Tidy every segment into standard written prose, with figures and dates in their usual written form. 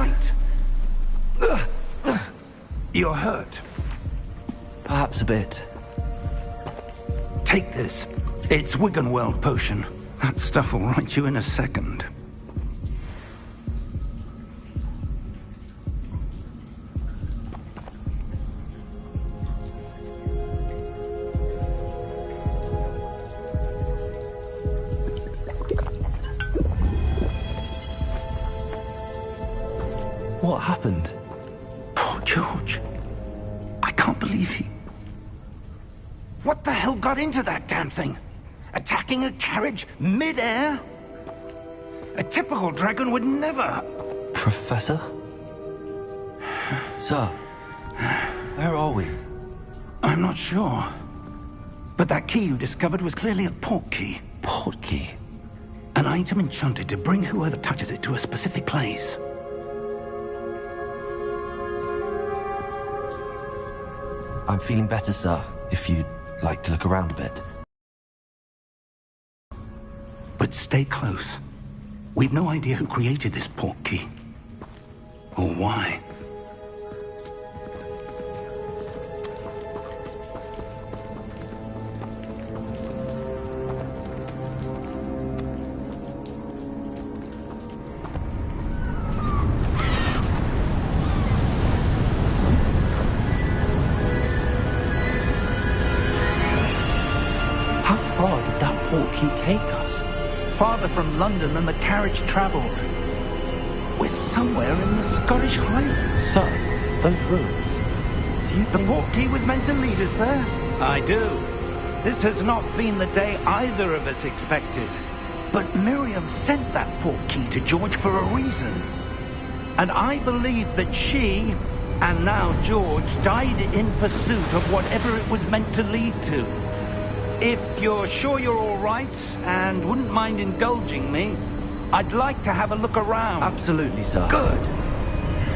right. You're hurt. Perhaps a bit. Take this. It's Wiggenweld potion. That stuff will right you in a second. What happened? Poor George. I can't believe he... What the hell got into that damn thing? Attacking a carriage mid-air? A typical dragon would never... Professor? Sir, where are we? I'm not sure. But that key you discovered was clearly a port key. Port key? An item enchanted to bring whoever touches it to a specific place. I'm feeling better, sir, if you'd like to look around a bit. But stay close. We've no idea who created this port key. Or why. How far did that port key take us? Farther from London than the carriage travelled. We're somewhere in the Scottish Highlands. Sir, those ruins. Do you The think... port key was meant to lead us there? I do. This has not been the day either of us expected. But Miriam sent that port key to George for a reason. And I believe that she, and now George, died in pursuit of whatever it was meant to lead to. If you're sure you're all right, and wouldn't mind indulging me, I'd like to have a look around. Absolutely, sir. Good.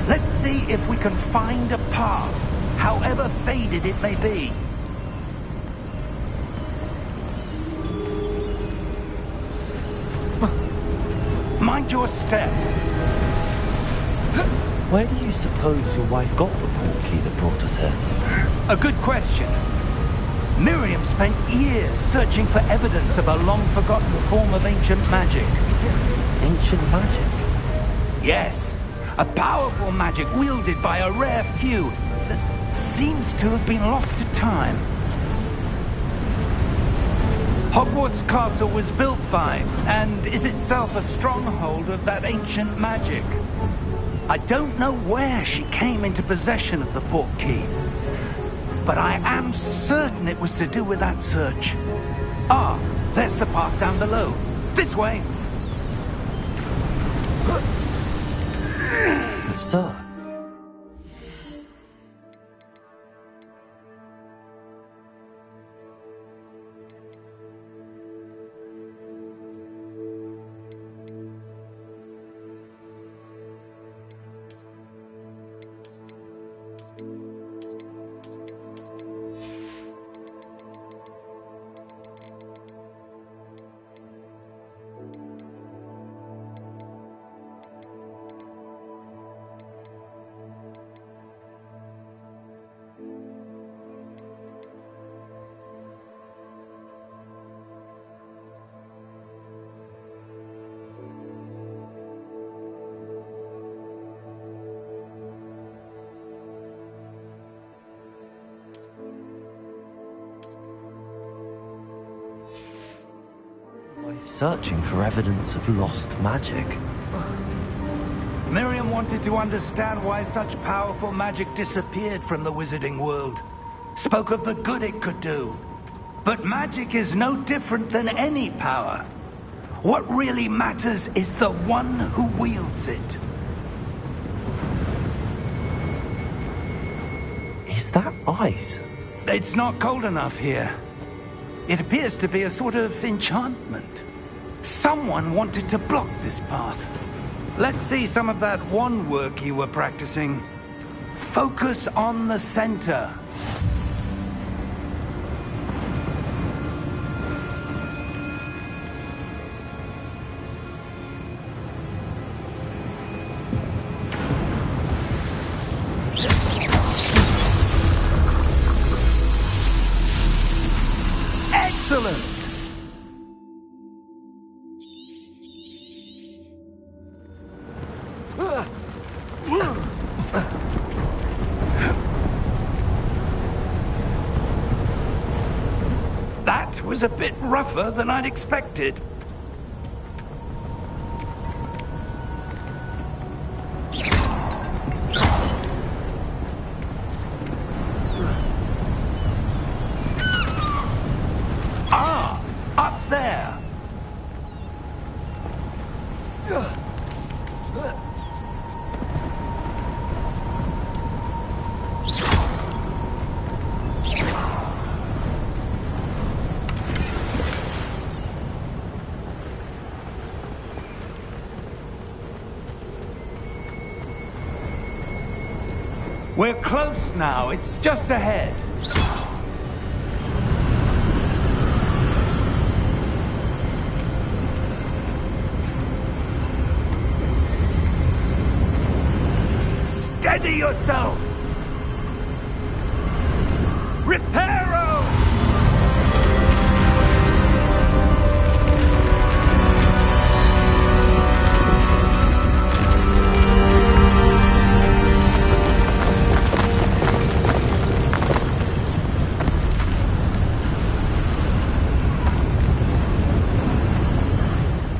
Let's see if we can find a path, however faded it may be. Mind your step. Where do you suppose your wife got the port key that brought us here? A good question. Miriam spent years searching for evidence of a long-forgotten form of ancient magic. Ancient magic? Yes, a powerful magic wielded by a rare few that seems to have been lost to time. Hogwarts Castle was built by, and is itself a stronghold of that ancient magic. I don't know where she came into possession of the port key, but I am certain it was to do with that search. Ah, there's the path down below. This way. But, sir... searching for evidence of lost magic. Miriam wanted to understand why such powerful magic disappeared from the wizarding world. Spoke of the good it could do. But magic is no different than any power. What really matters is the one who wields it. Is that ice? It's not cold enough here. It appears to be a sort of enchantment. Someone wanted to block this path. Let's see some of that wand work you were practicing. Focus on the center. was a bit rougher than I'd expected. Ah, up there. We're close now. It's just ahead. Steady yourself! Repairos!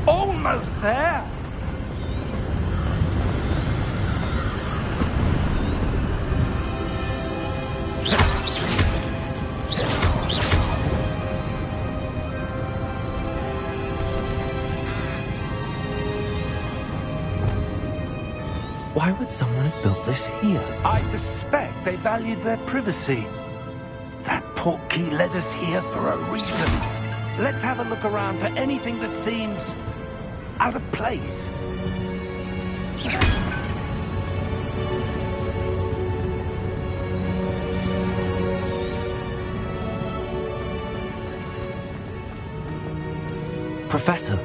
Almost there! Why would someone have built this here? I suspect they valued their privacy. That portkey led us here for a reason. Let's have a look around for anything that seems out of place. Professor,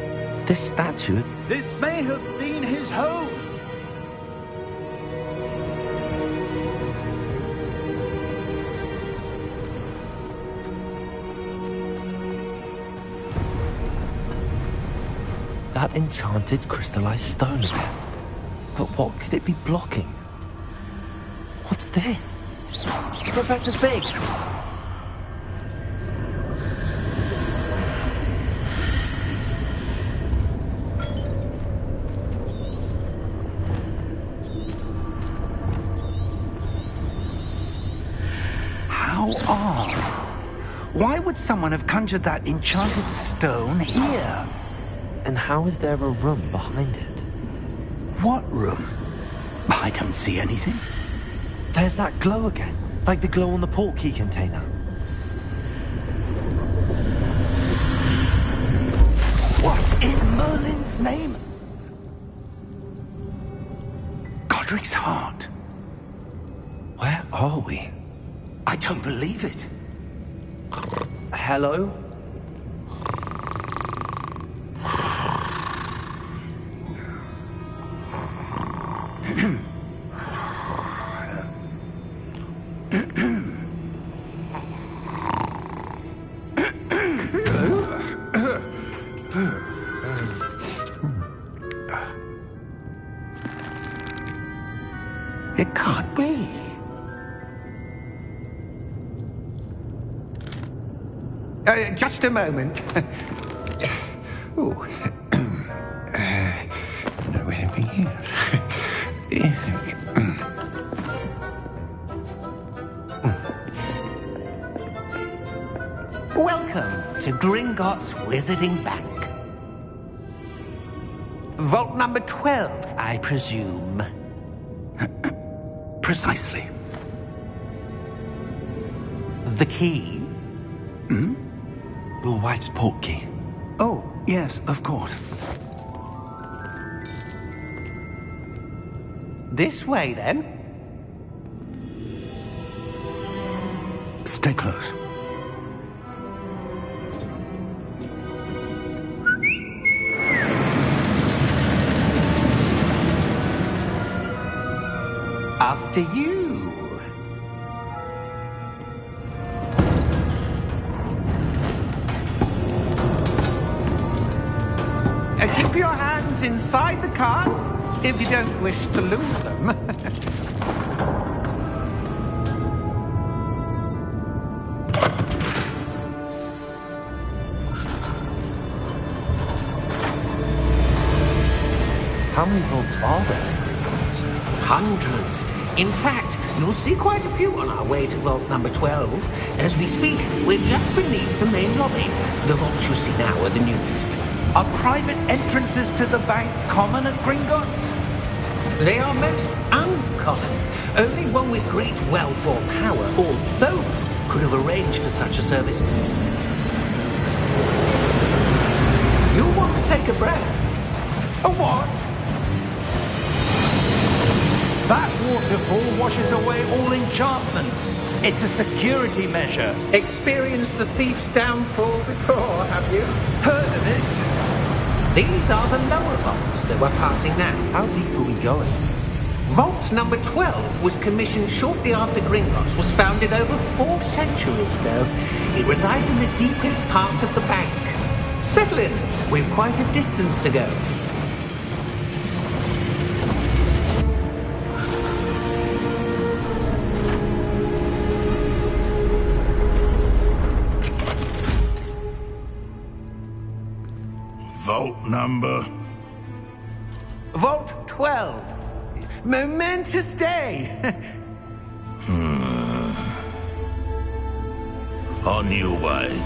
this statue... This may have been his home. That enchanted crystallized stone again. But what could it be blocking? What's this? Professor Fig! How odd. Why would someone have conjured that enchanted stone here? And how is there a room behind it? What room? I don't see anything. There's that glow again, like the glow on the portkey container. What in Merlin's name? Godric's heart. Where are we? I don't believe it. Hello? It can't be. Just a moment. Oh. No anything here. Welcome to Gringotts Wizarding Bank. Vault number 12, I presume. Precisely. The key? Will White's portkey. Oh, yes, of course. This way, then. Stay close. After you. Keep your hands inside the cart if you don't wish to lose them. How many vaults are there? Hundreds. In fact, you'll see quite a few on our way to vault number 12. As we speak, we're just beneath the main lobby. The vaults you see now are the newest. Are private entrances to the bank common at Gringotts? They are most uncommon. Only one with great wealth or power, or both, could have arranged for such a service. You'll want to take a breath. A what? That waterfall washes away all enchantments. It's a security measure. Experienced the thief's downfall before, have you? Heard of it? These are the lower vaults that we're passing now. How deep are we going? Vault number 12 was commissioned shortly after Gringotts was founded over 4 centuries ago. It resides in the deepest part of the bank. Settle in. We've quite a distance to go. Vault number? Vault 12. Momentous day. On your way.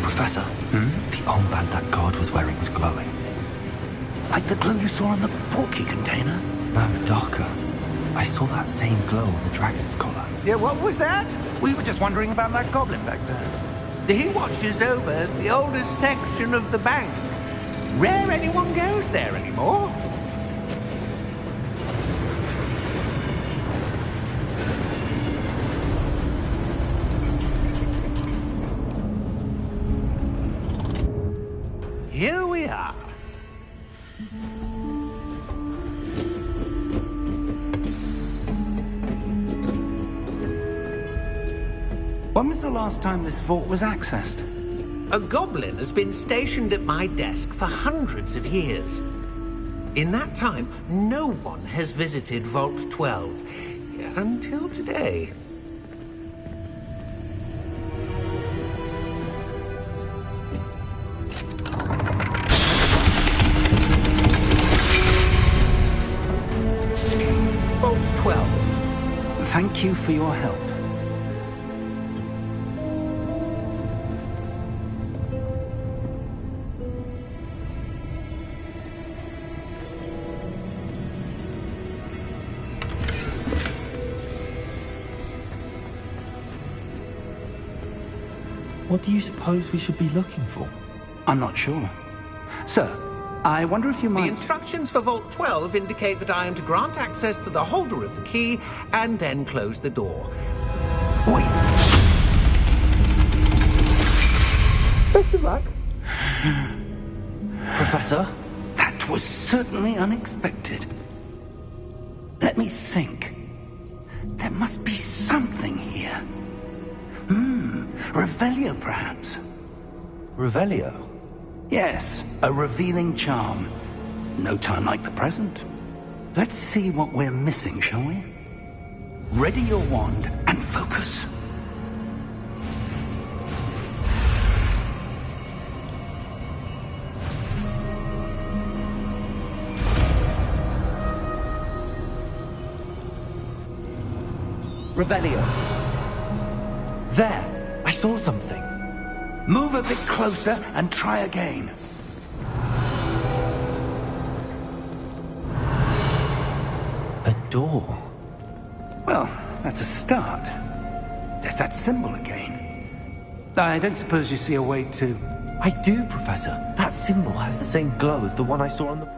Professor, the armband that guard was wearing was glowing. Like the glow you saw on the portkey container? No, darker. I saw that same glow on the dragon's collar. Yeah, what was that? We were just wondering about that goblin back there. He watches over the oldest section of the bank. Rare anyone goes there anymore. Here we are. When was the last time this vault was accessed? A goblin has been stationed at my desk for hundreds of years. In that time, no one has visited Vault 12 until today. Vault 12. Thank you for your help. What do you suppose we should be looking for? I'm not sure. Sir, I wonder if you The might... instructions for Vault 12 indicate that I am to grant access to the holder of the key and then close the door. Wait. Best of luck. Professor? That was certainly unexpected. Let me think. There must be something here. Revelio, perhaps? Revelio? Yes, a revealing charm. No time like the present. Let's see what we're missing, shall we? Ready your wand and focus. Revelio. There! I saw something. Move a bit closer and try again. A door. Well, that's a start. There's that symbol again. I don't suppose you see a way to... I do, Professor. That symbol has the same glow as the one I saw on the port.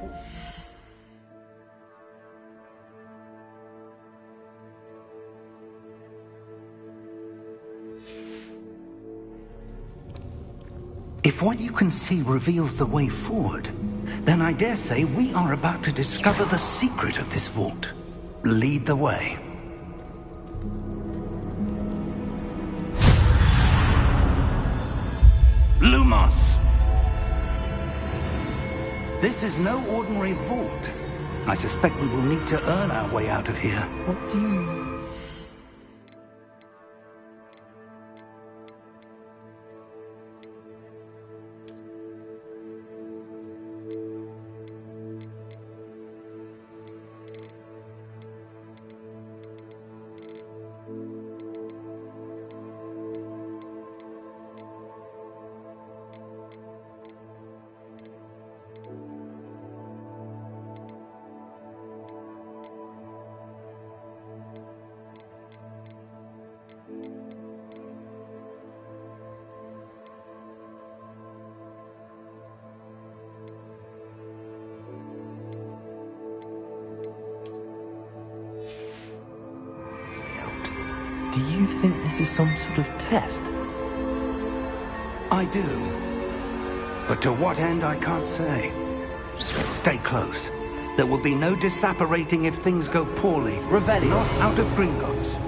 If what you can see reveals the way forward, then I dare say we are about to discover the secret of this vault. Lead the way. Lumos! This is no ordinary vault. I suspect we will need to earn our way out of here. What do you... Do you think this is some sort of test? I do. But to what end, I can't say. Stay close. There will be no disapparating if things go poorly. Revelio. Not out of Gringotts.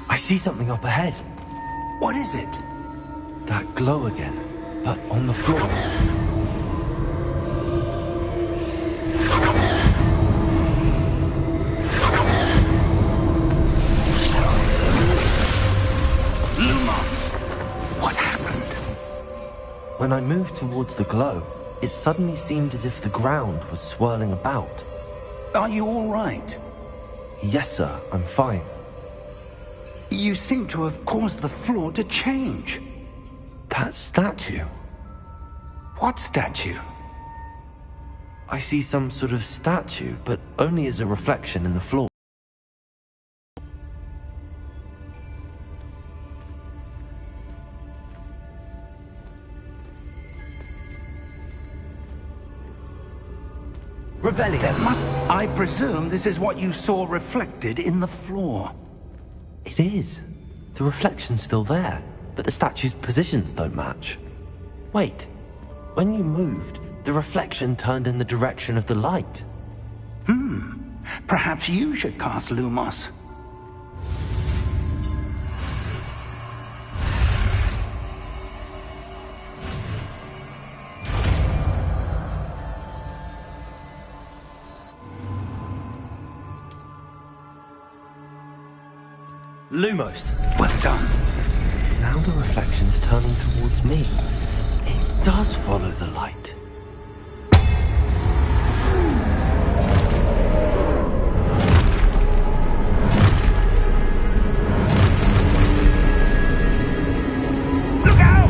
I see something up ahead. What is it? That glow again, but on the floor. Lumos! What happened? When I moved towards the glow, it suddenly seemed as if the ground was swirling about. Are you all right? Yes, sir, I'm fine. You seem to have caused the floor to change. That statue. What statue? I see some sort of statue, but only as a reflection in the floor. Revelio. There must... I presume this is what you saw reflected in the floor. It is. The reflection's still there, but the statue's positions don't match. Wait. When you moved, the reflection turned in the direction of the light. Perhaps you should cast Lumos. Lumos. Well done. Now the reflection's turning towards me. It does follow the light. Look out!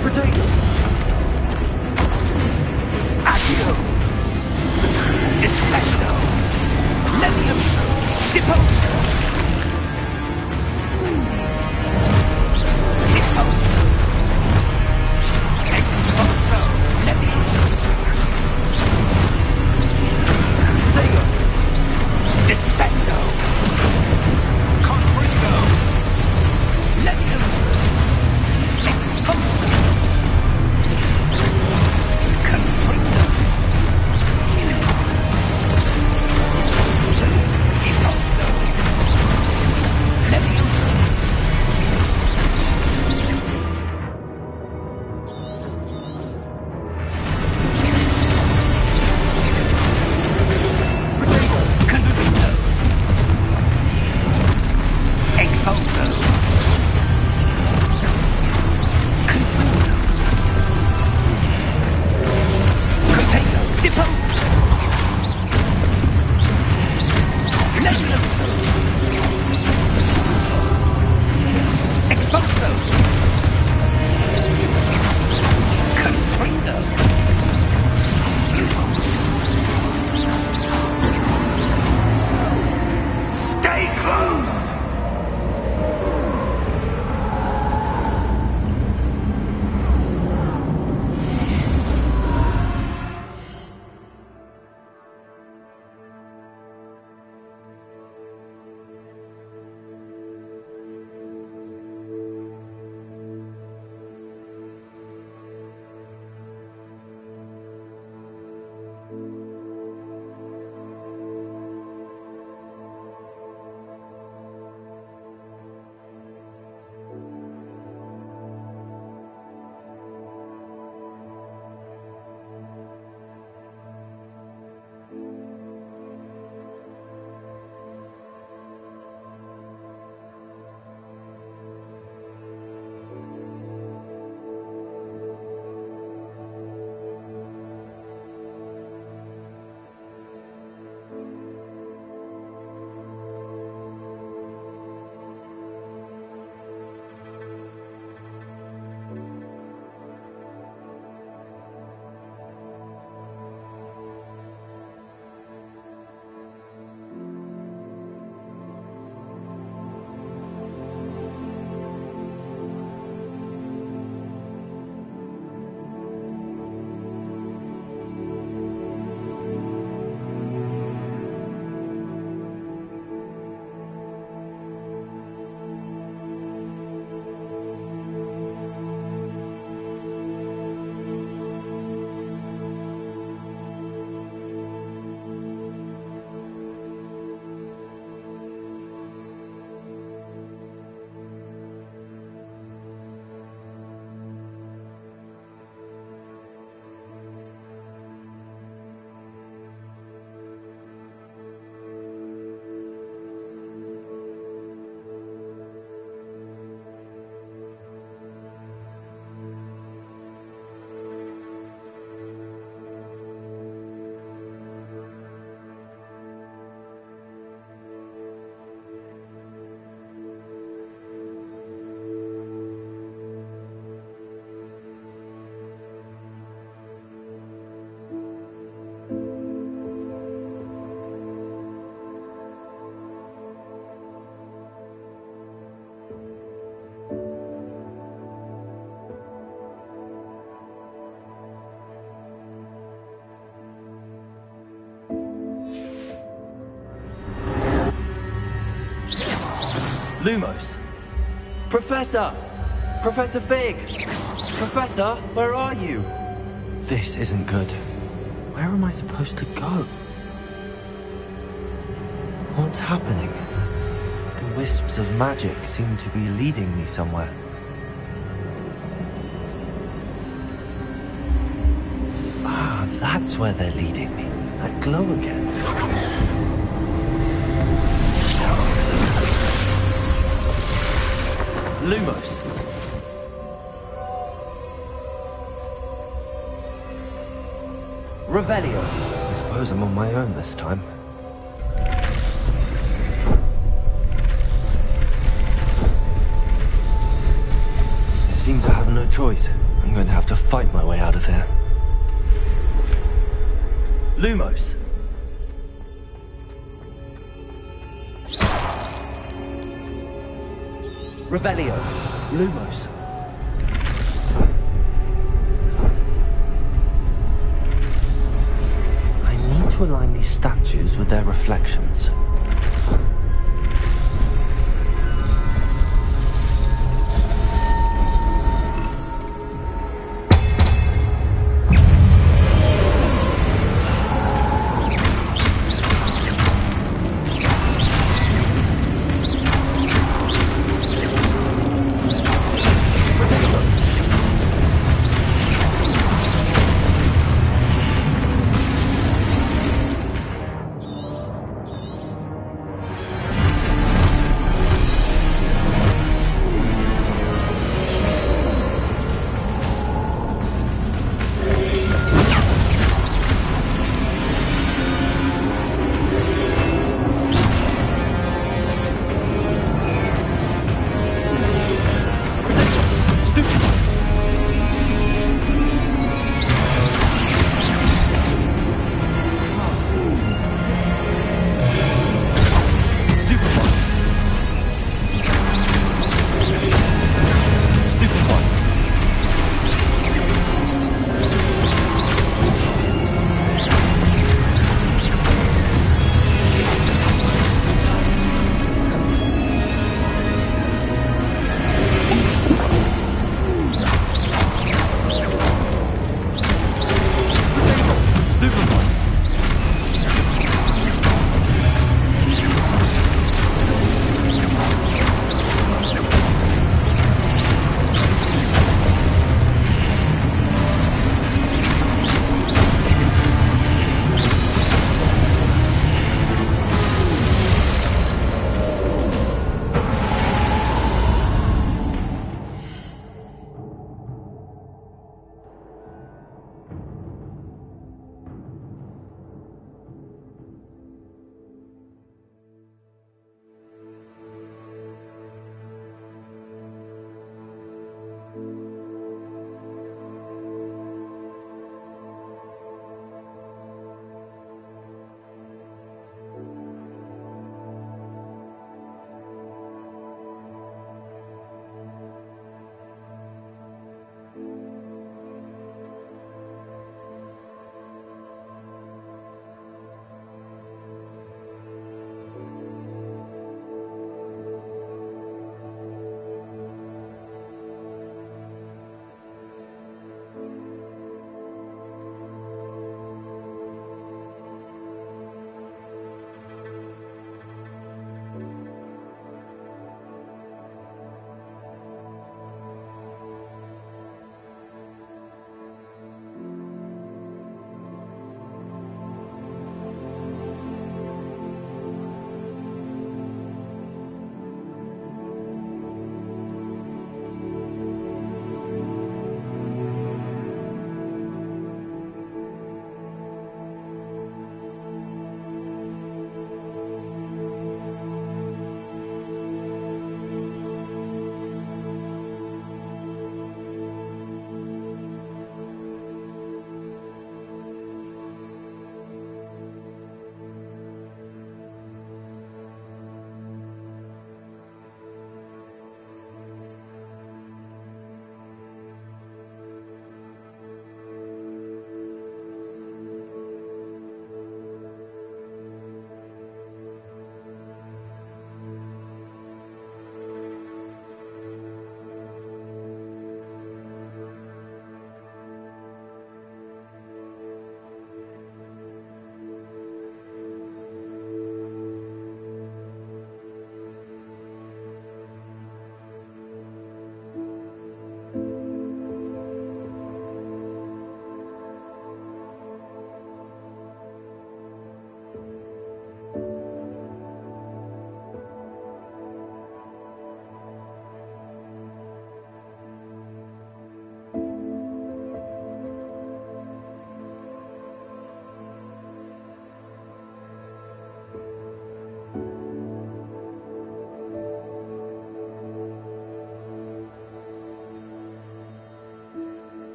Protego! Accio! Descendo! Levioso! Deposo! Deposo! Exposo! Levioso! Protego! Descendo! Confringo! Levioso! Exposo! Confringo! Deposo! Levioso! Convincto! Exposo! Confundo! Containo! Deposo! Levioso! Exposo! Confrindo! Stay close! Lumos? Professor! Professor Fig! Professor, where are you? This isn't good. Where am I supposed to go? What's happening? The wisps of magic seem to be leading me somewhere. Ah, that's where they're leading me. That glow again. Lumos. Revelio. I suppose I'm on my own this time. It seems I have no choice. I'm going to have to fight my way out of here. Lumos. Revelio. Lumos. I need to align these statues with their reflections.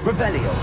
Revelio.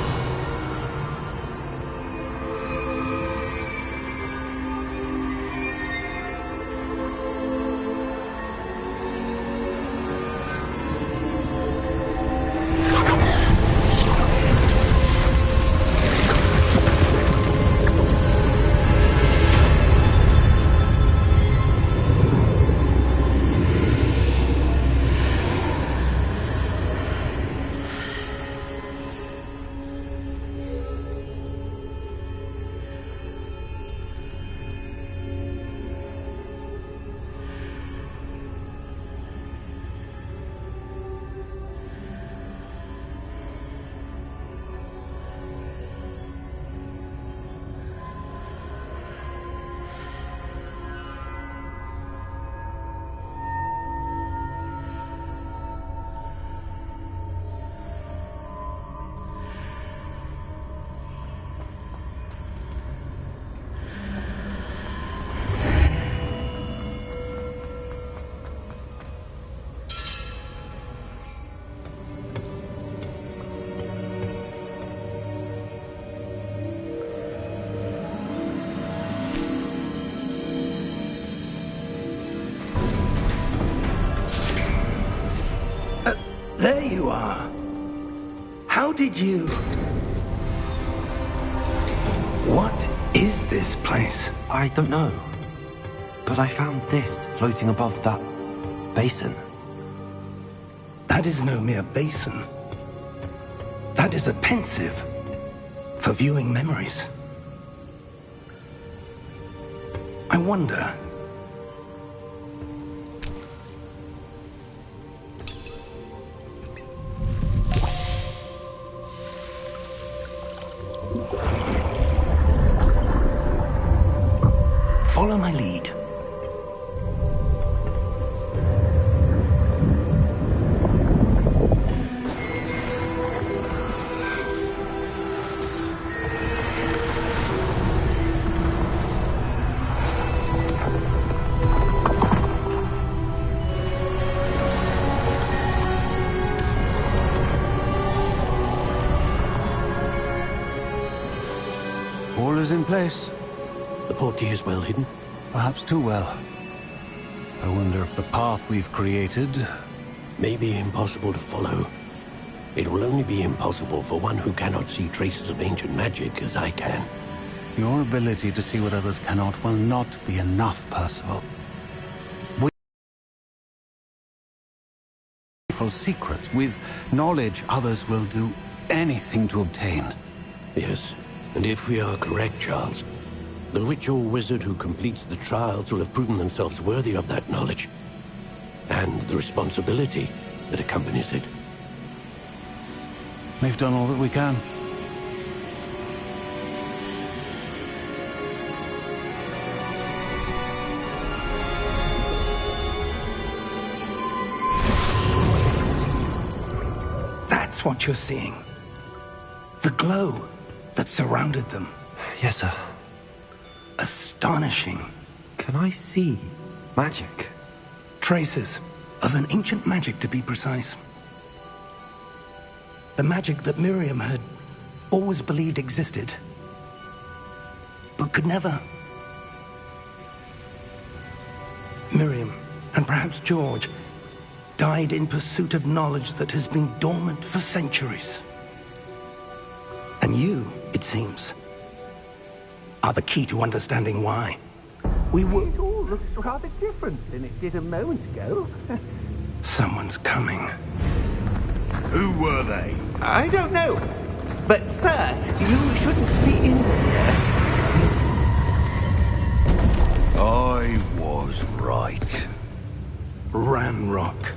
There you are. How did you... What is this place? I don't know. But I found this floating above that basin. That is no mere basin. That is a pensive for viewing memories. I wonder... Follow my lead. All is in place. The portkey is well hidden. Perhaps too well. I wonder if the path we've created... May be impossible to follow. It will only be impossible for one who cannot see traces of ancient magic as I can. Your ability to see what others cannot will not be enough, Percival. Secrets. With knowledge, others will do anything to obtain. Yes, and if we are correct, Charles, the witch or wizard who completes the trials will have proven themselves worthy of that knowledge, and the responsibility that accompanies it. We've done all that we can. That's what you're seeing. The glow that surrounded them. Yes, sir. Astonishing. Can I see magic? Traces of an ancient magic, to be precise. The magic that Miriam had always believed existed, but could never. Miriam, and perhaps George, died in pursuit of knowledge that has been dormant for centuries. And you, it seems, are the key to understanding why. We were... It all looks rather different than it did a moment ago. Someone's coming. Who were they? I don't know. But, sir, you shouldn't be in here. I was right. Ranrock.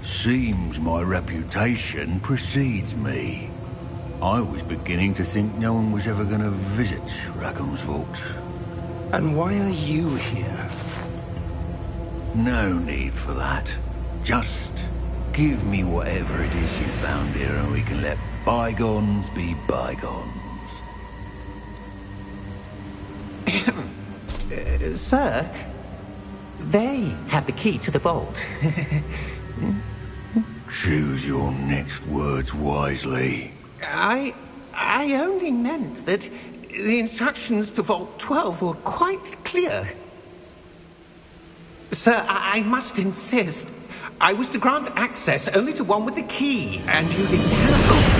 Seems my reputation precedes me. I was beginning to think no one was ever going to visit Rackham's Vault. And why are you here? No need for that. Just give me whatever it is you found here and we can let bygones be bygones. Sir, they have the key to the vault. Choose your next words wisely. I only meant that the instructions to Vault 12 were quite clear. Sir, I must insist. I was to grant access only to one with the key, and you didn't have...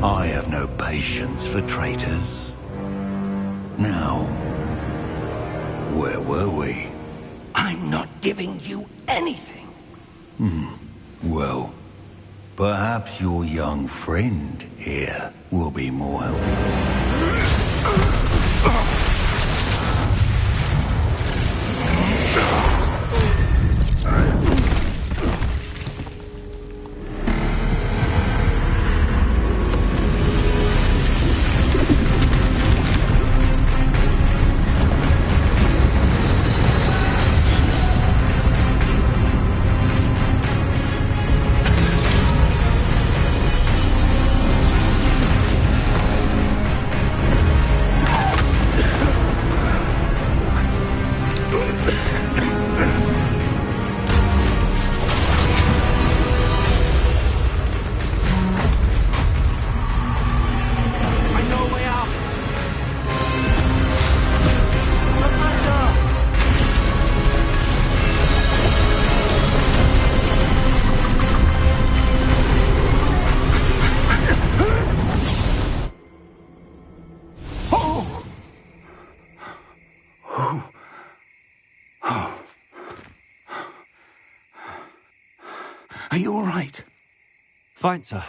I have no patience for traitors. Now, where were we? I'm not giving you anything. Well, perhaps your young friend here will be more helpful. Are you all right? Fine, sir.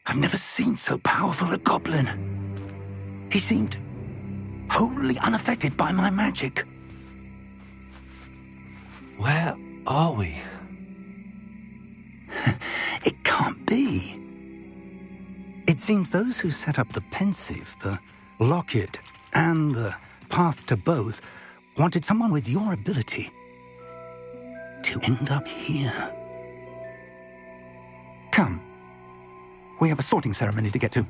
I've never seen so powerful a goblin. He seemed wholly unaffected by my magic. Where are we? It can't be. It seems those who set up the Pensieve, the Locket, and the Path to Both wanted someone with your ability to end up here. Come. We have a sorting ceremony to get to.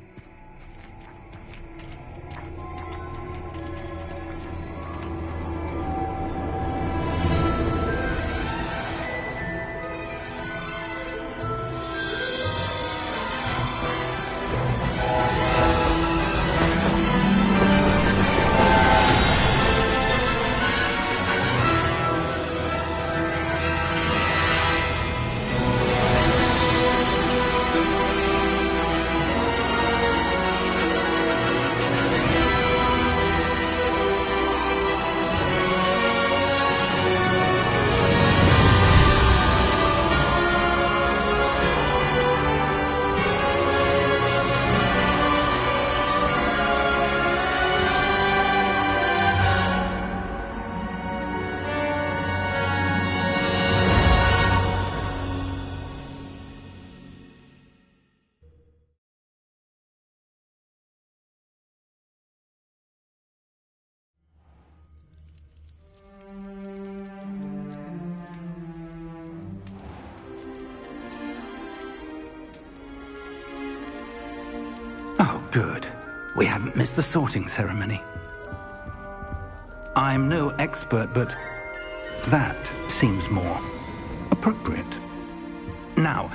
Oh, good. We haven't missed the sorting ceremony. I'm no expert, but that seems more appropriate. Now,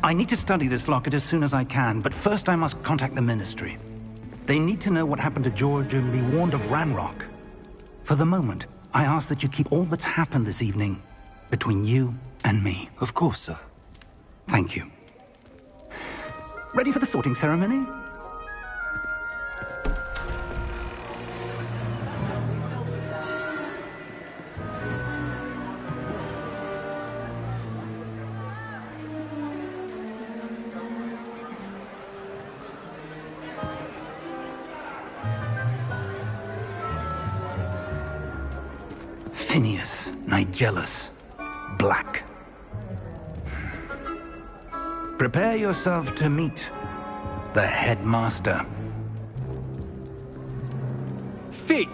I need to study this locket as soon as I can, but first I must contact the Ministry. They need to know what happened to George and be warned of Ranrock. For the moment, I ask that you keep all that's happened this evening between you and me. Of course, sir. Thank you. Ready for the sorting ceremony? Phineas Nigellus Black. Prepare yourself to meet the headmaster. Fig,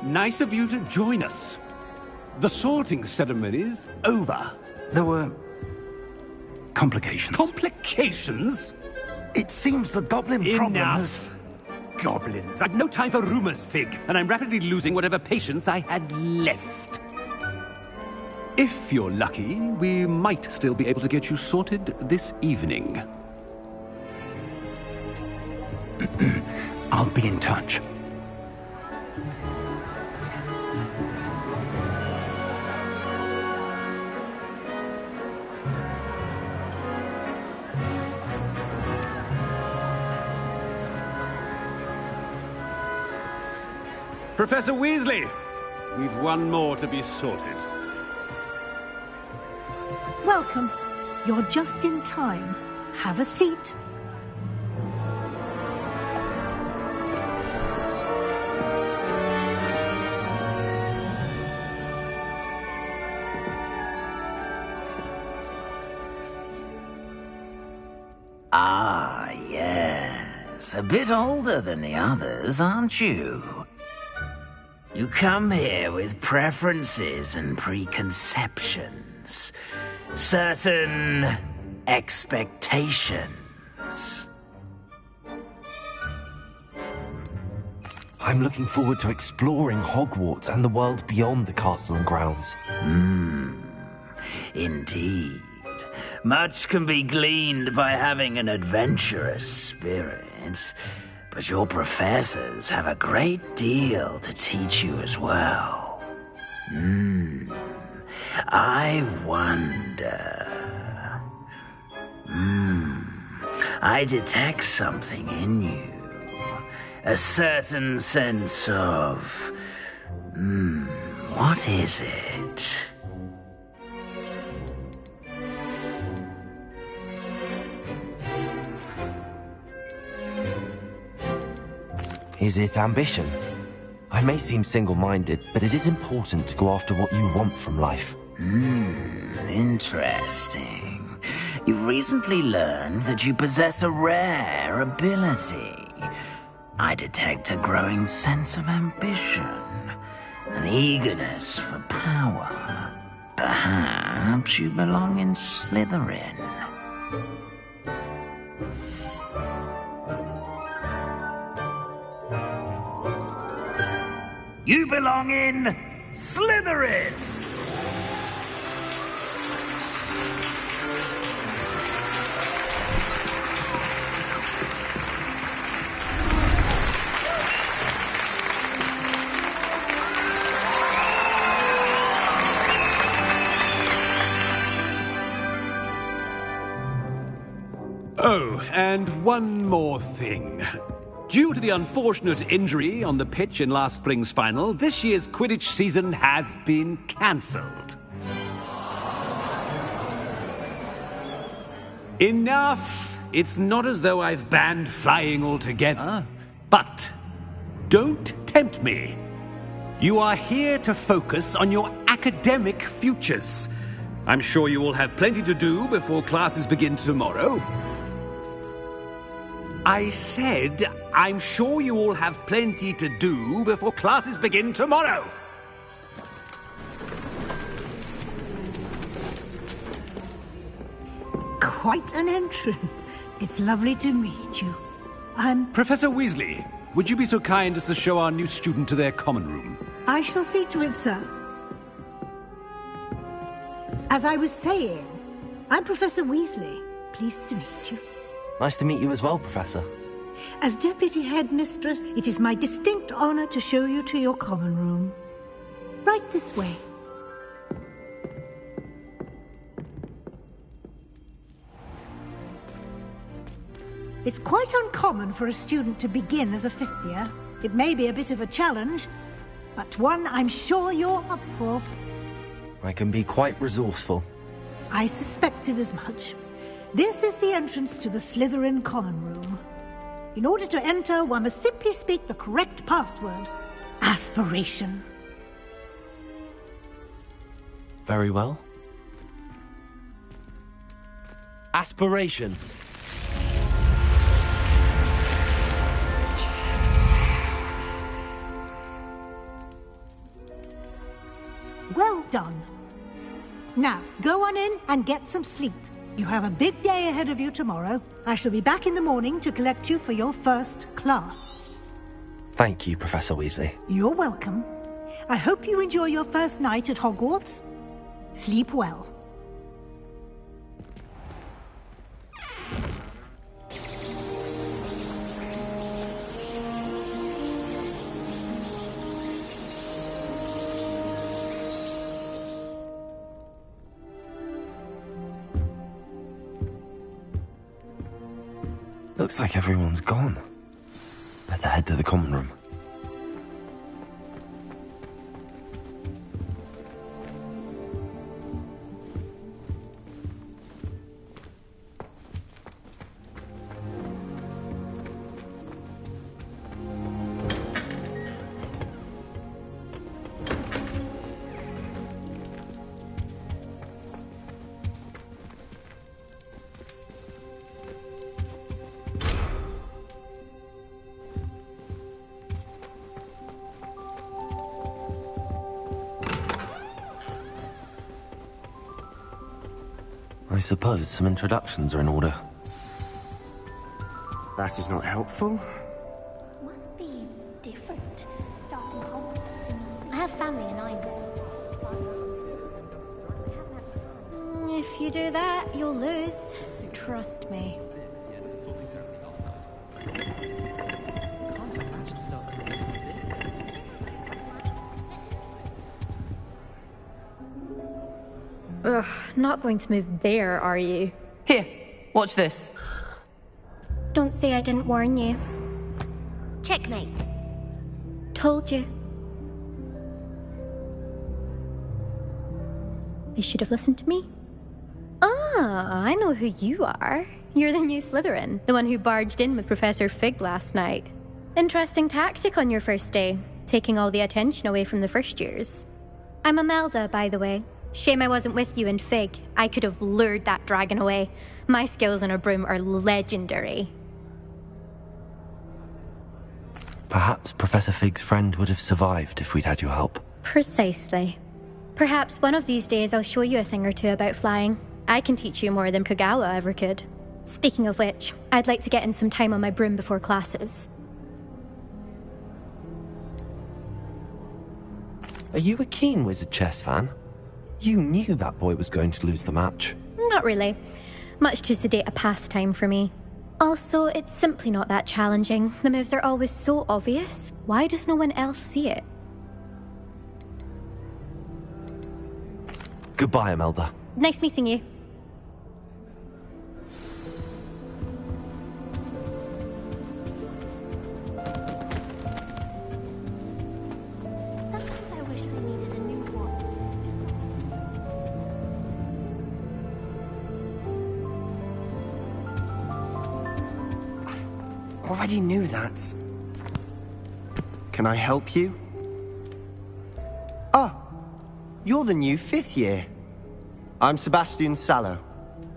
nice of you to join us. The sorting ceremony's over. There were complications. Complications? It seems the goblin problem has... Enough. goblins! I've no time for rumors, Fig, and I'm rapidly losing whatever patience I had left. If you're lucky, we might still be able to get you sorted this evening. I'll be in touch. Professor Weasley, we've one more to be sorted. Welcome. You're just in time. Have a seat. Ah, yes. A bit older than the others, aren't you? You come here with preferences and preconceptions. Certain expectations. I'm looking forward to exploring Hogwarts and the world beyond the castle and grounds. Indeed. Much can be gleaned by having an adventurous spirit, but your professors have a great deal to teach you as well. I wonder... I detect something in you. A certain sense of... what is it? Is it ambition? I may seem single-minded, but it is important to go after what you want from life. Interesting. You've recently learned that you possess a rare ability. I detect a growing sense of ambition, an eagerness for power. Perhaps you belong in Slytherin. You belong in Slytherin! Oh, and one more thing. Due to the unfortunate injury on the pitch in last spring's final, this year's Quidditch season has been cancelled. Enough! It's not as though I've banned flying altogether. But don't tempt me. You are here to focus on your academic futures. I'm sure you will have plenty to do before classes begin tomorrow. I said, I'm sure you all have plenty to do before classes begin tomorrow. Quite an entrance. It's lovely to meet you. Professor Weasley, would you be so kind as to show our new student to their common room? I shall see to it, sir. As I was saying, I'm Professor Weasley. Pleased to meet you. Nice to meet you as well, Professor. As Deputy Headmistress, it is my distinct honor to show you to your common room. Right this way. It's quite uncommon for a student to begin as a fifth year. It may be a bit of a challenge, but one I'm sure you're up for. I can be quite resourceful. I suspected as much. This is the entrance to the Slytherin common room. In order to enter, one must simply speak the correct password. Aspiration. Very well. Aspiration. Well done. Now, go on in and get some sleep. You have a big day ahead of you tomorrow. I shall be back in the morning to collect you for your first class. Thank you, Professor Weasley. You're welcome. I hope you enjoy your first night at Hogwarts. Sleep well. Looks like everyone's gone. Better head to the common room. I suppose some introductions are in order. That is not helpful. Must be different. Starting Hogwarts. I have family in Ironvale. If you do that, you'll lose. Trust me. Ugh, not going to move there, are you? Here, watch this. Don't say I didn't warn you. Checkmate. Told you. They should have listened to me. Ah, I know who you are. You're the new Slytherin, the one who barged in with Professor Fig last night. Interesting tactic on your first day, taking all the attention away from the first years. I'm Imelda, by the way. Shame I wasn't with you in Fig. I could have lured that dragon away. My skills on a broom are legendary. Perhaps Professor Fig's friend would have survived if we'd had your help. Precisely. Perhaps one of these days I'll show you a thing or two about flying. I can teach you more than Kogawa ever could. Speaking of which, I'd like to get in some time on my broom before classes. Are you a keen Wizard Chess fan? You knew that boy was going to lose the match. Not really. Much too sedate a pastime for me. Also, it's simply not that challenging. The moves are always so obvious. Why does no one else see it? Goodbye, Imelda. Nice meeting you. Sometimes I wish I needed a new one. Already knew that. Can I help you? Ah, you're the new 5th year. I'm Sebastian Sallow.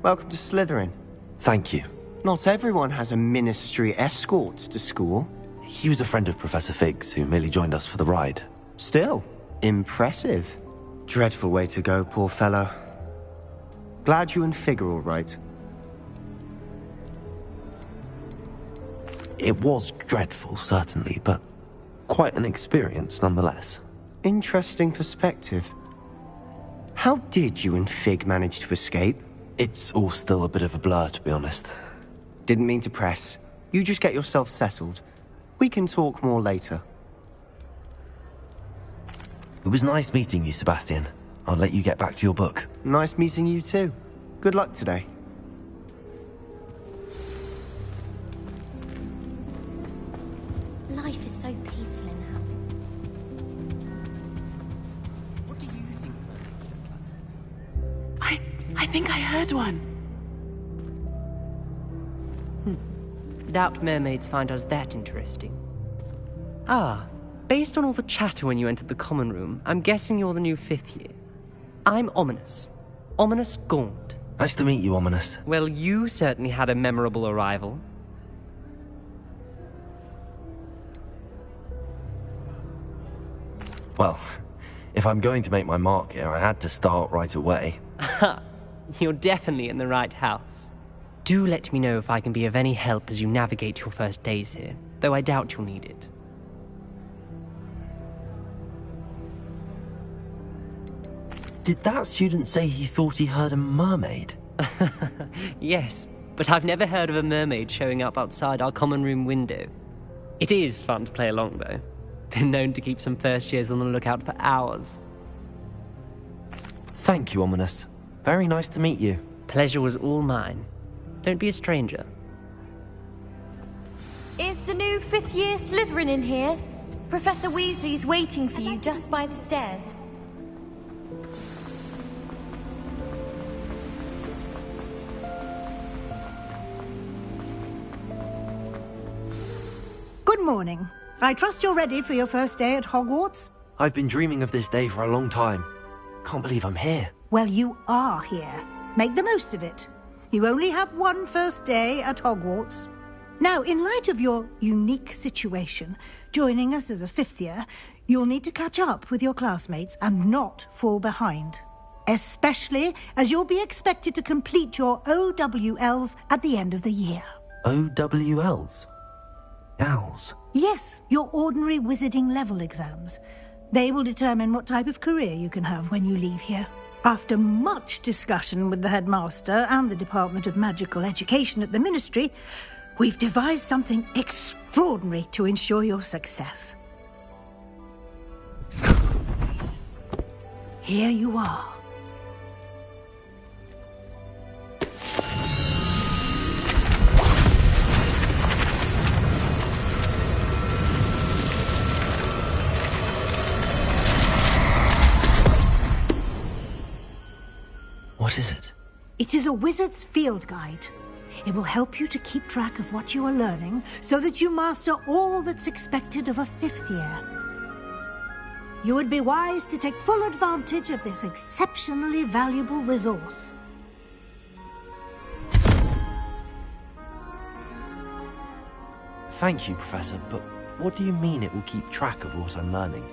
Welcome to Slytherin. Thank you. Not everyone has a ministry escort to school. He was a friend of Professor Fig's who merely joined us for the ride. Still, impressive. Dreadful way to go, poor fellow. Glad you and Fig are all right. It was dreadful, certainly, but quite an experience nonetheless. Interesting perspective. How did you and Fig manage to escape? It's all still a bit of a blur, to be honest. Didn't mean to press. You just get yourself settled. We can talk more later. It was nice meeting you, Sebastian. I'll let you get back to your book. Nice meeting you too. Good luck today. Life is so peaceful in that. What do you think mermaids look like? I think I heard one. Doubt mermaids find us that interesting. Ah, based on all the chatter when you entered the common room, I'm guessing you're the new 5th year. I'm Ominous. Ominous Gaunt. Nice to meet you, Ominous. Well, you certainly had a memorable arrival. Well, if I'm going to make my mark here, I had to start right away. You're definitely in the right house. Do let me know if I can be of any help as you navigate your first days here, though I doubt you'll need it. Did that student say he thought he heard a mermaid? Yes, but I've never heard of a mermaid showing up outside our common room window. It is fun to play along, though. Been known to keep some first years on the lookout for hours. Thank you, Ominous. Very nice to meet you. Pleasure was all mine. Don't be a stranger. Is the new fifth-year Slytherin in here? Professor Weasley's waiting for you just by the stairs. Good morning. I trust you're ready for your first day at Hogwarts? I've been dreaming of this day for a long time. Can't believe I'm here. Well, you are here. Make the most of it. You only have one first day at Hogwarts. Now, in light of your unique situation, joining us as a fifth year, you'll need to catch up with your classmates and not fall behind. Especially as you'll be expected to complete your OWLs at the end of the year. OWLs? Owls? Yes, your ordinary wizarding level exams. They will determine what type of career you can have when you leave here. After much discussion with the headmaster and the Department of Magical Education at the Ministry, we've devised something extraordinary to ensure your success. Here you are. What is it? It is a wizard's field guide. It will help you to keep track of what you are learning so that you master all that's expected of a fifth year. You would be wise to take full advantage of this exceptionally valuable resource. Thank you, Professor, but what do you mean it will keep track of what I'm learning?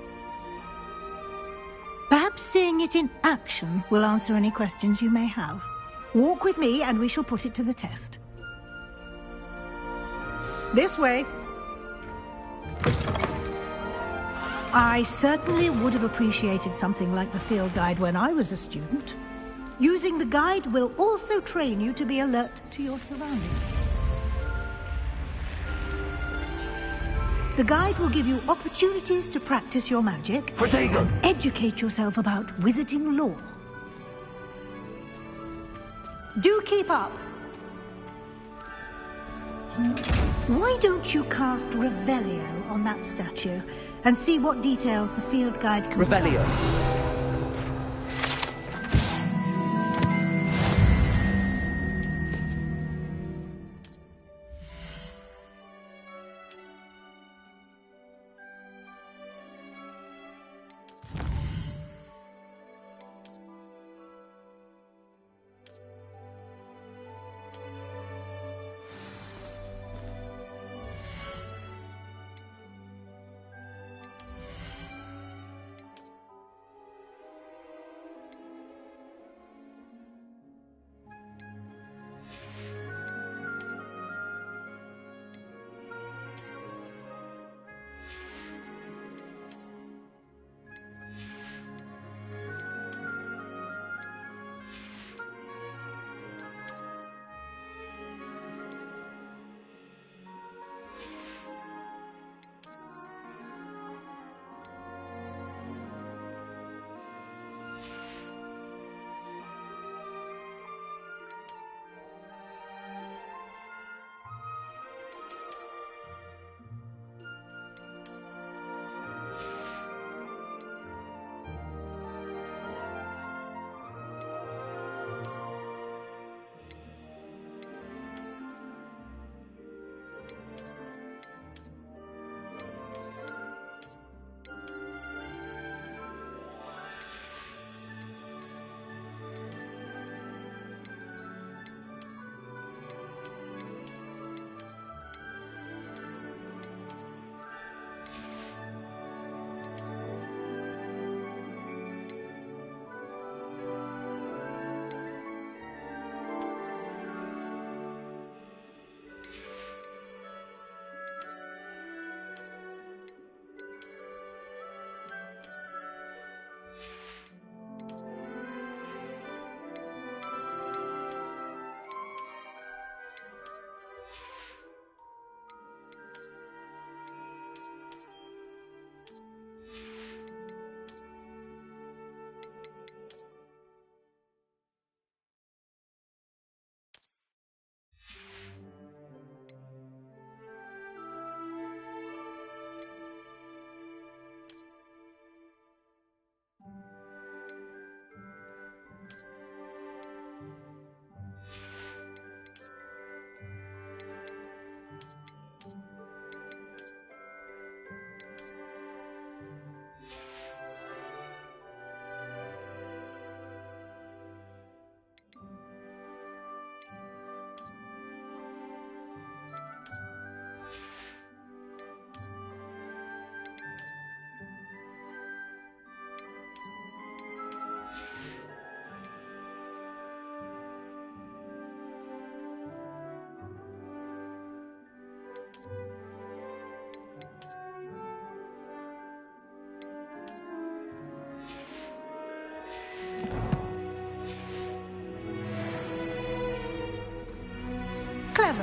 Perhaps seeing it in action will answer any questions you may have. Walk with me and we shall put it to the test. This way. I certainly would have appreciated something like the field guide when I was a student. Using the guide will also train you to be alert to your surroundings. The guide will give you opportunities to practice your magic, Protego! Educate yourself about wizarding lore. Do keep up. Why don't you cast Revelio on that statue and see what details the field guide can Revelio. provide?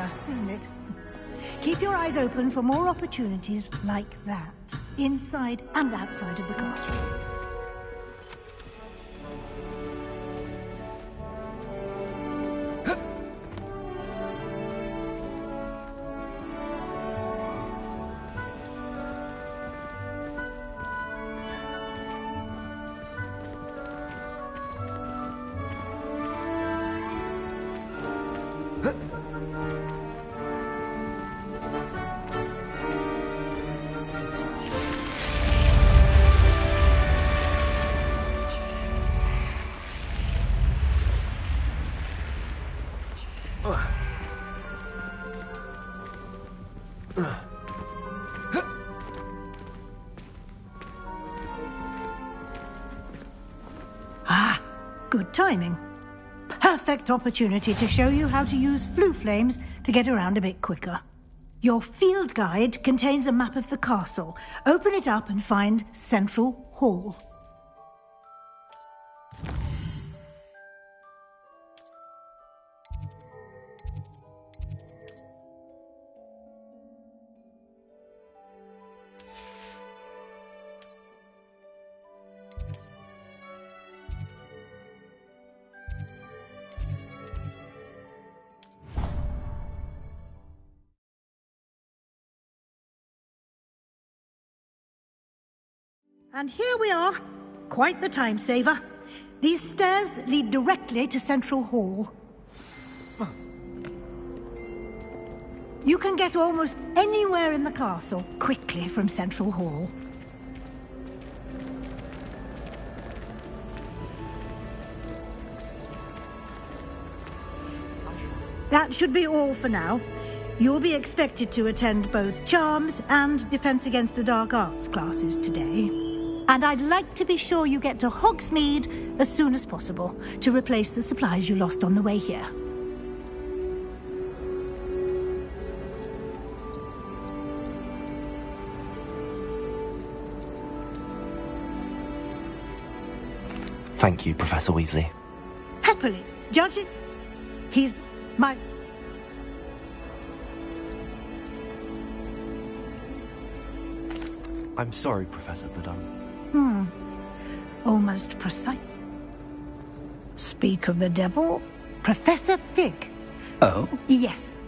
clever, isn't it? Keep your eyes open for more opportunities like that, inside and outside of the castle. Good timing. Perfect opportunity to show you how to use flue flames to get around a bit quicker. Your field guide contains a map of the castle. Open it up and find Central Hall. And here we are. Quite the time saver. These stairs lead directly to Central Hall. You can get almost anywhere in the castle quickly from Central Hall. That should be all for now. You'll be expected to attend both Charms and Defense Against the Dark Arts classes today. And I'd like to be sure you get to Hogsmeade as soon as possible to replace the supplies you lost on the way here. Thank you, Professor Weasley. Happily. Judging, he's my... I'm sorry, Professor, but almost precise. Speak of the devil, Professor Fig. Oh? Yes.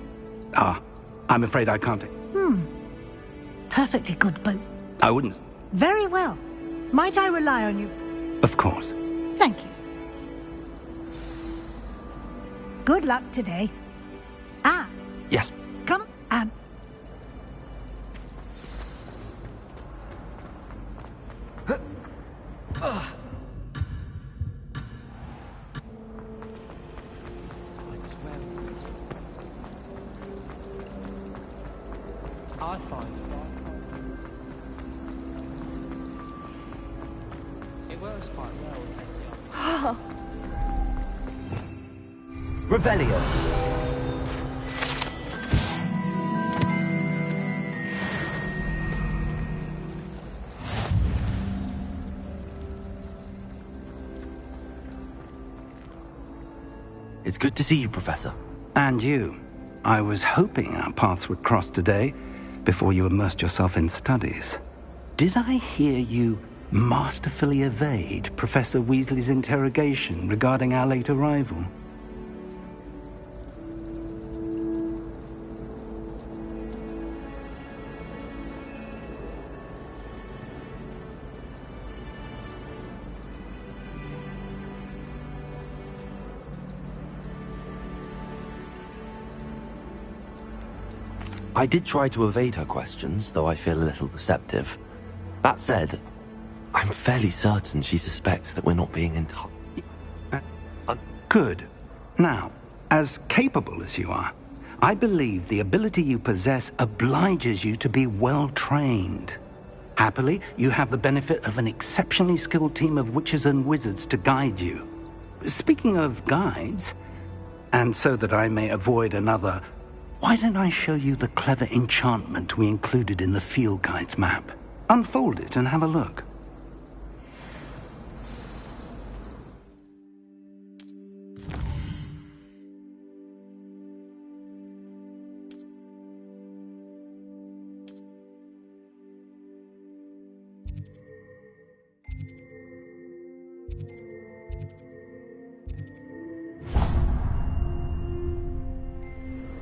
I'm afraid I can't. Perfectly good boat. I wouldn't. Very well. Might I rely on you? Of course. Thank you. Good luck today. Yes. Come and... Revelio. It's good to see you, Professor. And you. I was hoping our paths would cross today, before you immersed yourself in studies. Did I hear you masterfully evade Professor Weasley's interrogation regarding our late arrival? I did try to evade her questions, though I feel a little deceptive. That said, I'm fairly certain she suspects that we're not being in touch. Good. Now, as capable as you are, I believe the ability you possess obliges you to be well-trained. Happily, you have the benefit of an exceptionally skilled team of witches and wizards to guide you. Speaking of guides, and so that I may avoid another, why don't I show you the clever enchantment we included in the field guide's map? Unfold it and have a look.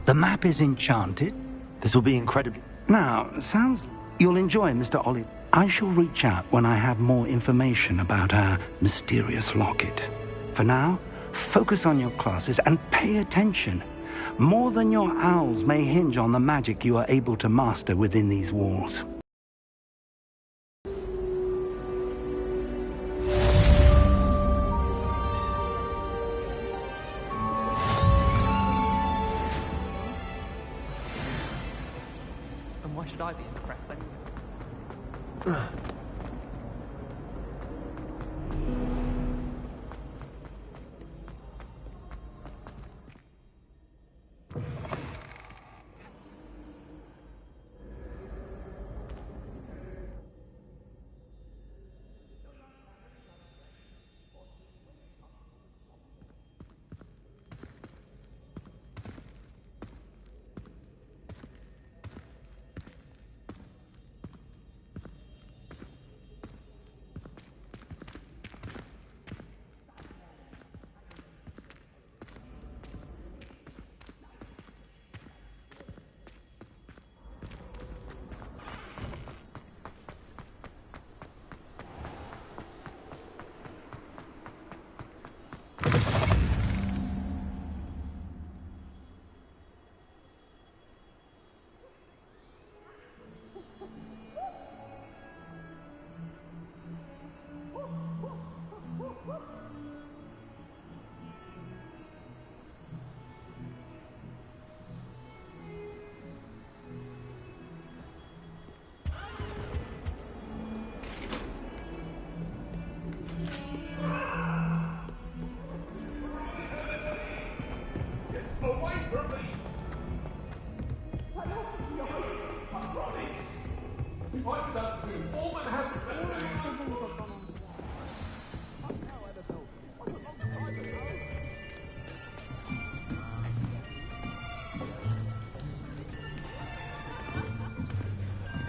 The map is enchanted. This will be incredible. Now, sounds you'll enjoy, Mr. Olive. I shall reach out when I have more information about our mysterious locket. For now, focus on your classes and pay attention. More than your owls may hinge on the magic you are able to master within these walls. And why should I be in the prep then?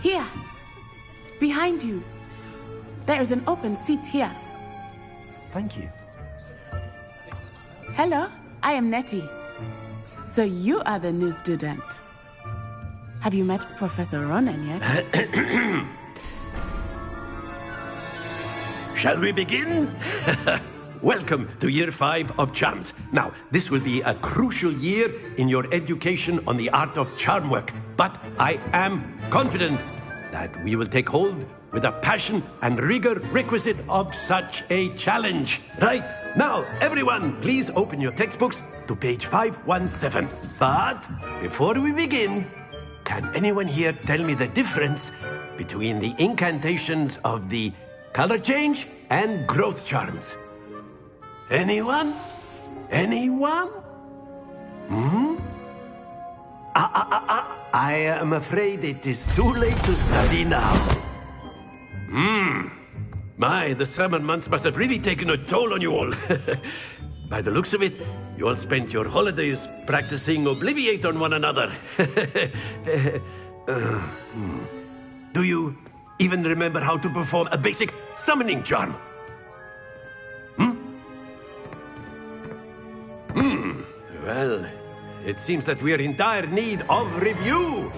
Here, behind you. There is an open seat here. Thank you. Hello, I am Nettie. So you are the new student. Have you met Professor Ronan yet? Shall we begin? Welcome to Year 5 of Charms. Now, this will be a crucial year in your education on the art of charm work, but I am confident that we will take hold with the passion and rigor requisite of such a challenge. Right, now, everyone, please open your textbooks to page 517. But before we begin, can anyone here tell me the difference between the incantations of the color change and growth charms? Anyone? Anyone? I am afraid it is too late to study now. My, the summer months must have really taken a toll on you all. By the looks of it, you all spent your holidays practicing Obliviate on one another. Do you even remember how to perform a basic summoning charm? Well, it seems that we are in dire need of review.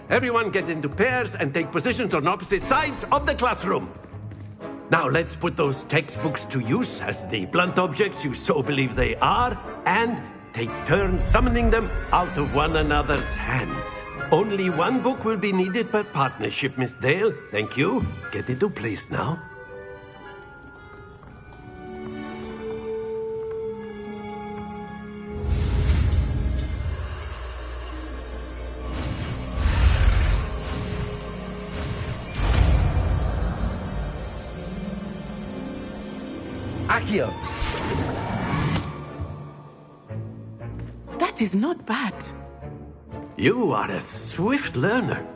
Everyone get into pairs and take positions on opposite sides of the classroom. Now let's put those textbooks to use as the blunt objects you so believe they are, and take turns summoning them out of one another's hands. Only one book will be needed per partnership, Miss Dale. Thank you. Get into place now. Accio. That is not bad. You are a swift learner.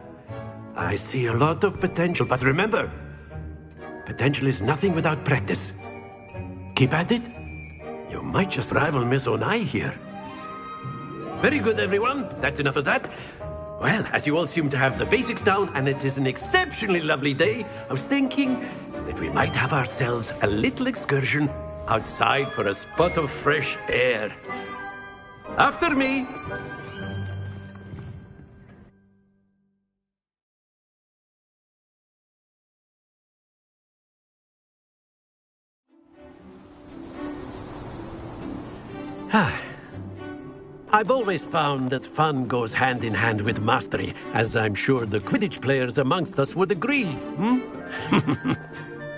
I see a lot of potential, but remember, potential is nothing without practice. Keep at it. You might just rival Miss Onai here. Very good, everyone. That's enough of that. Well, as you all seem to have the basics down, and it is an exceptionally lovely day, I was thinking that we might have ourselves a little excursion outside for a spot of fresh air. After me. I've always found that fun goes hand in hand with mastery, as I'm sure the Quidditch players amongst us would agree,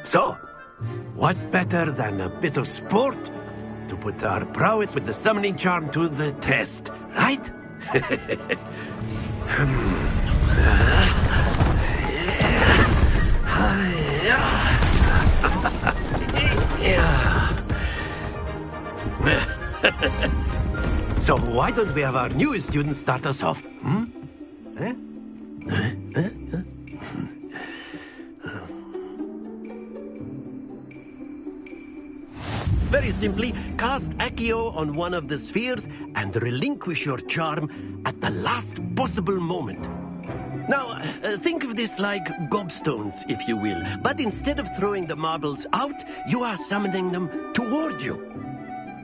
So, what better than a bit of sport to put our prowess with the summoning charm to the test, right? So why don't we have our newest student start us off? Very simply, cast Accio on one of the spheres and relinquish your charm at the last possible moment. Now, think of this like gobstones, if you will. But instead of throwing the marbles out, you are summoning them toward you.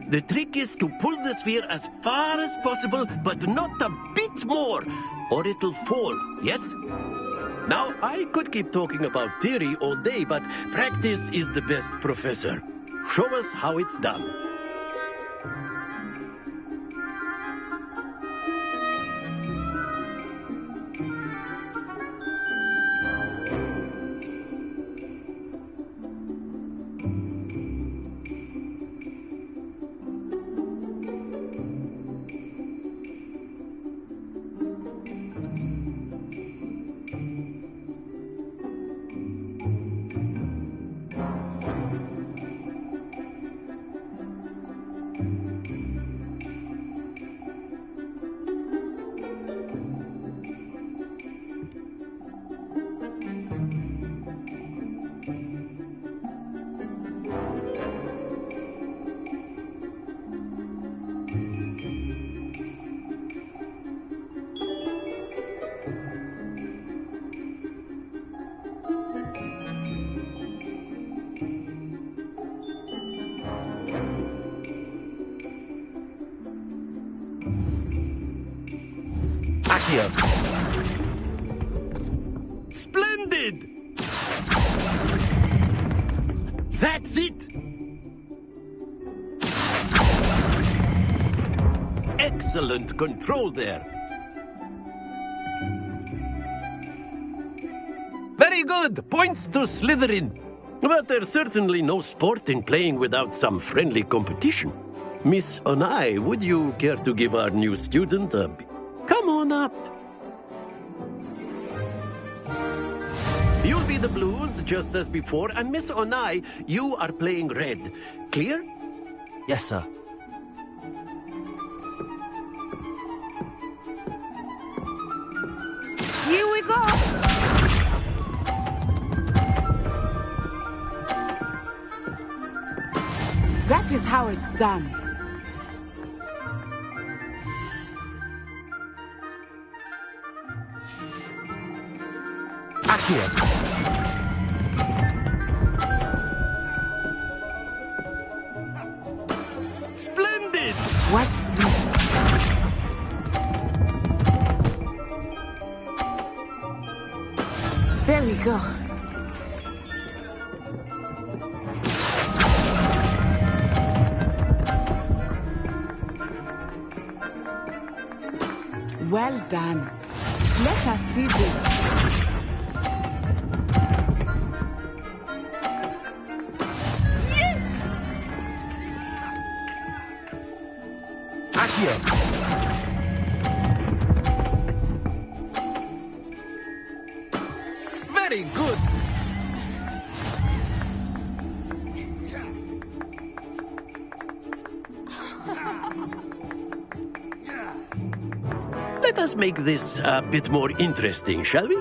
The trick is to pull the sphere as far as possible, but not a bit more, or it'll fall, yes? Now, I could keep talking about theory all day, but practice is the best professor. Show us how it's done. Splendid! That's it! Excellent control there. Very good! Points to Slytherin. But there's certainly no sport in playing without some friendly competition. Miss Onai, would you care to give our new student a... Come on up. You'll be the blues, just as before, and Miss Onai, you are playing red. Clear? Yes, sir. Here we go! That is how it's done. Accio. Splendid! Watch this. There we go. Well done. Let us see this. Very good. Let us make this a bit more interesting, shall we?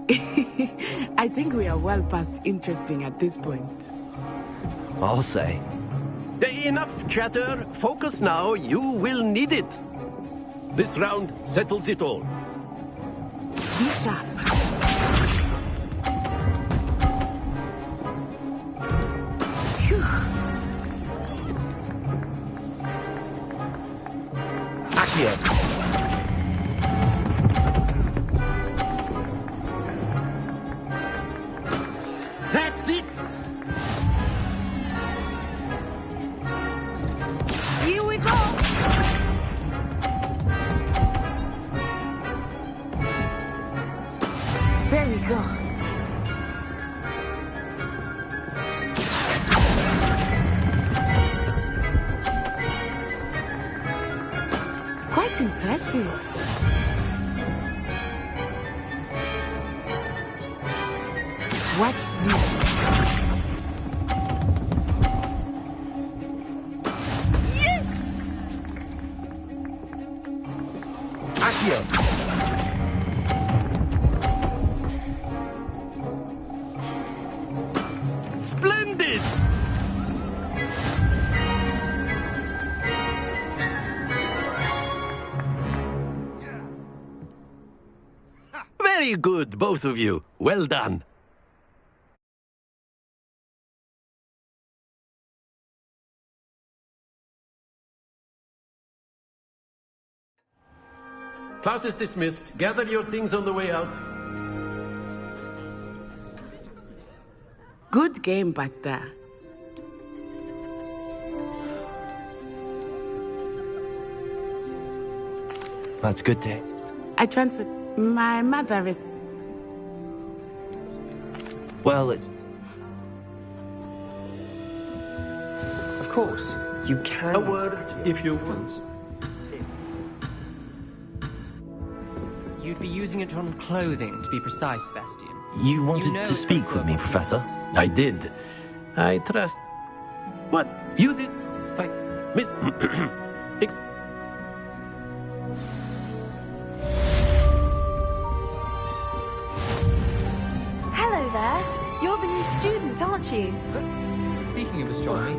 I think we are well past interesting at this point. I'll say. Enough chatter. Focus now. You will need it. This round settles it all. Be sharp. Accio. That's it! Here we go! There we go. Quite impressive. Watch this. Yes! Accio. Splendid! Very good, both of you. Well done. Class is dismissed. Gather your things on the way out. Good game back there. That's good to hear. I transferred. My mother is... Well, it's... Of course, you can... A word, if you want. You'd be using it on clothing, to be precise, Sebastian. You wanted to speak with me, Professor? I did. I trust... What? You did? Fine. Miss... Hello there. You're the new student, aren't you? Speaking of astronomy...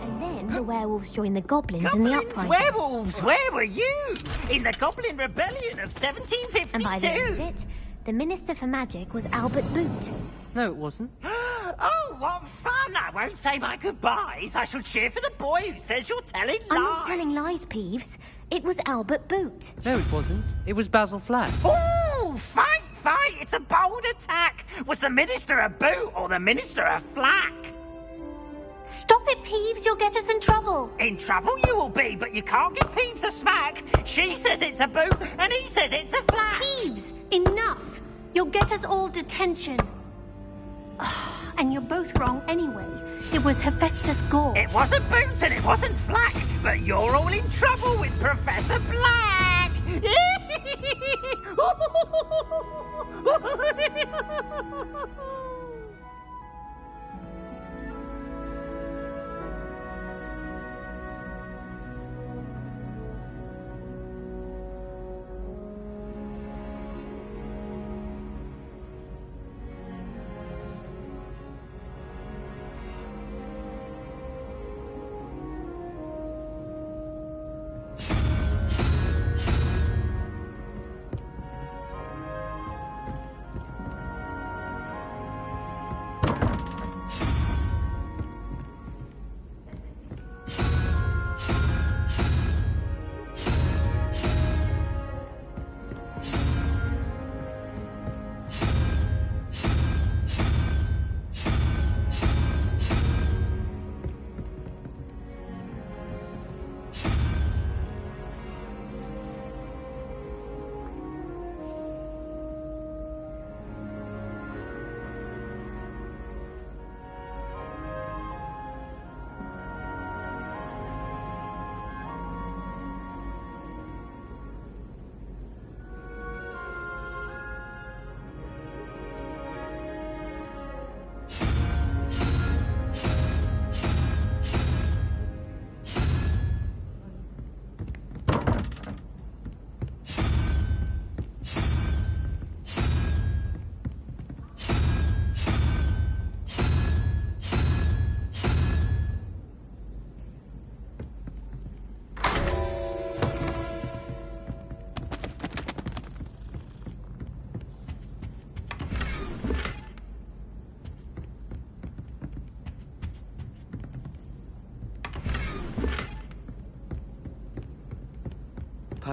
And then the werewolves joined the goblins in the uprising. Werewolves, where were you? In the Goblin Rebellion of 1752. And by the end of it, the Minister for Magic was Albert Boot. No, it wasn't. Oh, what fun! I won't say my goodbyes. I shall cheer for the boy who says you're telling lies. I'm not telling lies, Peeves. It was Albert Boot. No, it wasn't. It was Basil Flack. Oh, fight, fight! It's a bold attack. Was the Minister a boot or the Minister a flack? Stop it, Peeves. You'll get us in trouble. In trouble you will be, but you can't give Peeves a smack. She says it's a boot, and he says it's a flack. Peeves, enough. You'll get us all detention. And you're both wrong anyway. It was Hephaestus Gore. It wasn't Boots and it wasn't Flack, but you're all in trouble with Professor Black.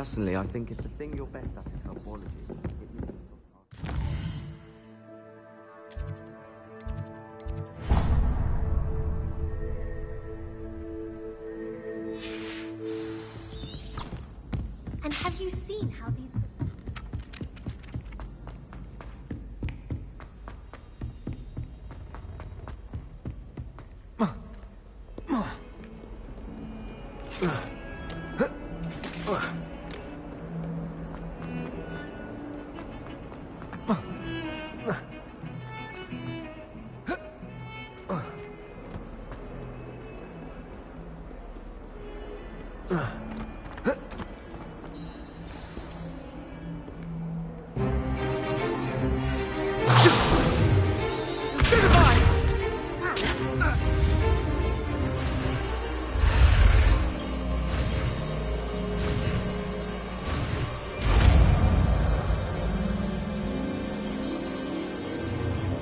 Personally, I think if the thing you're best at is herbology, And have you seen how these...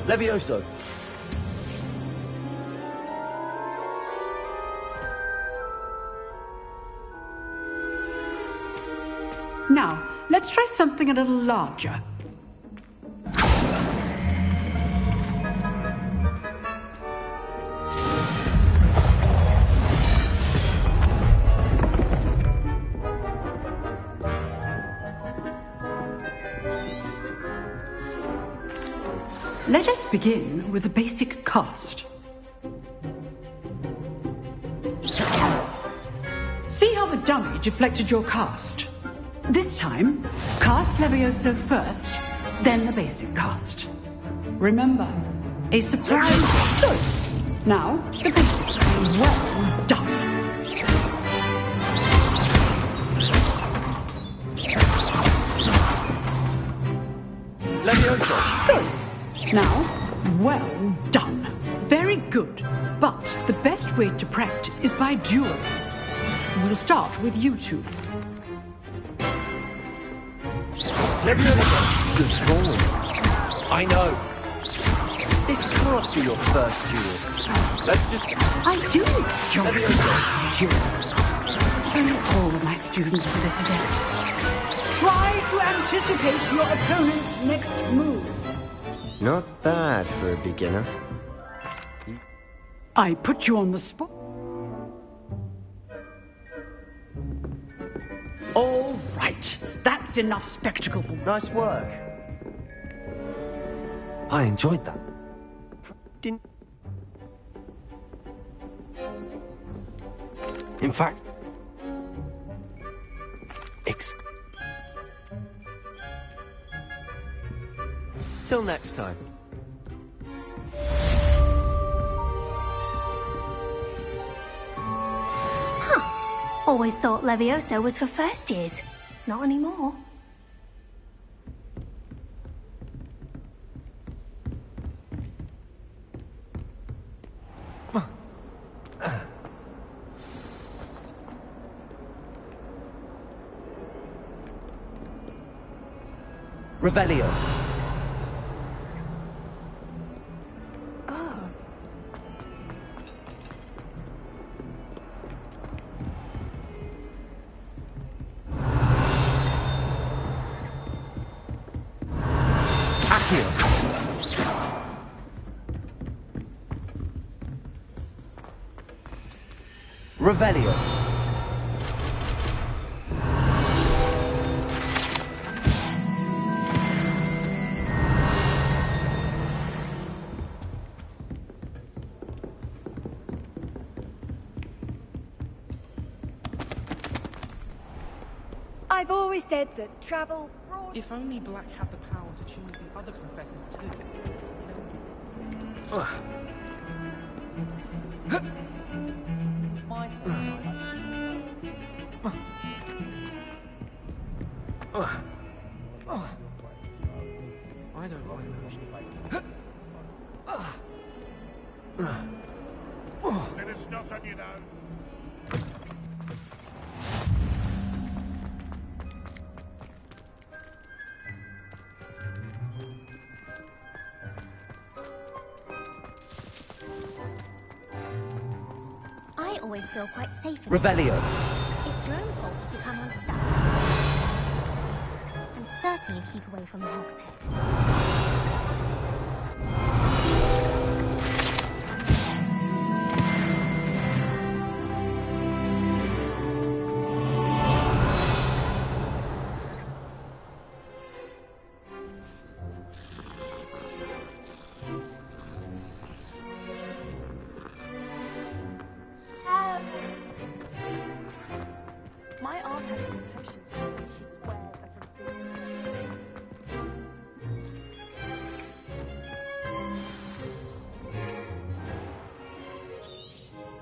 Levioso! Now, let's try something a little larger. Let us begin with the basic cast. See how the dummy deflected your cast? This time, cast Levioso first, then the basic cast. Remember, a surprise. Good. Now, the basic. Well done. Levioso! Good. Now, well done. Very good. But the best way to practice is by dueling. We'll start with you two. Levioso! Good call. I know. This can't be your first duel. Let's just... I do enjoy duels. Thank all of my students for this event. Try to anticipate your opponent's next move. Not bad for a beginner. I put you on the spot. All right. That's enough spectacle for... Nice work. I enjoyed that. Didn't... In fact... Till next time. Huh. Always thought Levioso was for first years. Not anymore. Revelio. Revelio. I've always said that travel brought... If only Black had the power to choose the other professors too. I don't mind. Let us not on your nose. I always feel quite safe in Revelio. It's your own fault if you come unstuck. certainly keep away from the Hog's Head. My aunt has some potions which she swears are from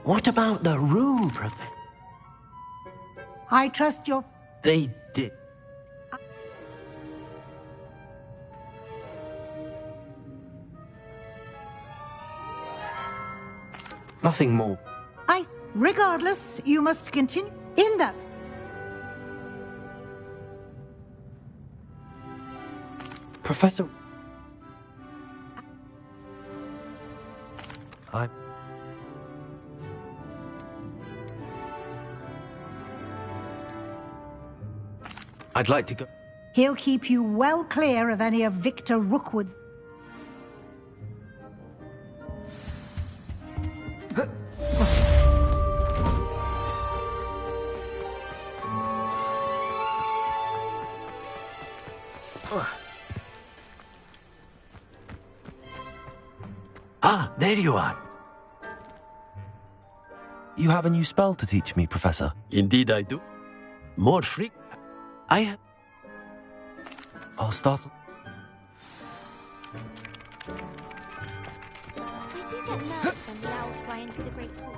What about the room, Professor? I trust your... They did. Nothing more. Regardless, you must continue in that... Professor... I'd like to go... He'll keep you well clear of any of Victor Rookwood's... Ah, there you are. You have a new spell to teach me, Professor. Indeed I do. More freak. I'll start... I do get nervous when the owls fly into the Great Hall.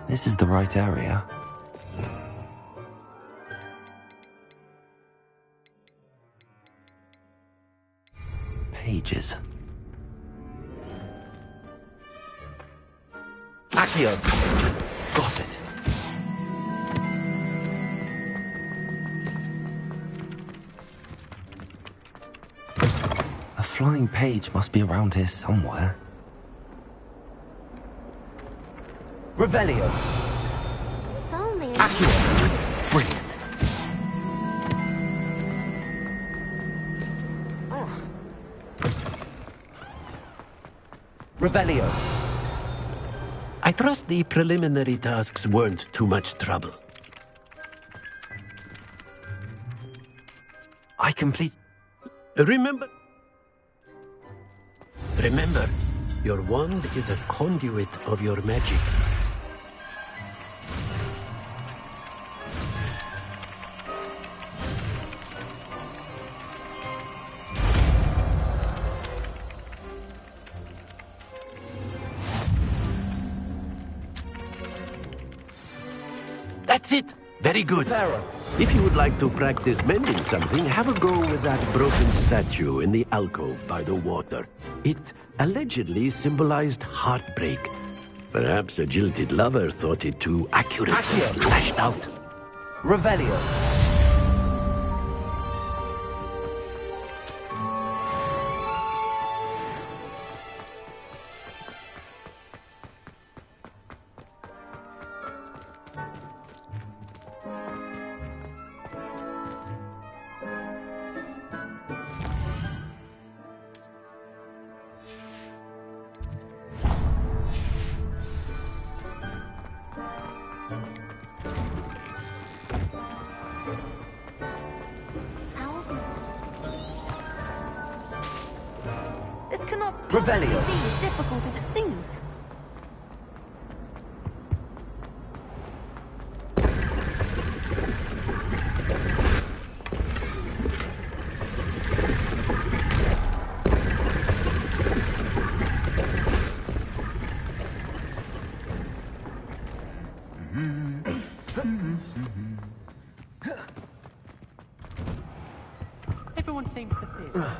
This is the right area. Pages. Accio! Got it. A flying page must be around here somewhere. Revelio! If only... Accio! Brilliant. Revelio! I trust the preliminary tasks weren't too much trouble. I complete... Remember, your wand is a conduit of your magic. That's it. Very good. If you would like to practice mending something, have a go with that broken statue in the alcove by the water. It allegedly symbolized heartbreak. Perhaps a jilted lover thought it too accurately lashed out. Revelio! This cannot Revelio. be as difficult as it seems. Everyone seems to feel.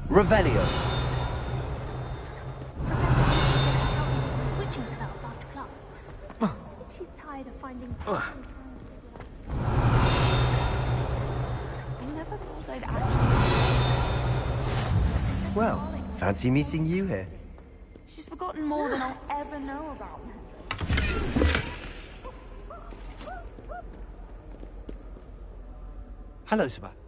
Revelio! Switching spells after class. She's tired of finding... I never thought I'd actually... Well, fancy meeting you here. She's forgotten more than I'll ever know about her. Hello, Sebastian.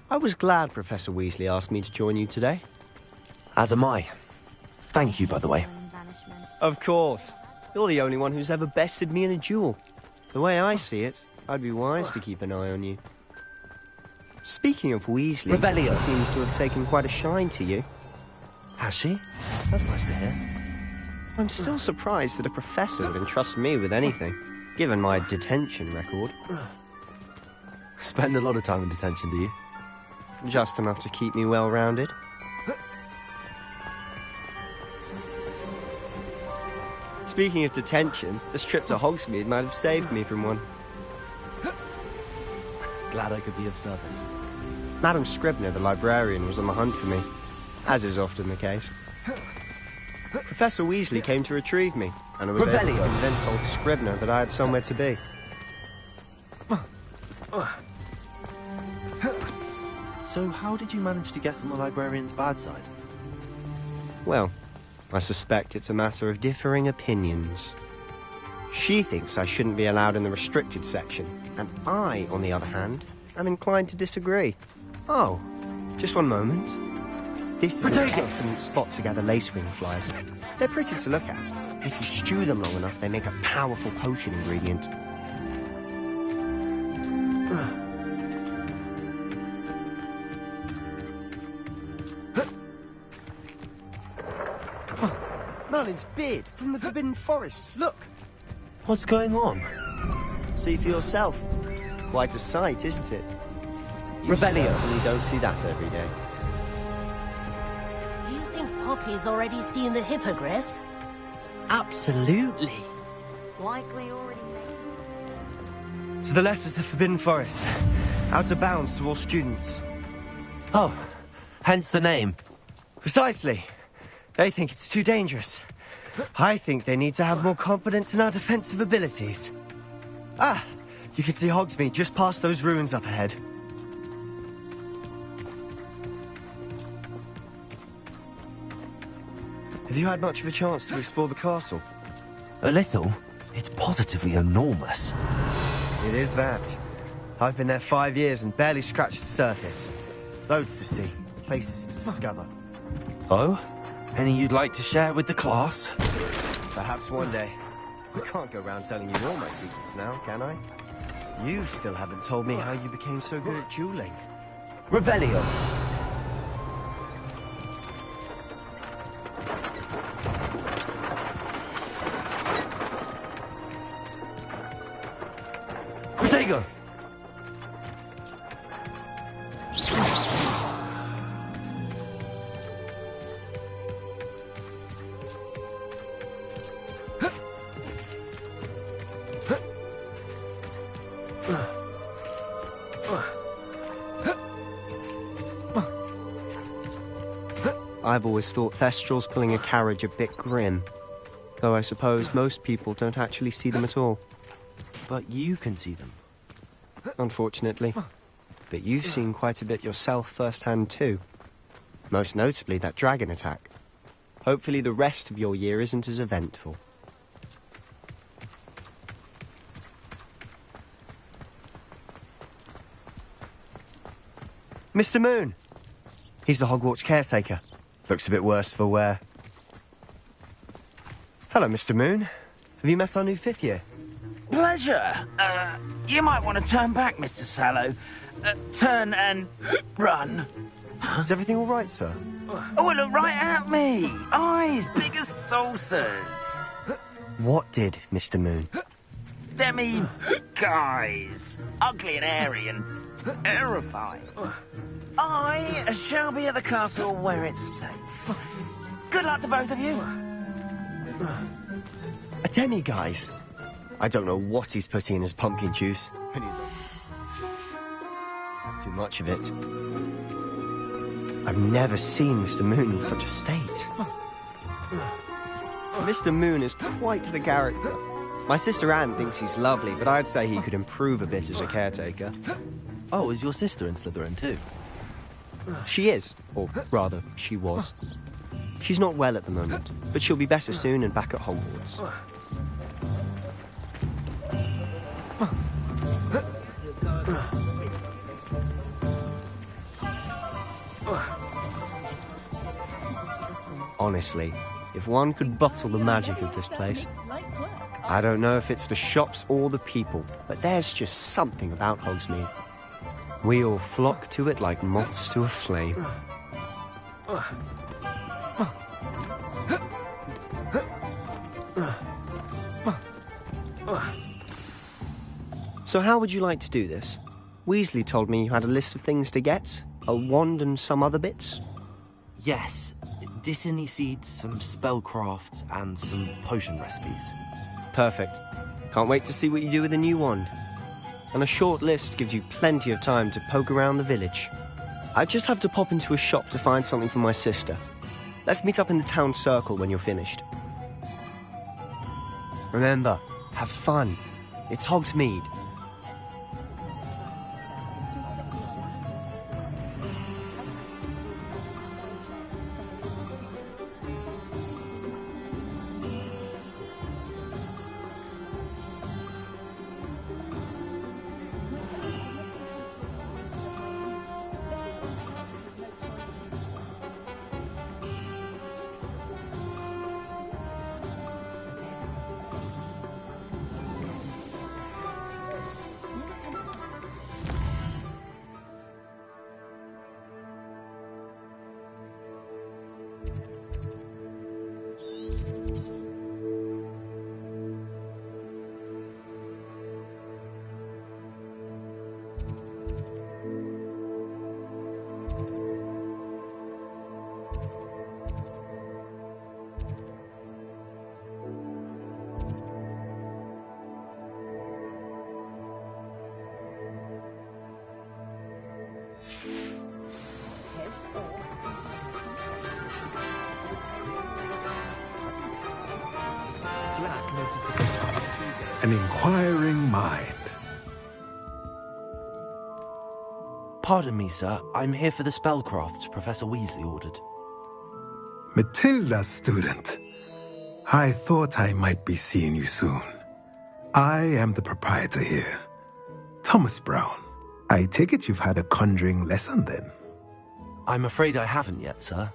I was glad Professor Weasley asked me to join you today. As am I. Thank you, by the way. Of course. You're the only one who's ever bested me in a duel. The way I see it, I'd be wise to keep an eye on you. Speaking of Weasley, Revelio seems to have taken quite a shine to you. Has she? That's nice to hear. I'm still surprised that a professor would entrust me with anything, given my detention record. Spend a lot of time in detention, do you? Just enough to keep me well-rounded. Speaking of detention, this trip to Hogsmeade might have saved me from one. Glad I could be of service. Madam Scribner, the librarian, was on the hunt for me, as is often the case. Professor Weasley came to retrieve me, and I was able to convince old Scribner that I had somewhere to be. So how did you manage to get on the librarian's bad side? Well, I suspect it's a matter of differing opinions. She thinks I shouldn't be allowed in the restricted section, and I, on the other hand, am inclined to disagree. Oh, just one moment. This is an excellent spot to gather lacewing flies. They're pretty to look at. If you stew them long enough, they make a powerful potion ingredient. Merlin's beard from the Forbidden Forest. Look! What's going on? See for yourself. Quite a sight, isn't it? You Revelio. certainly don't see that every day. You think Poppy's already seen the hippogriffs? Absolutely. Likely already. To the left is the Forbidden Forest. Out of bounds to all students. Oh, hence the name. Precisely. They think it's too dangerous. I think they need to have more confidence in our defensive abilities. Ah, you can see Hogsmeade just past those ruins up ahead. Have you had much of a chance to explore the castle? A little. It's positively enormous. It is that. I've been there 5 years and barely scratched the surface. Loads to see, places to discover. Oh? Any you'd like to share with the class? Perhaps one day. I can't go around telling you all my secrets now, can I? You still haven't told me how you became so good at dueling. Revelio. Protego! I've always thought Thestrals pulling a carriage a bit grim. Though I suppose most people don't actually see them at all. But you can see them. Unfortunately. But you've seen quite a bit yourself firsthand too. Most notably that dragon attack. Hopefully the rest of your year isn't as eventful. Mr. Moon! He's the Hogwarts caretaker. Looks a bit worse for wear. Hello, Mr. Moon. Have you met our new 5th year? Pleasure. You might want to turn back, Mr. Sallow. Turn and run. Is everything all right, sir? Oh, look right at me. Eyes big as saucers. What did, Mr. Moon? Demi-guys. Ugly and hairy and terrifying. I shall be at the castle where it's safe. Good luck to both of you. A demi-guise? I don't know what he's putting in his pumpkin juice. And he's too much of it. I've never seen Mr. Moon in such a state. Mr. Moon is quite the character. My sister Anne thinks he's lovely, but I'd say he could improve a bit as a caretaker. Oh, is your sister in Slytherin too? She is, or rather, she was. She's not well at the moment, but she'll be better soon and back at Hogwarts. Honestly, if one could bottle the magic of this place. I don't know if it's the shops or the people, but there's just something about Hogsmeade. We all flock to it like moths to a flame. So how would you like to do this? Weasley told me you had a list of things to get, a wand and some other bits. Yes, Dittany seeds, some spellcrafts, and some potion recipes. Perfect. Can't wait to see what you do with the new wand. And a short list gives you plenty of time to poke around the village. I just have to pop into a shop to find something for my sister. Let's meet up in the town circle when you're finished. Remember, have fun. It's Hogsmeade. An inquiring mind. Pardon me, sir. I'm here for the spellcrafts Professor Weasley ordered. Matilda, student. I thought I might be seeing you soon. I am the proprietor here, Thomas Brown. I take it you've had a conjuring lesson then? I'm afraid I haven't yet, sir.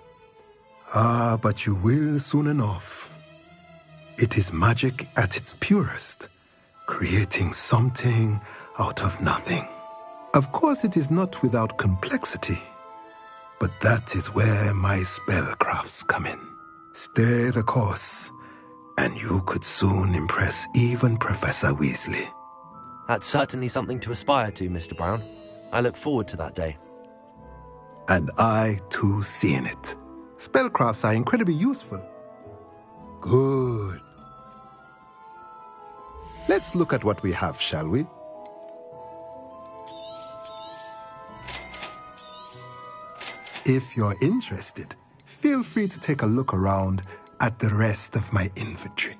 Ah, but you will soon enough. It is magic at its purest, creating something out of nothing. Of course, it is not without complexity, but that is where my spellcrafts come in. Stay the course, and you could soon impress even Professor Weasley. That's certainly something to aspire to, Mr. Brown. I look forward to that day. And I, too, see in it. Spellcrafts are incredibly useful. Good. Let's look at what we have, shall we? If you're interested, feel free to take a look around at the rest of my inventory.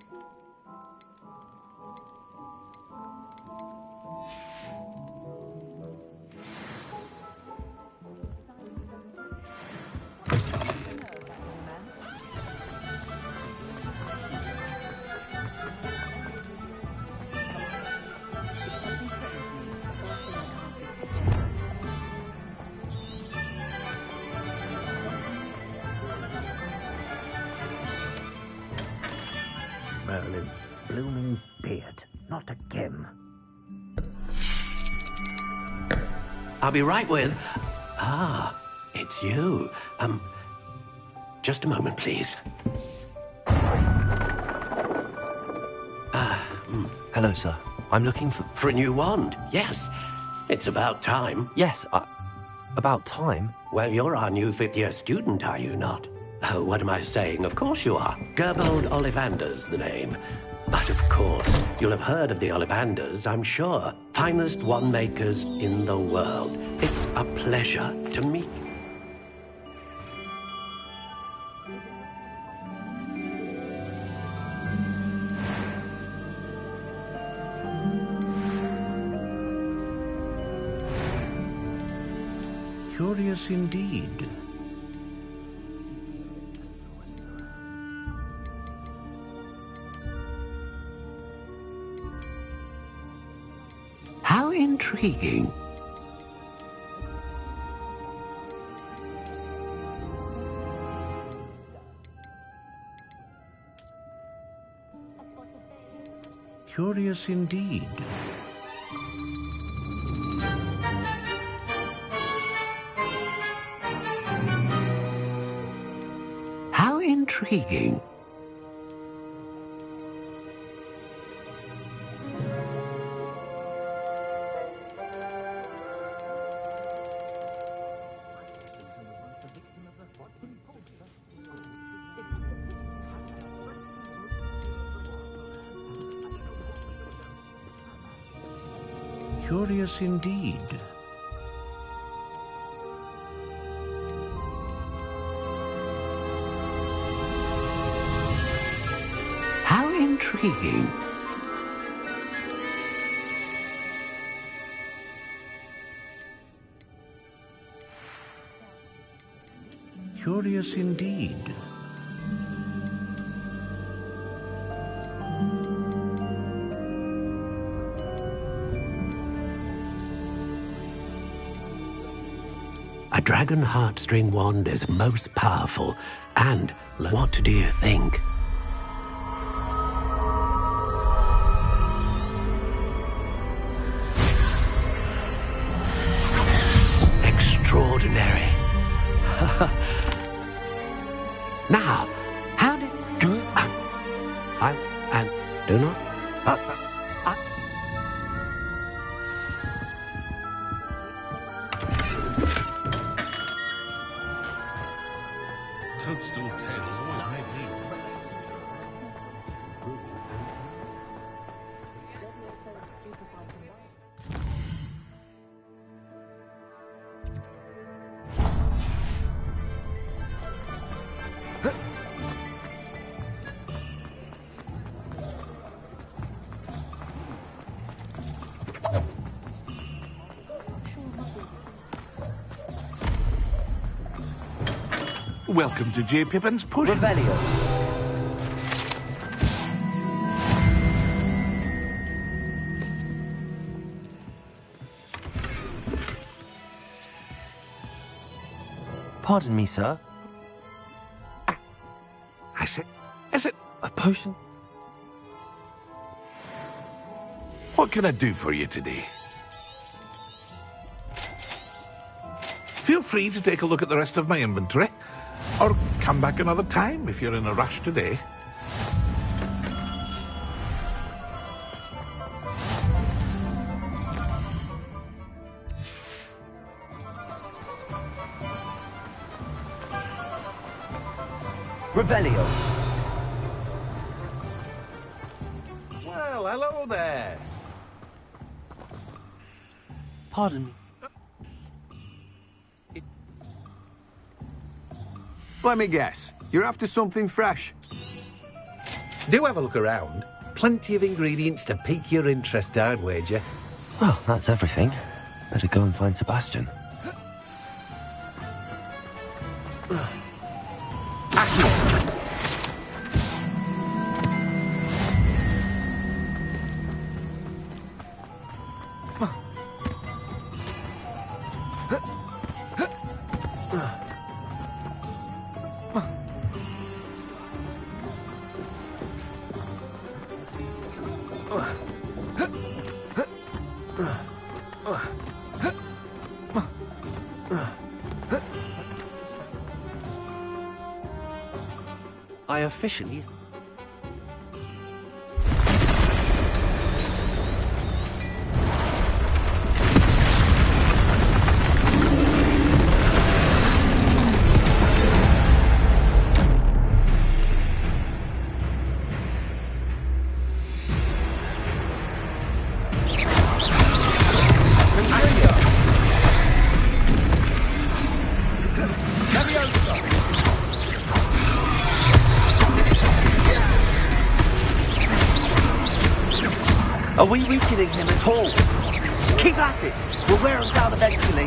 Merlin's blooming beard, not again. I'll be right with... Ah, it's you. Just a moment, please. Hello, sir. I'm looking For a new wand, yes. It's about time. Yes, about time? Well, you're our new fifth-year student, are you not? Oh, what am I saying? Of course you are. Gerbold Ollivander's the name. But of course, you'll have heard of the Ollivanders, I'm sure. Finest wand makers in the world. It's a pleasure to meet you. Curious indeed. How intriguing. Curious indeed. How intriguing. Curious indeed. How intriguing. Curious indeed. A dragon heartstring wand is most powerful, and what do you think? Extraordinary. Now, how did... I do not... That's... Toadstool tales always made me... Welcome to J. Pippin's Push. Revelio. Pardon me, sir. Is it a potion? What can I do for you today? Feel free to take a look at the rest of my inventory, or come back another time if you're in a rush today. Revelio. Well, hello there. Pardon me. Let me guess. You're after something fresh. Do have a look around. Plenty of ingredients to pique your interest, I'd wager. Well, that's everything. Better go and find Sebastian. I officially... Are we weakening him at all? Keep at it! We'll wear him down eventually.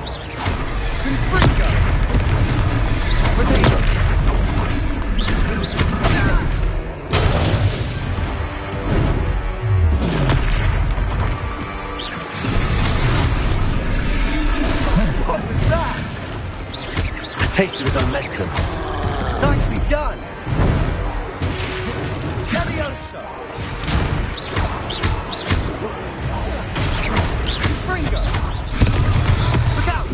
taste of his own medicine. Nicely done! Levioso! Fringo! Look out!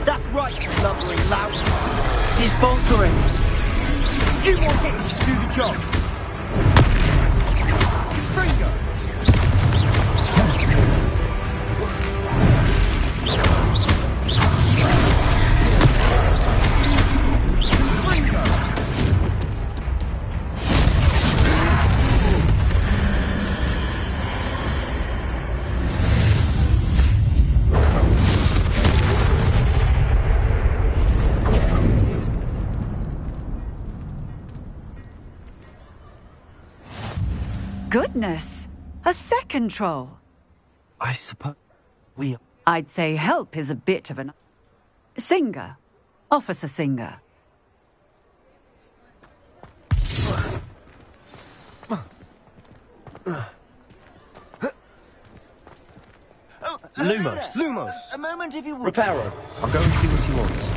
That's right, you lumbering lout. He's faltering. A few more hits to do the job. Fringo! Goodness! A second troll. I suppose we... I'd say help is a bit of an... Singer. Officer Singer. Lumos. Lumos. A moment if you would. Reparo. I'll go and see what he wants.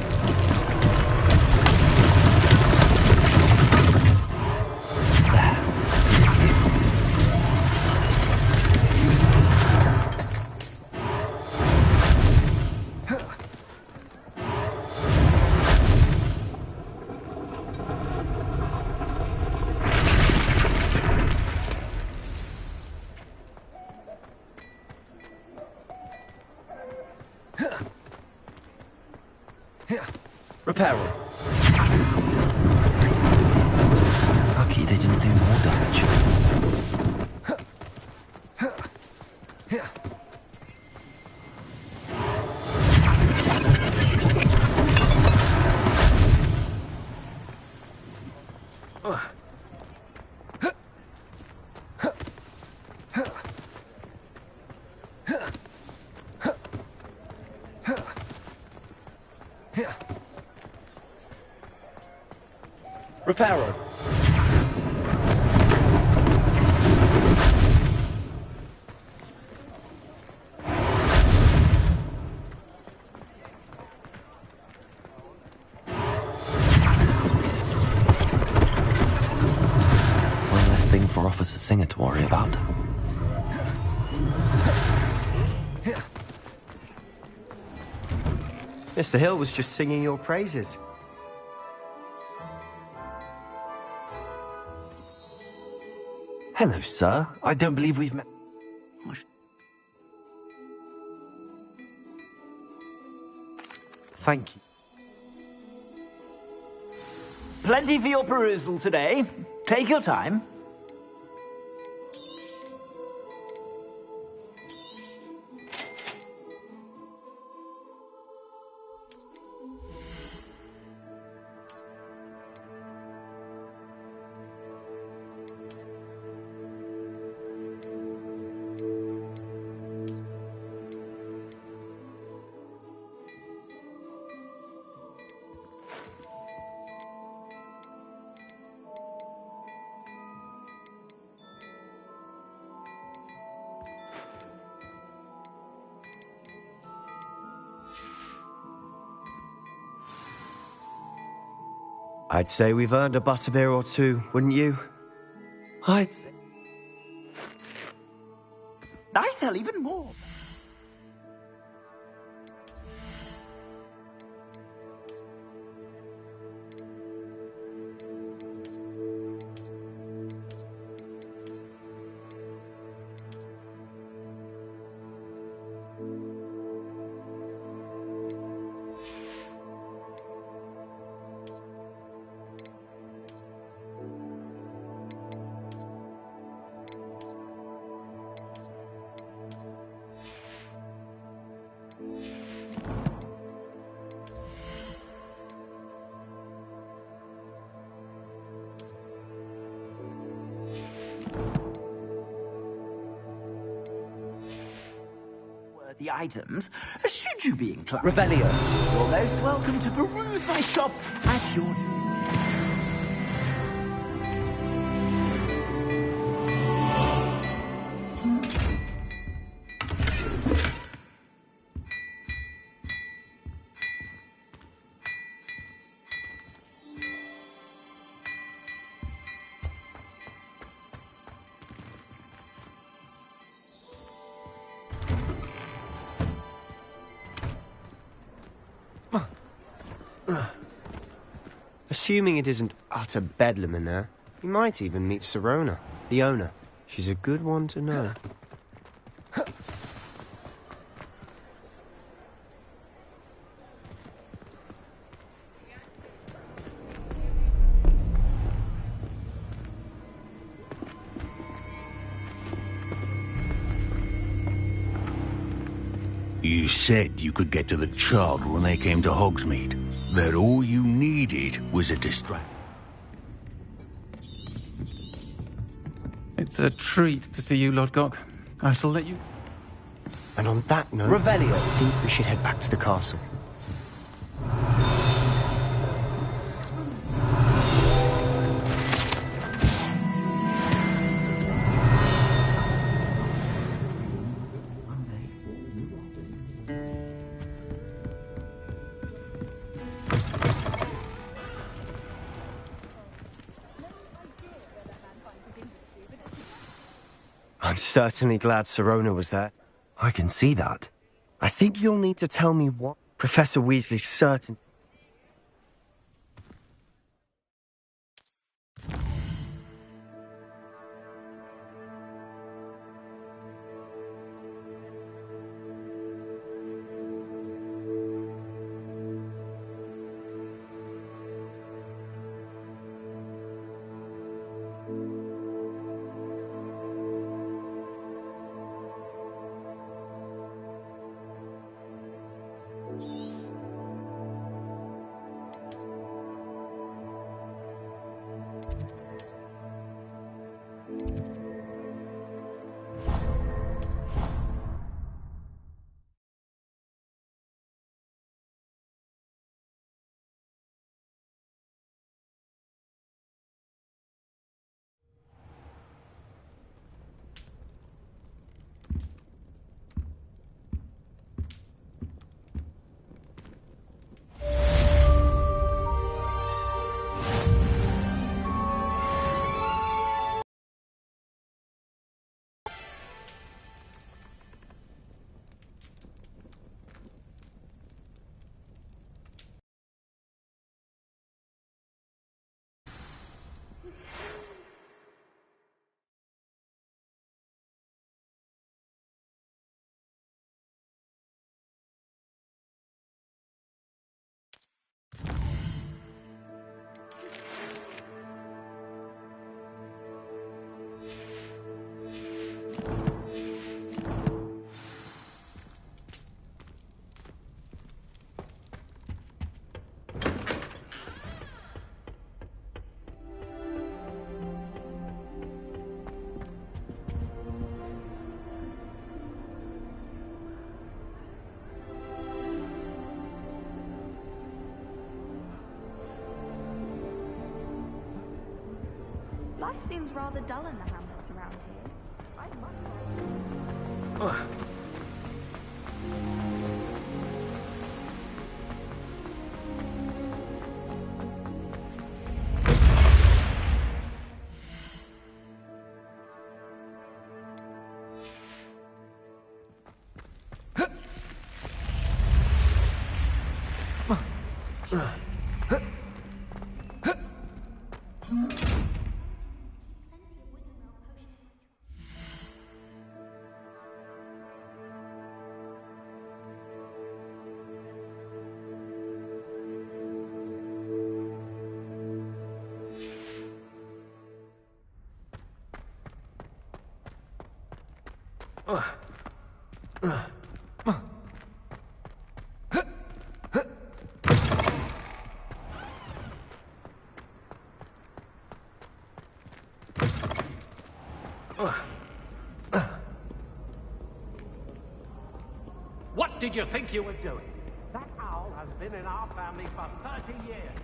Reparo. Lucky they didn't do more damage. Reparo. One less thing for Officer Singer to worry about. Mr. Hill was just singing your praises. Hello, sir. I don't believe we've met... Thank you. Plenty for your perusal today. Take your time. I'd say we've earned a butterbeer or two, wouldn't you? I'd say... I sell even more. the items, should you be inclined. Revelio. You're most welcome to peruse my shop at your... Assuming it isn't utter bedlam in there, you might even meet Sirona, the owner. She's a good one to know. You said you could get to the child when they came to Hogsmeade. That all you needed was a distraction. It's a treat to see you, Lodgok. I shall let you... And on that note, Revelio. I think we should head back to the castle. I'm certainly glad Sirona was there. I can see that. I think you'll need to tell me what Professor Weasley's certain... Life seems rather dull in the hamlets around here. Well, did you think you were doing? That owl has been in our family for 30 years.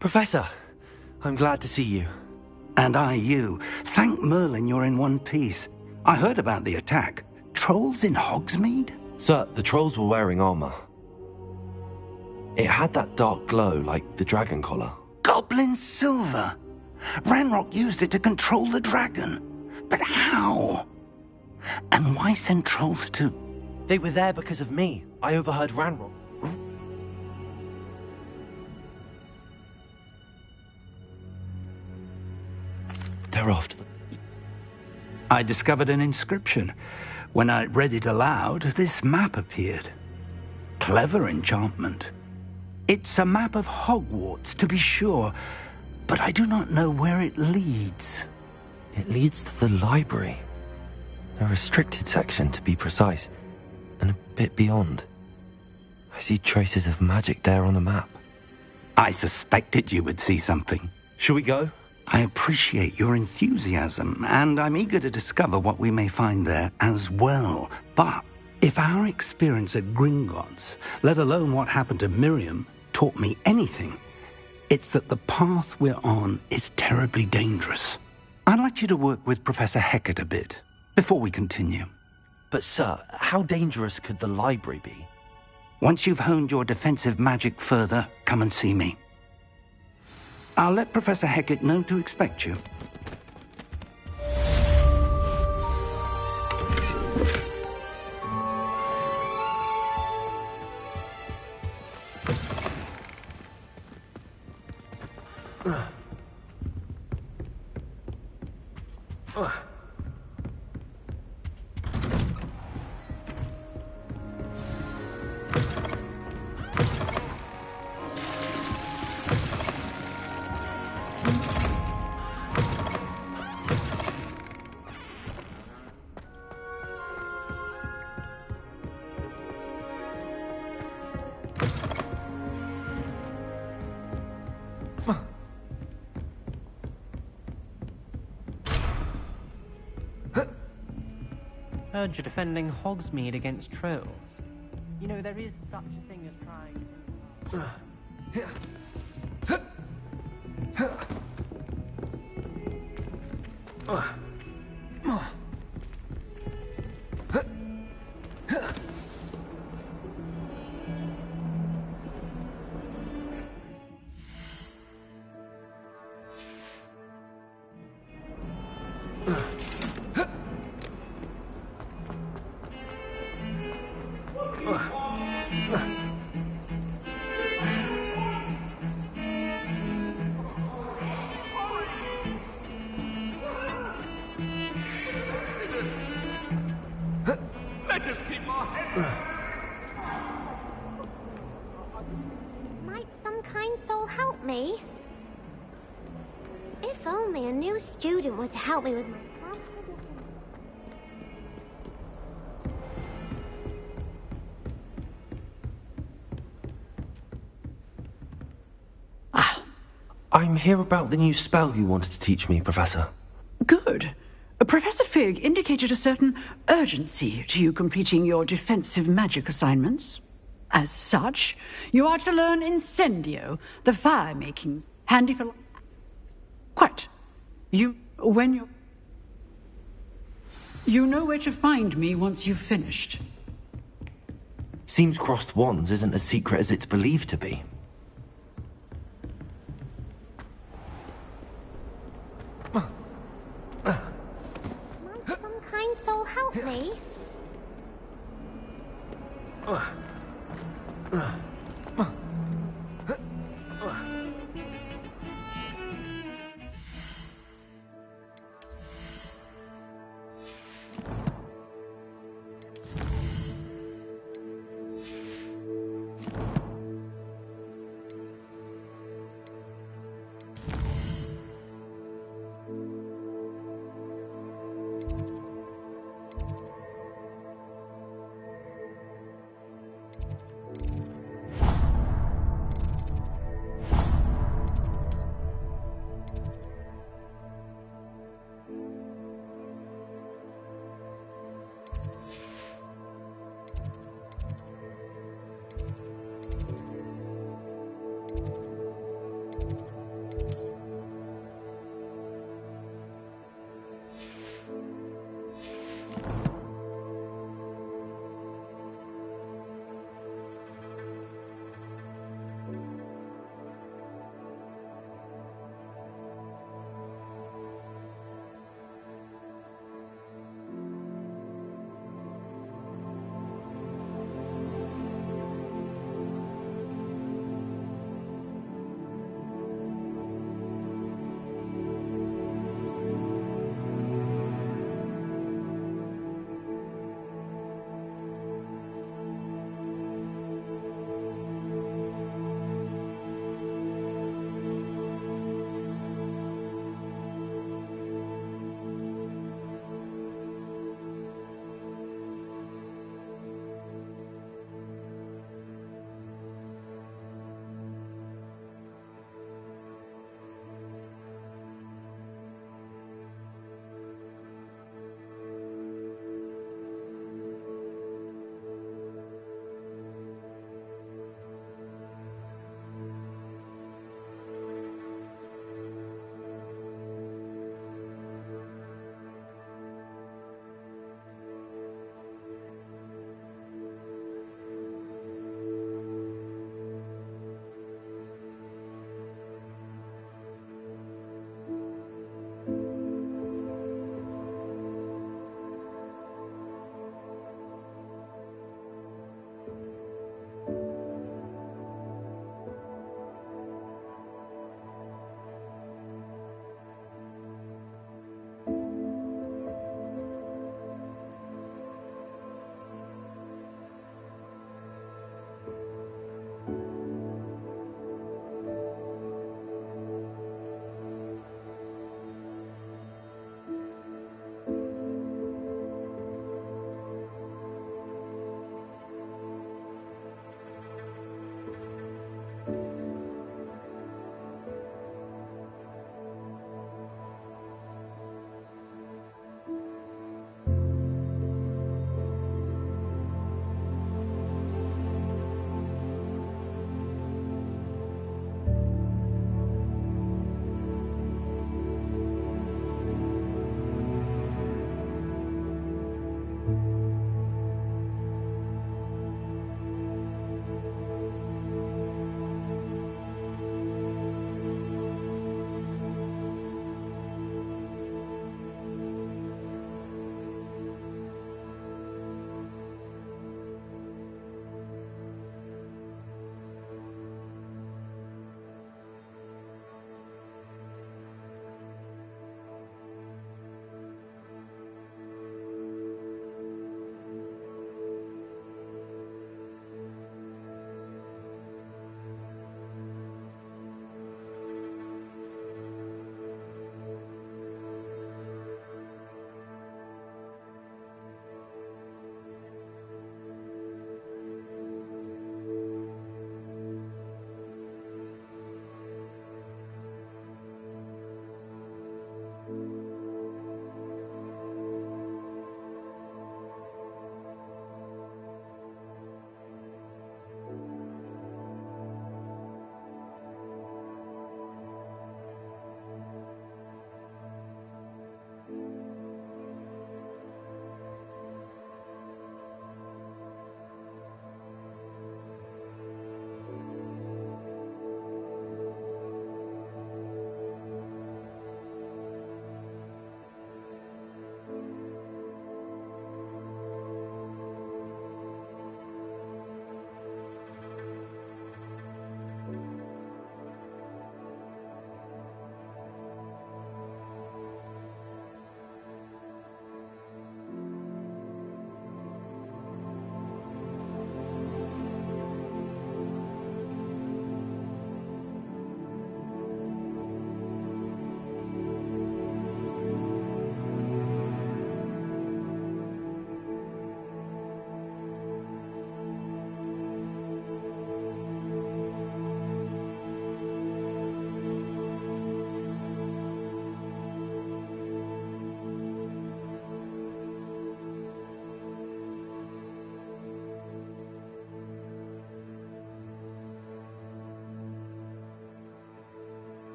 Professor, I'm glad to see you. And I you. Thank Merlin you're in one piece. I heard about the attack. Trolls in Hogsmeade? Sir, the trolls were wearing armor. It had that dark glow like the dragon collar. Goblin silver! Ranrock used it to control the dragon. But how? And why send trolls too? They were there because of me. I overheard Ranrock. They're after them. I discovered an inscription. When I read it aloud, this map appeared. Clever enchantment. It's a map of Hogwarts, to be sure, but I do not know where it leads. It leads to the library. A restricted section, to be precise, and a bit beyond. I see traces of magic there on the map. I suspected you would see something. Shall we go? I appreciate your enthusiasm, and I'm eager to discover what we may find there as well. But if our experience at Gringotts, let alone what happened to Miriam, taught me anything, it's that the path we're on is terribly dangerous. I'd like you to work with Professor Hecat a bit, before we continue. But sir, how dangerous could the library be? Once you've honed your defensive magic further, come and see me. I'll let Professor Hecat know to expect you. Heard you're defending Hogsmeade against trolls. You know, there is such a thing as trying... some kind soul help me? If only a new student were to help me with my... I'm here about the new spell you wanted to teach me, Professor. Good. Professor Fig indicated a certain urgency to you completing your defensive magic assignments. As such, you are to learn Incendio, the fire-making, handy for... Quite. You know where to find me once you've finished. Seems crossed wands isn't as secret as it's believed to be. Some kind soul help me?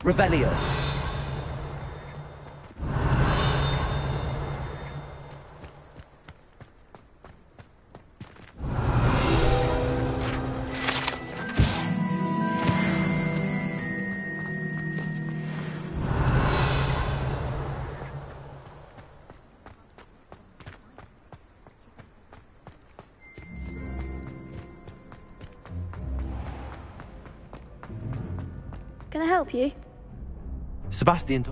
Revelio. Can I help you? Sebastian.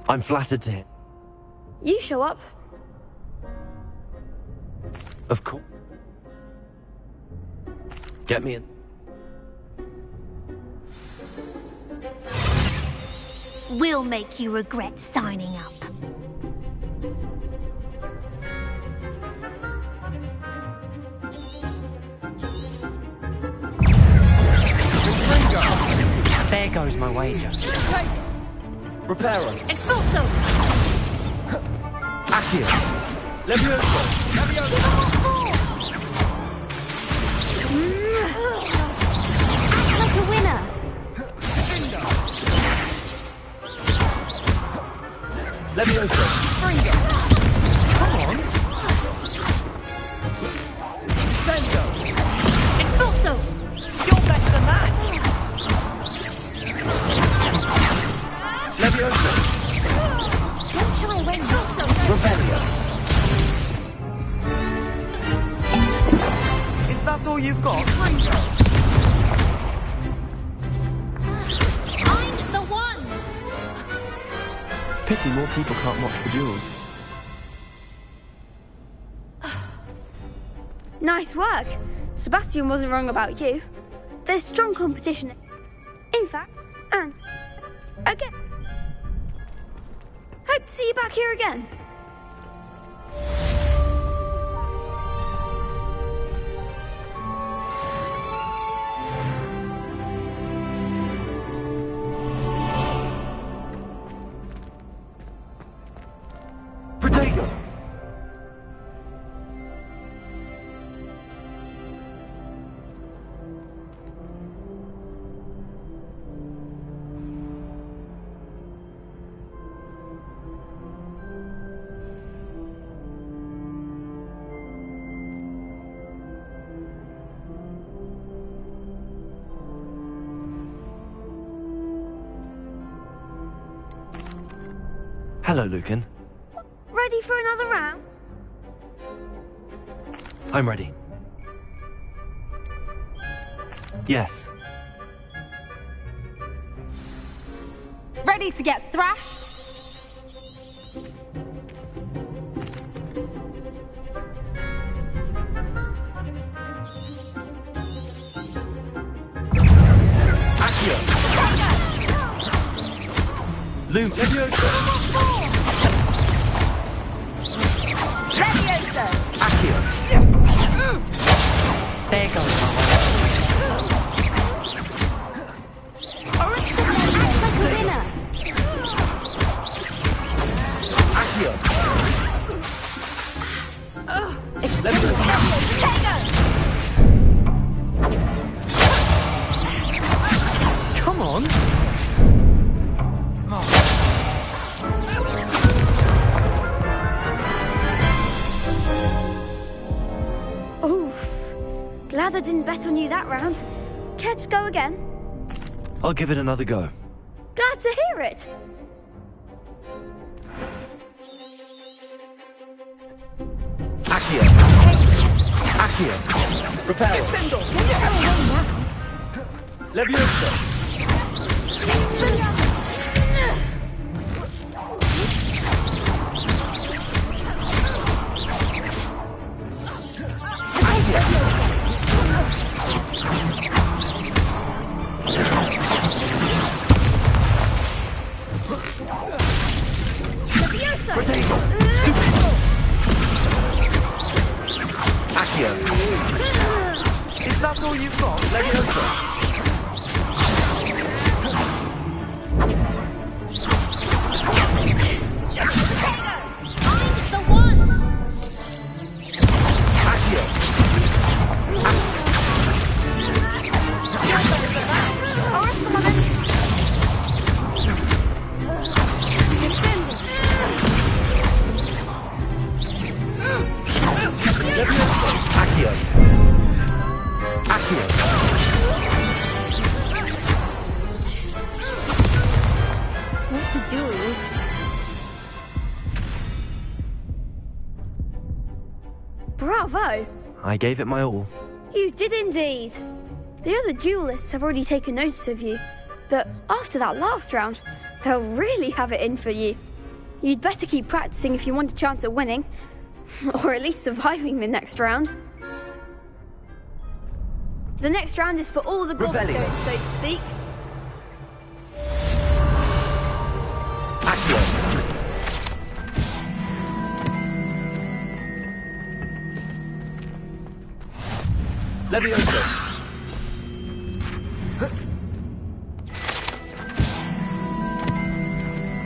I'm flattered to hear. You show up. Of course. Get me in. We'll make you regret signing up. There goes my wager. Reparo. Expulso! Accio. Levioso. Act like a winner! Levioso. Come on. Sendo! Expulso! You're better than that! Levioso. Don't try and win. Revelio. Is that all you've got? I'm the one! Pity more people can't watch the duels. Nice work. Sebastian wasn't wrong about you. There's strong competition. In fact, and again. Hope to see you back here again. Protego. Hello, Lucan. Ready for another round? I'm ready. Yes. Ready to get thrashed? Luke! Leviosa! Accio! There goes Accio! Come on! Oof. Glad I didn't bet on you that round. Care to go again? I'll give it another go. Glad to hear it. Accio! Accio! Repel! Leviosa! Protego! Stupid! Accio! Is that all you've got, Leviosa? Find the one! Accio! Accio! Accio! What to do? Bravo! I gave it my all. You did indeed. The other duelists have already taken notice of you, but after that last round, they'll really have it in for you. You'd better keep practicing if you want a chance at winning, or at least surviving the next round. The next round is for all the gobstones, so to speak. Accio! Leviosa!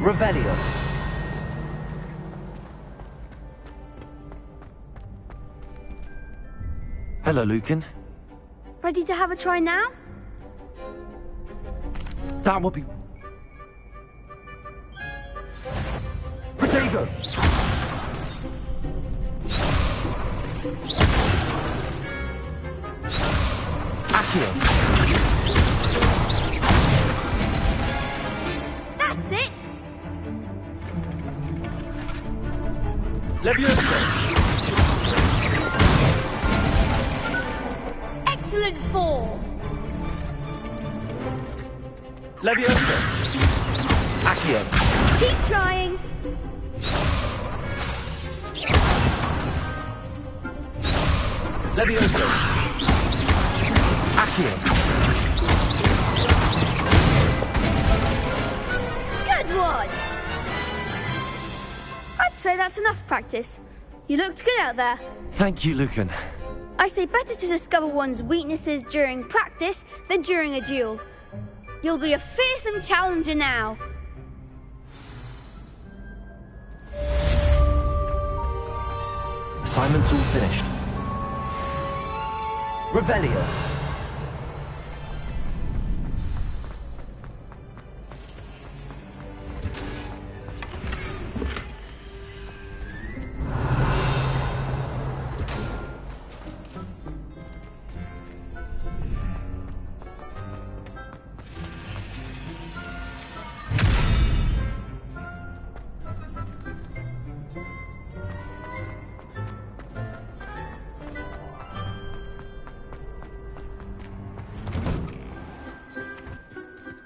Revelio! Hello, Lucan. Ready to have a try now? That would be... Protego! Accio! That's it! Leviosa! Excellent form! Leviosa! Accio! Keep trying! Leviosa! Accio! Good one! I'd say that's enough practice. You looked good out there. Thank you, Lucan. I say better to discover one's weaknesses during practice than during a duel. You'll be a fearsome challenger now. Assignment's all finished. Revelio.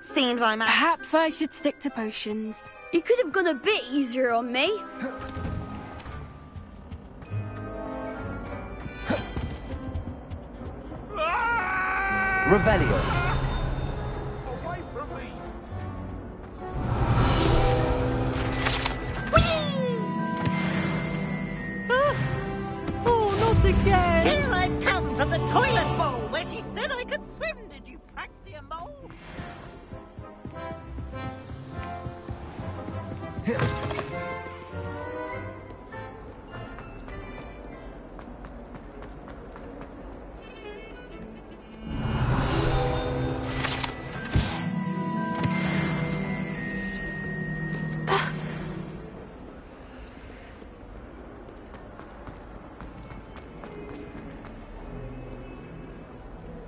Seems I'm out. Perhaps I should stick to potions. You could have gone a bit easier on me. Revelio. Praxium mold.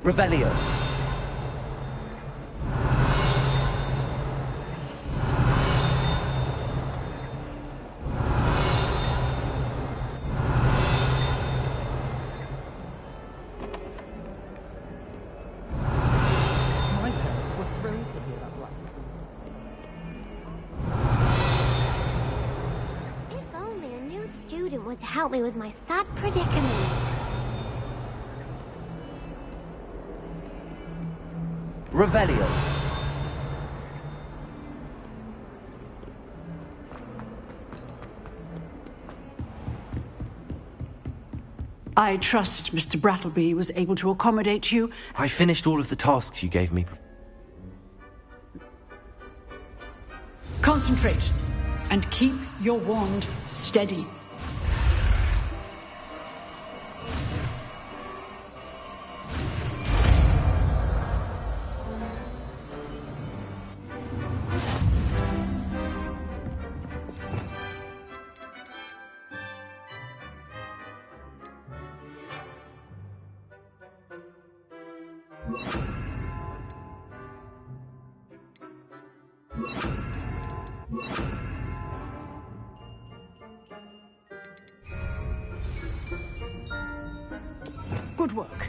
Revelio. If only a new student would help me with my sad predicament. Revelio. I trust Mr. Brattleby was able to accommodate you. I finished all of the tasks you gave me. Concentrate and keep your wand steady. Good work.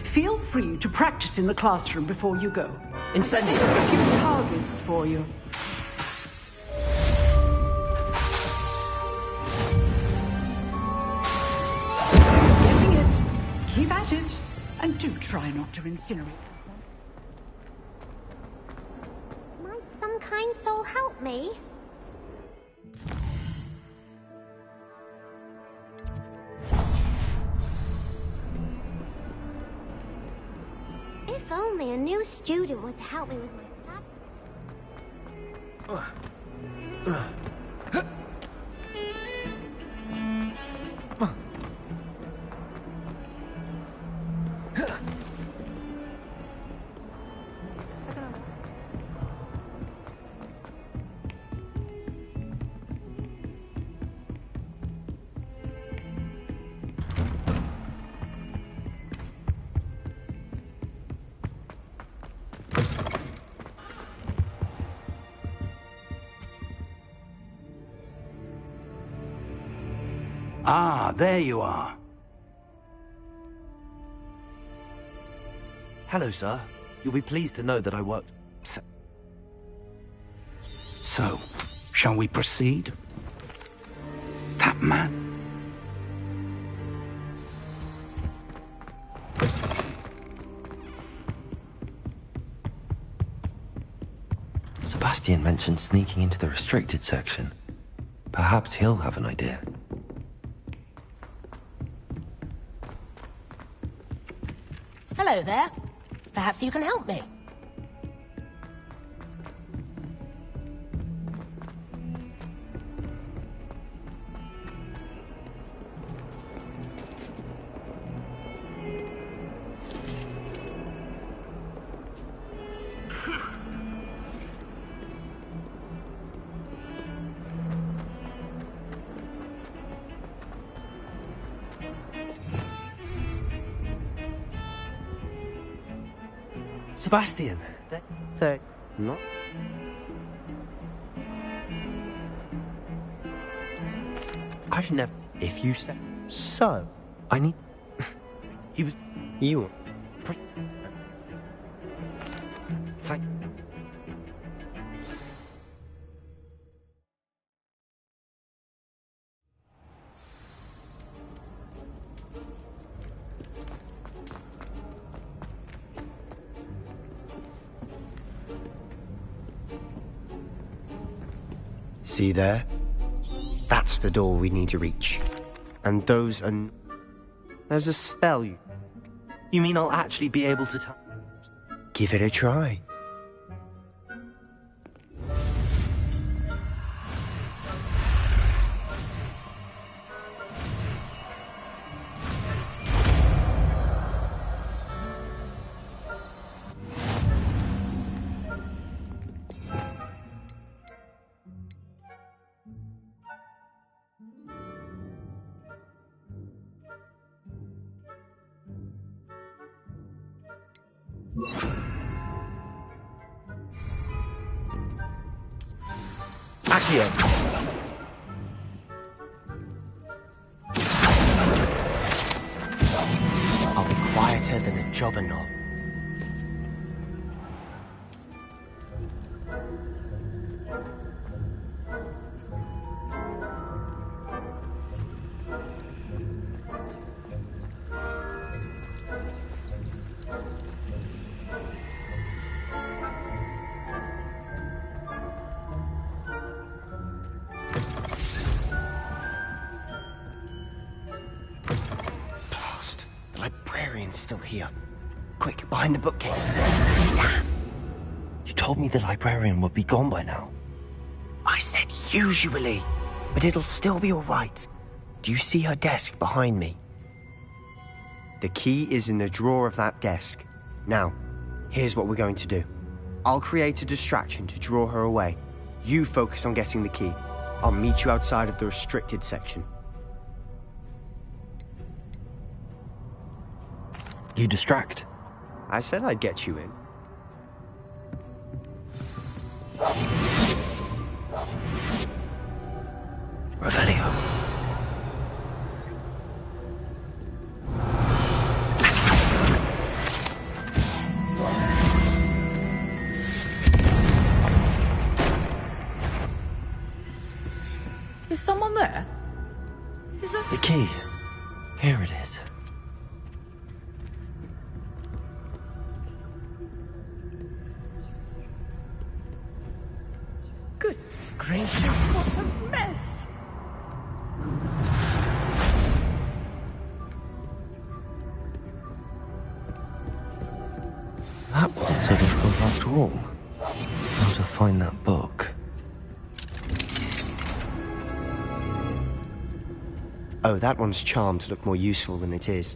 Feel free to practice in the classroom before you go. Incendio. A few targets for you. Getting it. Keep at it. And do try not to incinerate. Might some kind soul help me? If only a new student were to help me with my sad... Ah, there you are. Hello, sir. You'll be pleased to know that I worked... So, shall we proceed? That man... Sebastian mentioned sneaking into the restricted section. Perhaps he'll have an idea. Hello there. Perhaps you can help me. Sebastian! No? I've never... If you say so. I need... He was... You... Thank... See there? That's the door we need to reach. And those are... There's a spell you... You mean I'll actually be able to tell... Give it a try. Accio. I'll be quieter than a jobberknoll. Still here. Quick, behind the bookcase. Damn! You told me the librarian would be gone by now. I said usually, but it'll still be all right. Do you see her desk behind me? The key is in the drawer of that desk. Now, here's what we're going to do. I'll create a distraction to draw her away. You focus on getting the key. I'll meet you outside of the restricted section. You distract. I said I'd get you in. Revelio. Is someone there? The key. Here it is. Goodness gracious, what a mess! That wasn't so difficult after all. How to find that book. Oh, that one's charmed to look more useful than it is.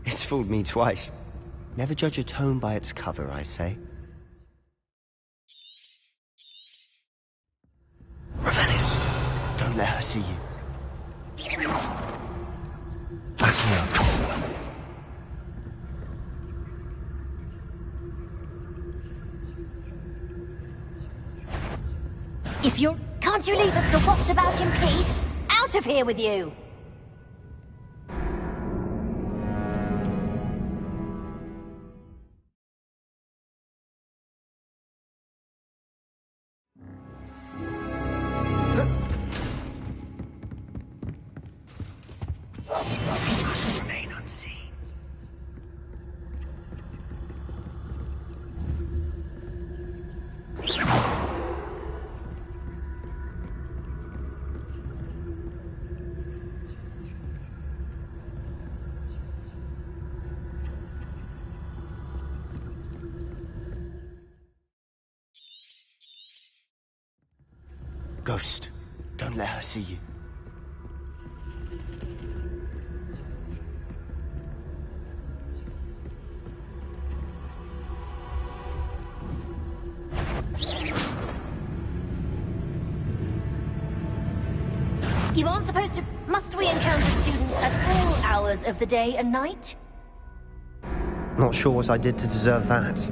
It's fooled me twice. Never judge a tome by its cover, I say. Revenant, don't let her see you. Accio. If you're... Can't you leave us to watch about in peace? Out of here with you! We must remain unseen. Ghost, don't let her see you. You aren't supposed to... Must we encounter students at all hours of the day and night? Not sure what I did to deserve that.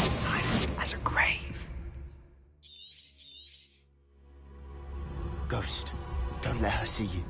Silent as a grave. Ghost, don't let her see you.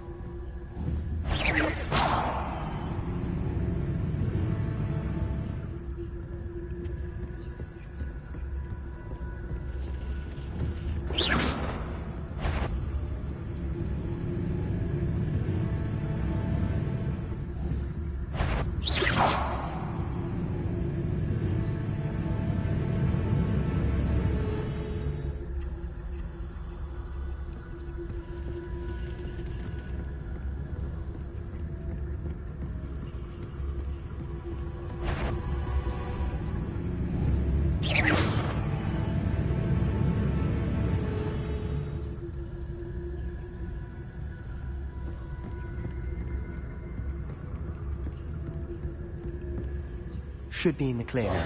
Should be in the clear now.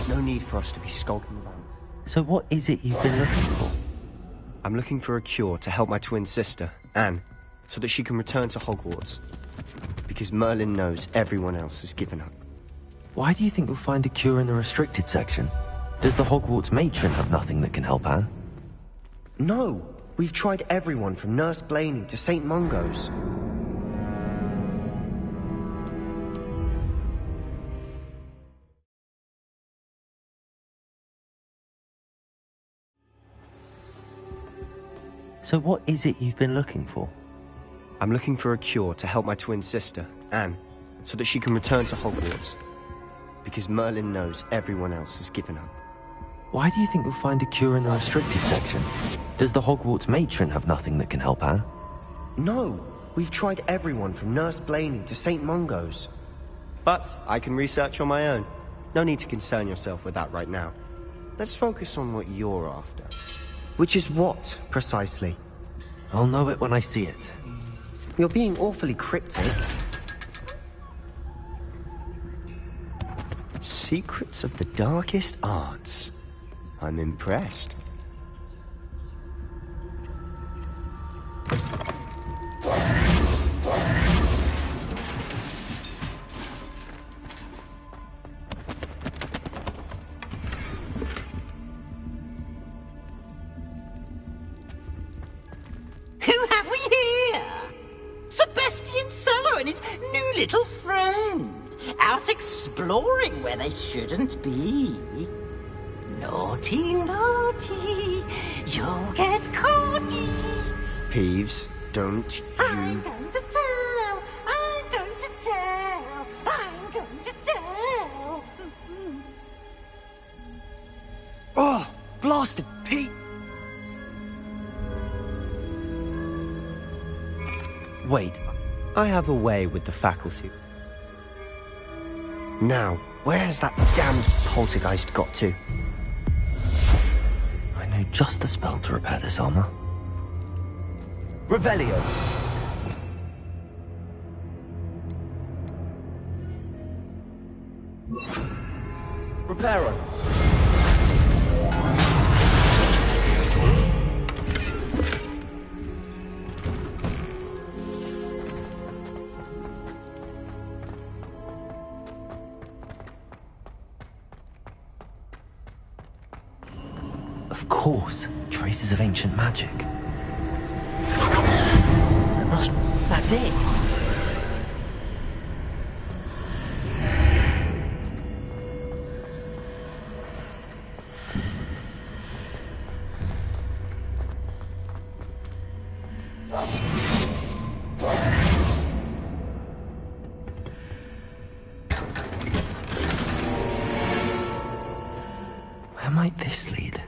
No need for us to be skulking around. So what is it you've been looking for? I'm looking for a cure to help my twin sister, Anne, so that she can return to Hogwarts. Because Merlin knows everyone else has given up. Why do you think you'll find a cure in the restricted section? Does the Hogwarts matron have nothing that can help Anne? No! We've tried everyone from Nurse Blaney to St. Mungo's. So what is it you've been looking for? I'm looking for a cure to help my twin sister, Anne, so that she can return to Hogwarts. Because Merlin knows everyone else has given up. Why do you think you'll find a cure in the restricted section? Does the Hogwarts matron have nothing that can help Anne? No! We've tried everyone from Nurse Blaney to St. Mungo's. But I can research on my own. No need to concern yourself with that right now. Let's focus on what you're after. Which is what, precisely? I'll know it when I see it. You're being awfully cryptic. Secrets of the darkest arts. I'm impressed. Who have we here? Sebastian Sallow and his new little friend. Out exploring where they shouldn't be. Naughty, naughty, you'll get caughty. Peeves, don't you... I'm going to tell, I'm going to tell, I'm going to tell. Oh, blasted Pete! Wait, I have a way with the faculty. Now, where's that damned poltergeist got to? I know just the spell to repair this armor. Revelio. Reparo. Of course, traces of ancient magic. That's it. Where might this lead?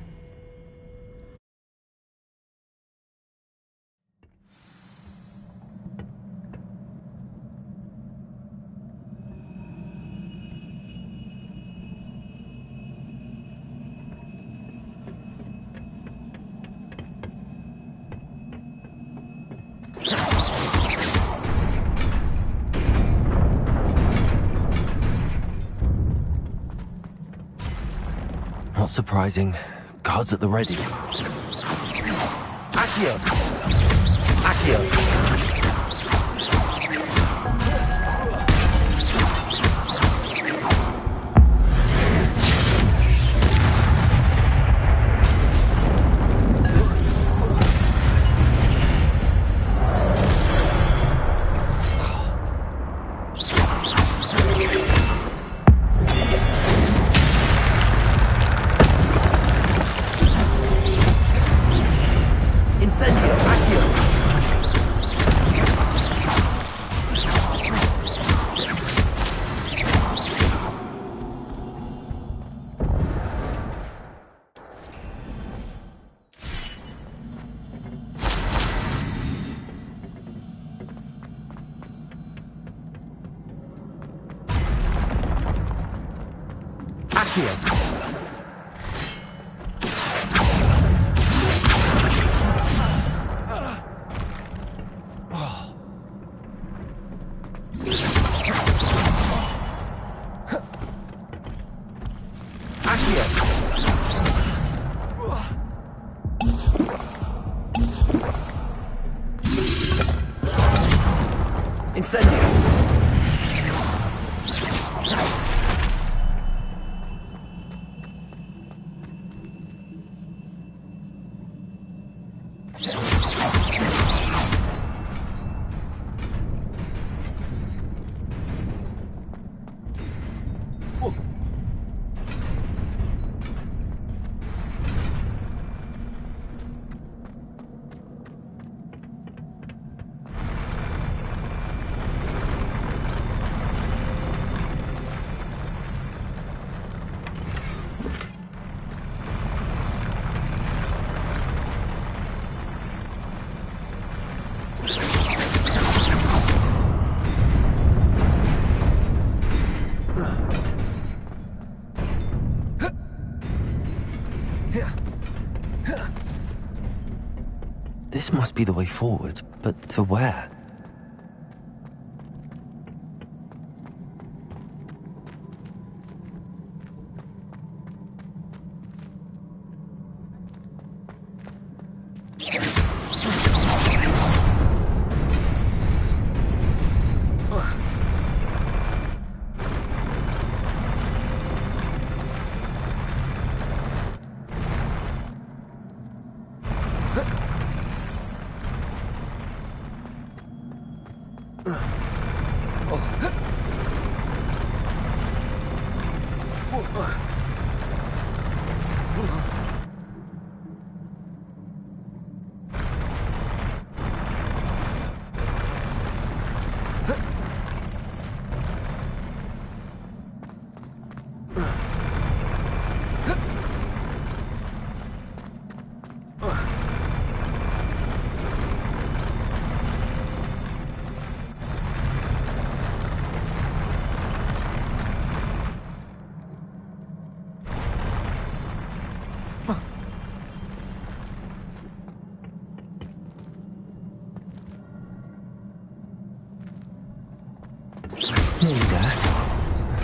Not surprising. Guards at the ready. Accio! Accio! Incendio! Accio! Incendio! This must be the way forward, but to where?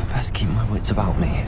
Best keep my wits about me.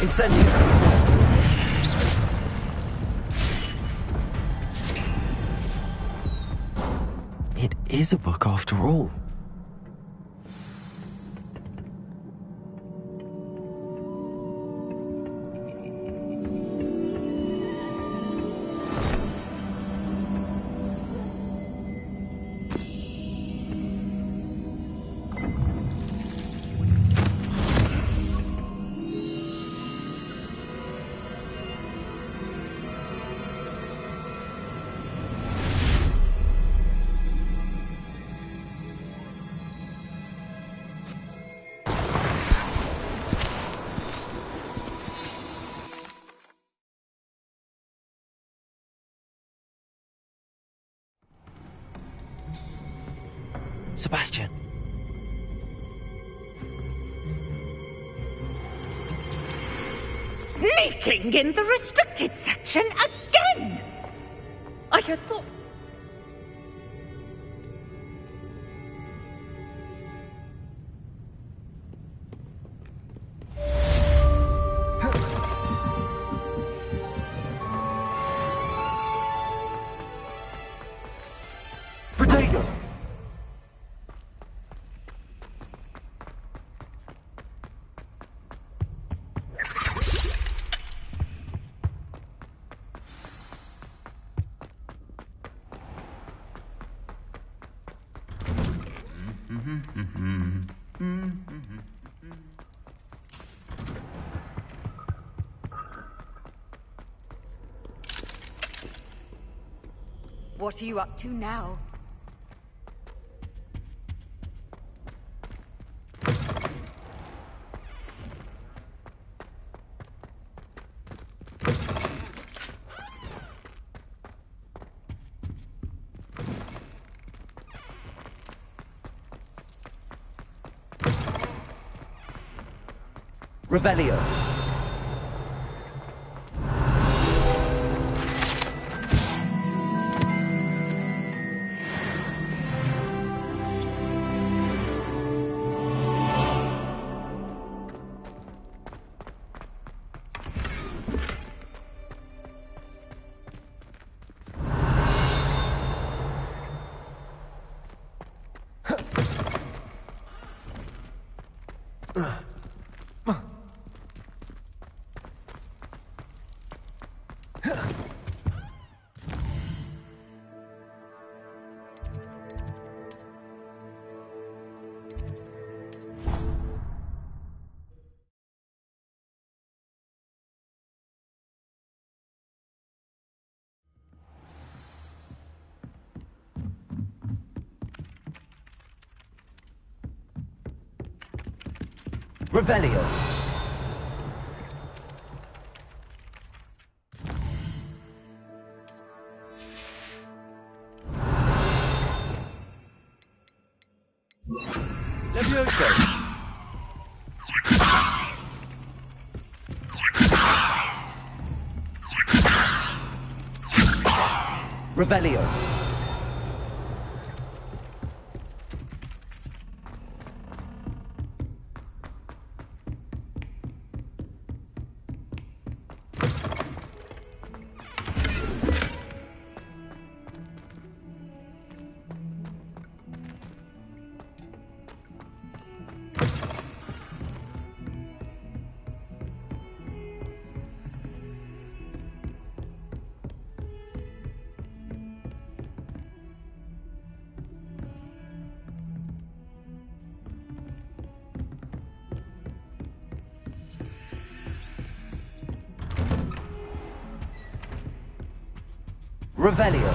Incendio! It is a book after all. Sebastian. Sneaking in the restricted section again! I had thought... Protego! What are you up to now? Revelio. Revelio. Levioso. Revelio. Revelio.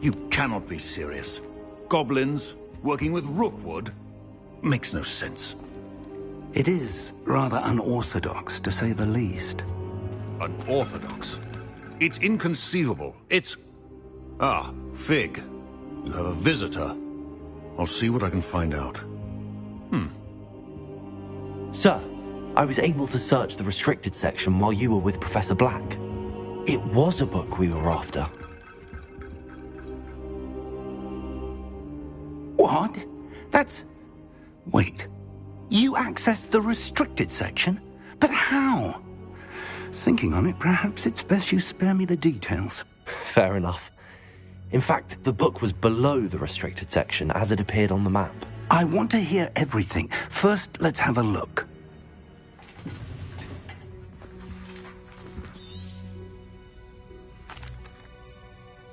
You cannot be serious. Goblins working with Rookwood? Makes no sense. It is rather unorthodox, to say the least. Unorthodox? It's inconceivable. It's... Ah, Fig. You have a visitor. I'll see what I can find out. Sir, I was able to search the restricted section while you were with Professor Black. It was a book we were after. What? That's... Wait. You accessed the restricted section? But how? Thinking on it, perhaps it's best you spare me the details. Fair enough. In fact, the book was below the restricted section as it appeared on the map. I want to hear everything. First, let's have a look.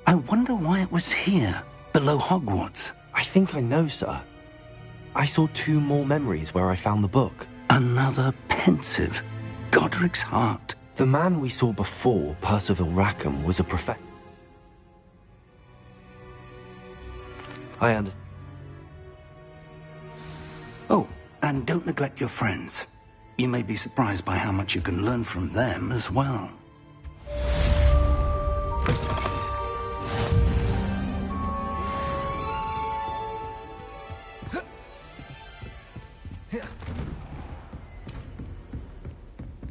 I wonder why it was here, below Hogwarts. I think I know, sir. I saw 2 more memories where I found the book. Another pensive. Godric's heart. The man we saw before, Percival Rackham, was a professor. I understand. Oh, and don't neglect your friends. You may be surprised by how much you can learn from them as well.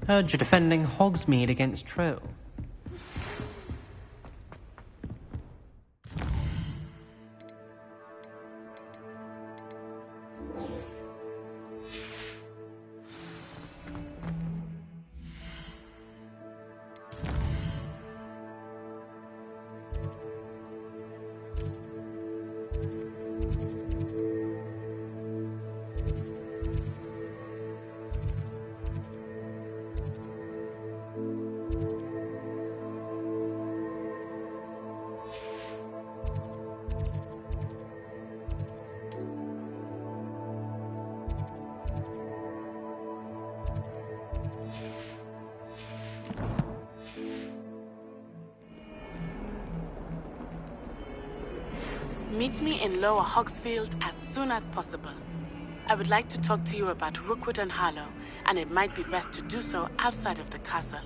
Heard you're defending Hogsmeade against trolls. Meet me in Lower Hogsfield as soon as possible. I would like to talk to you about Rookwood and Harlow, and it might be best to do so outside of the castle.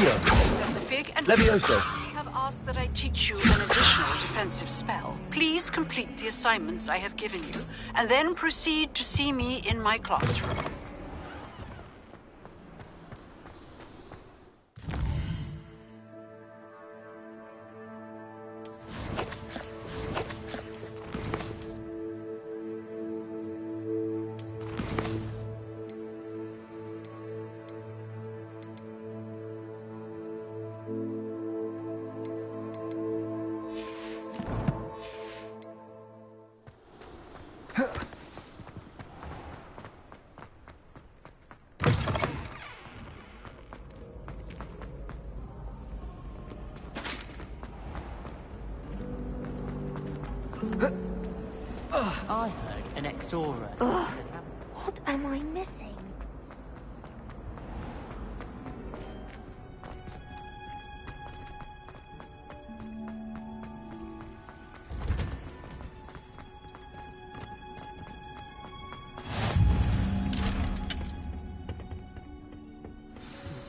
Professor Fig and Levioso. have asked that I teach you an additional defensive spell. Please complete the assignments I have given you, and then proceed to see me in my classroom. I heard an Exora. Ugh, what am I missing?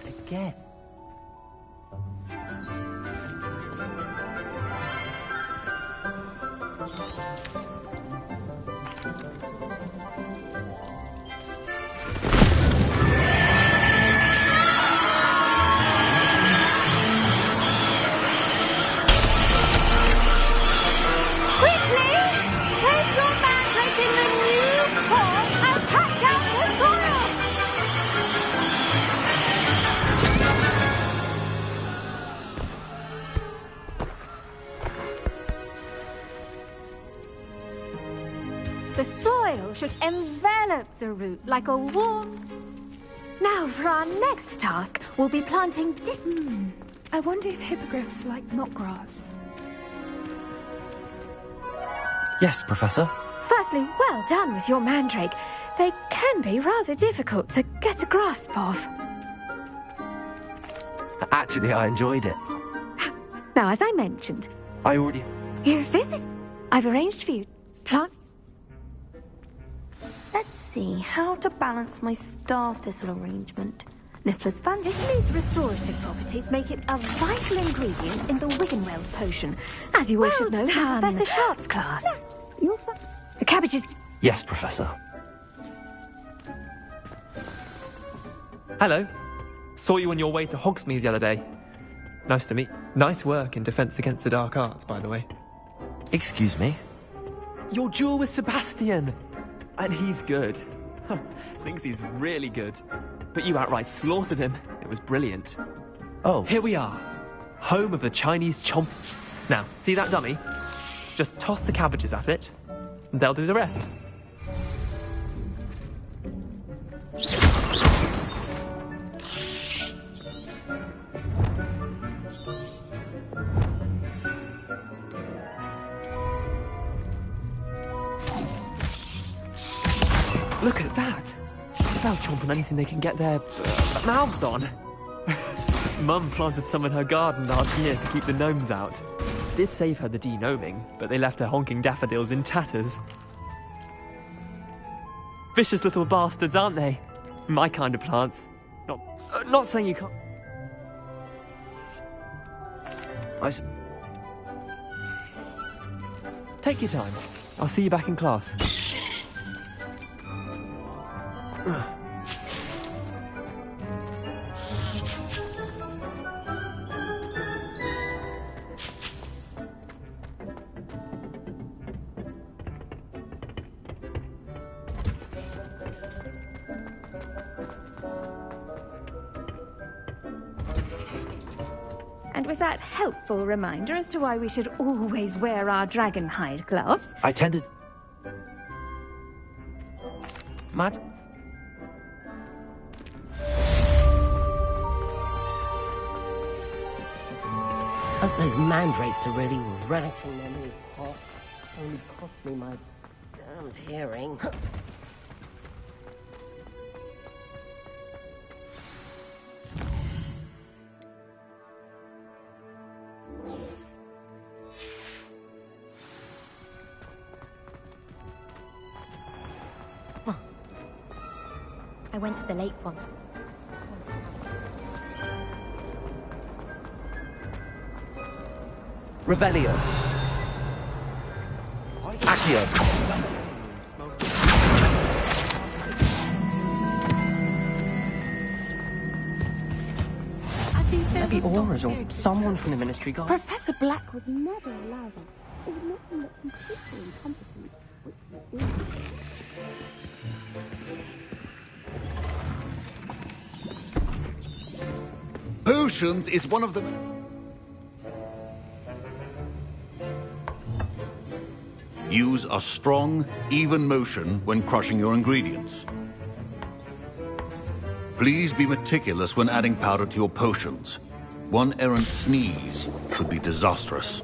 Again. The soil should envelop the root like a warm... Now, for our next task, we'll be planting I wonder if hippogriffs like knotgrass. Yes, Professor. Firstly, well done with your mandrake. They can be rather difficult to get a grasp of. Actually, I enjoyed it. Now, as I mentioned, I already... Your visit? I've arranged for you. Plant? Let's see how to balance my star thistle arrangement. Niffler's fan. Italy's restorative properties make it a vital ingredient in the Wiggenweld potion, as you all should know from Professor Sharp's class. You'll find the cabbages. Yes, Professor. Hello. Saw you on your way to Hogsmeade the other day. Nice to meet. Nice work in Defense Against the Dark Arts, by the way. Excuse me? Your duel with Sebastian! And he's good. Thinks he's really good. But you outright slaughtered him. It was brilliant. Oh. Here we are. Home of the Chinese chomp. Now, see that dummy? Just toss the cabbages at it, and they'll do the rest. Look at that! They'll chomp on anything they can get their mouths on. Mum planted some in her garden last year to keep the gnomes out. Did save her the de-gnoming, but they left her honking daffodils in tatters. Vicious little bastards, aren't they? My kind of plants. Not saying you can't... Take your time. I'll see you back in class. And with that helpful reminder as to why we should always wear our dragon hide gloves... I tended... Mad? Hope those mandrakes are really relishing their new pot. Only cost me my damned hearing. I went to the lake one. Revelio. Accio. Maybe Aura's or someone from the Ministry got... Professor Black would never allow that. It would make him look completely incompetent, which he is. Potions is one of the... Use a strong, even motion when crushing your ingredients. Please be meticulous when adding powder to your potions. One errant sneeze could be disastrous.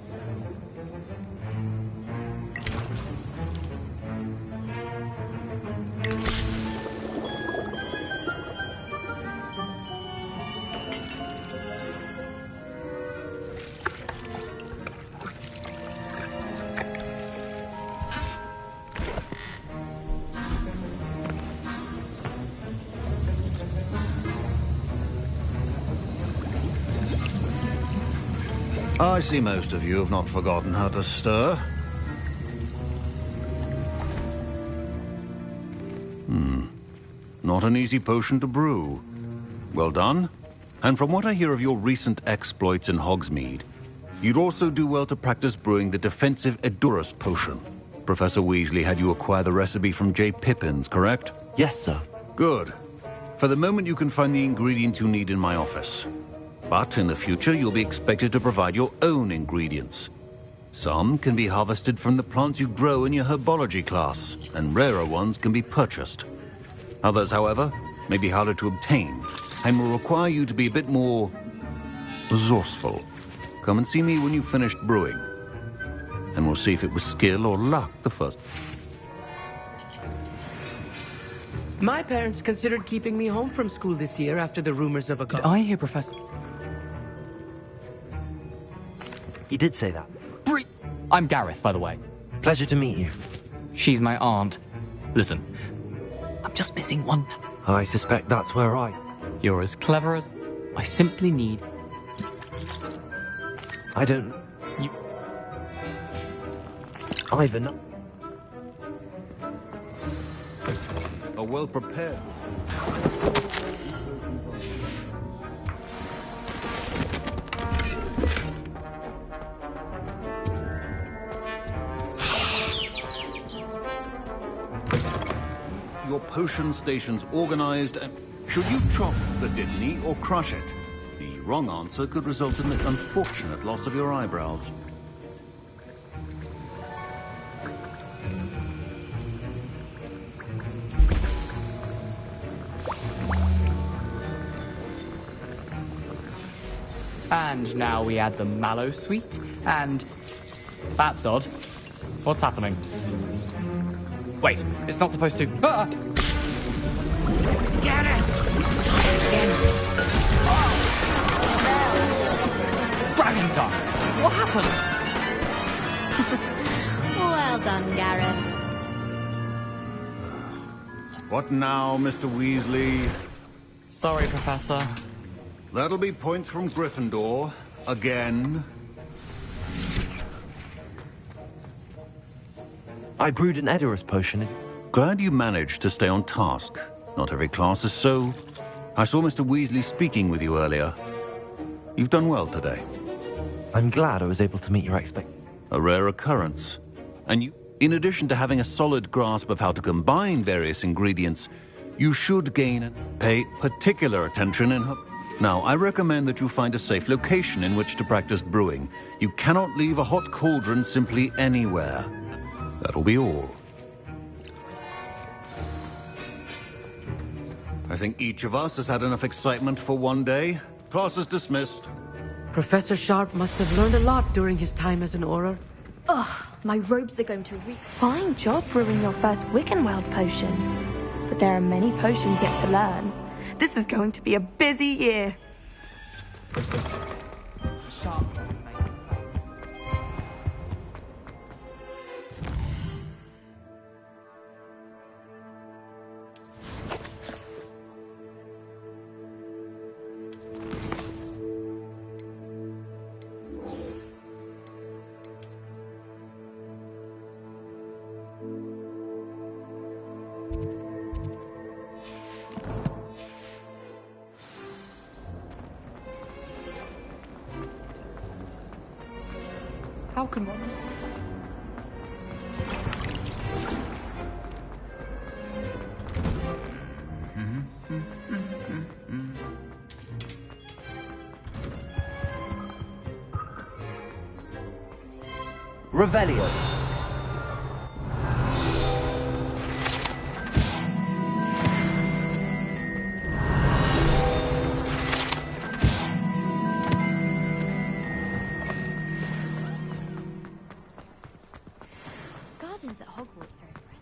I see most of you have not forgotten how to stir. Not an easy potion to brew. Well done. And from what I hear of your recent exploits in Hogsmeade, you'd also do well to practice brewing the defensive Edurus potion. Professor Weasley had you acquire the recipe from J. Pippins, correct? Yes, sir. Good. For the moment, you can find the ingredients you need in my office. But in the future, you'll be expected to provide your own ingredients. Some can be harvested from the plants you grow in your herbology class, and rarer ones can be purchased. Others, however, may be harder to obtain, and will require you to be a bit more resourceful. Come and see me when you've finished brewing, and we'll see if it was skill or luck the first. My parents considered keeping me home from school this year after the rumors of a... Did I hear Professor... He did say that. I'm Gareth, by the way. Pleasure to meet you. She's my aunt. Listen, I'm just missing one. I suspect that's where You're as clever as... I simply need... I don't... You... Ivan... A well-prepared... Your potion station's organized and... Should you chop the Dittany or crush it? The wrong answer could result in the unfortunate loss of your eyebrows. And now we add the mallow sweet, and... That's odd. What's happening? Wait, it's not supposed to... Ah! Get it! Dragon Tongue! What happened? Well done, Gareth. What now, Mr. Weasley? Sorry, Professor. That'll be points from Gryffindor. Again. I brewed an Edorus potion. Glad you managed to stay on task. Not every class is so. I saw Mr. Weasley speaking with you earlier. You've done well today. I'm glad I was able to meet your A rare occurrence. And you, in addition to having a solid grasp of how to combine various ingredients, you should gain and pay particular attention in her... Now, I recommend that you find a safe location in which to practice brewing. You cannot leave a hot cauldron simply anywhere. That'll be all. I think each of us has had enough excitement for one day. Class is dismissed. Professor Sharp must have learned a lot during his time as an Auror. Ugh, my robes are going to reek. Fine job brewing your first Wiccanweld potion. But there are many potions yet to learn. This is going to be a busy year. How can one... Revelio. Gardens at Hogwarts are impressive.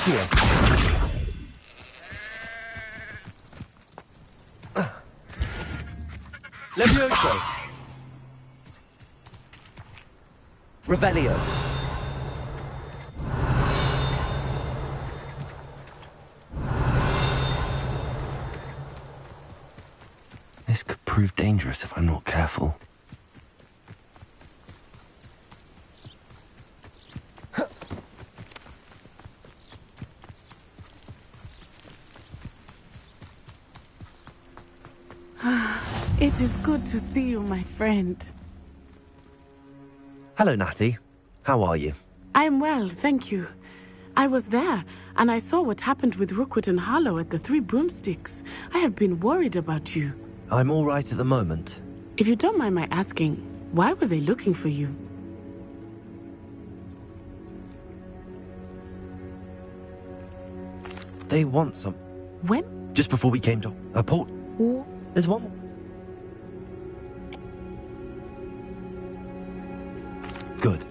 here. Levioso. Revelio. This could prove dangerous if I'm not careful. It is good to see you, my friend. Hello, Natty. How are you? I'm well, thank you. I was there, and I saw what happened with Rookwood and Harlow at the Three Broomsticks. I have been worried about you. I'm all right at the moment. If you don't mind my asking, why were they looking for you? They want some. When? Just before we came to a port. Oh. There's one more. Good.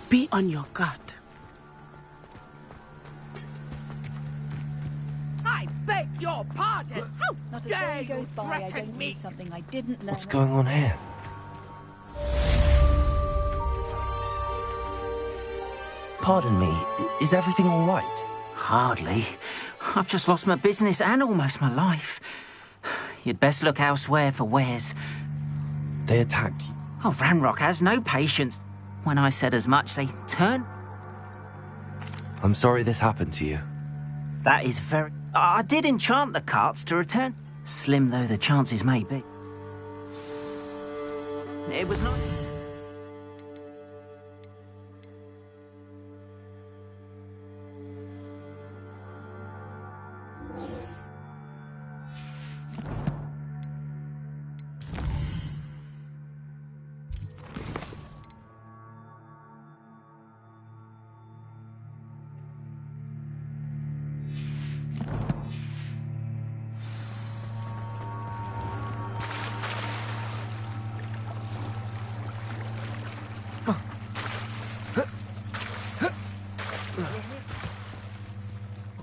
Be on your guard. I beg your pardon. How Not a dare day you goes by I threaten don't me? know something I didn't learn. What's going on here? Pardon me, is everything all right? Hardly. I've just lost my business and almost my life. You'd best look elsewhere for wares. They attacked you? Oh, Ranrock has no patience. When I said as much, they turned. I'm sorry this happened to you. That is very... I did enchant the carts to return. Slim though the chances may be. It was not...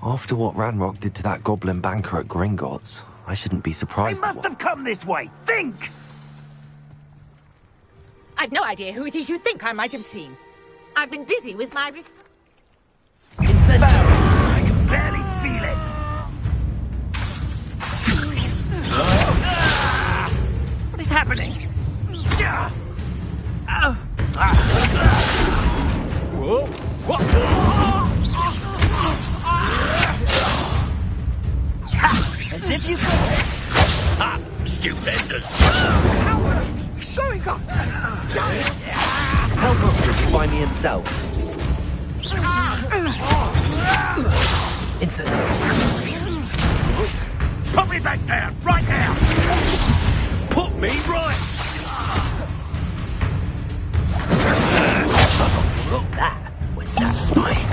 After what Ranrock did to that goblin banker at Gringotts, I shouldn't be surprised. They must have come this way. Think! I've no idea who it is you think I might have seen. I've been busy with my research. Incendiary! I can barely feel it. What is happening? Whoa! As if you could. Ah, stupendous. Going on. Tell Mustard to find me himself. Incendiary. Put me back down, right now. Put me right. That was satisfying.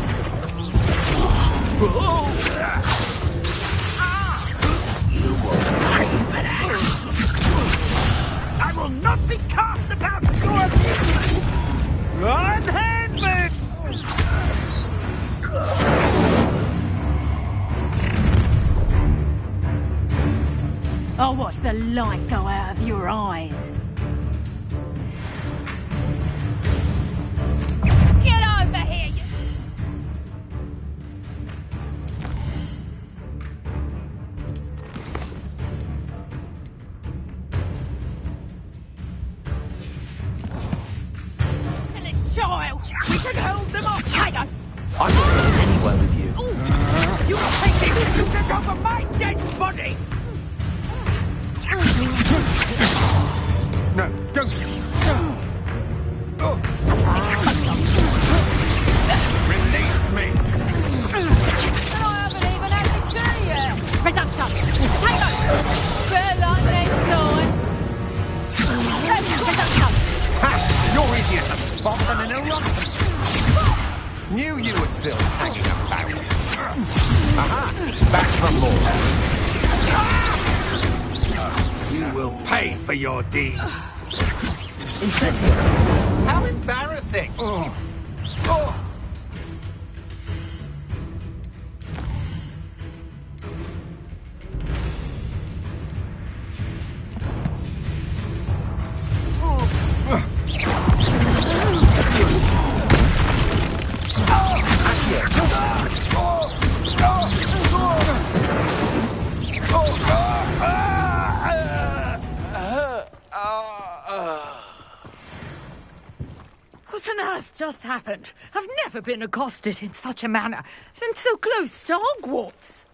You will pay for that. I will not be cast about your amusement. Unhand me! I'll watch the light go out of your eyes. Get over here, you... Child, we can hold them off, Tiger. I'm not going anywhere with you. You think they will shoot it over my dead body? No, don't. Release me. And I haven't even had to tell you. Reduction. Tiger. Better luck next time. Reduction. Ha! You're easier to spot than an eruption. Knew you were still hanging about. Aha! Back for more. You will pay for your deed. Incendio! How embarrassing! Oh. What on earth just happened? I've never been accosted in such a manner, and so close to Hogwarts.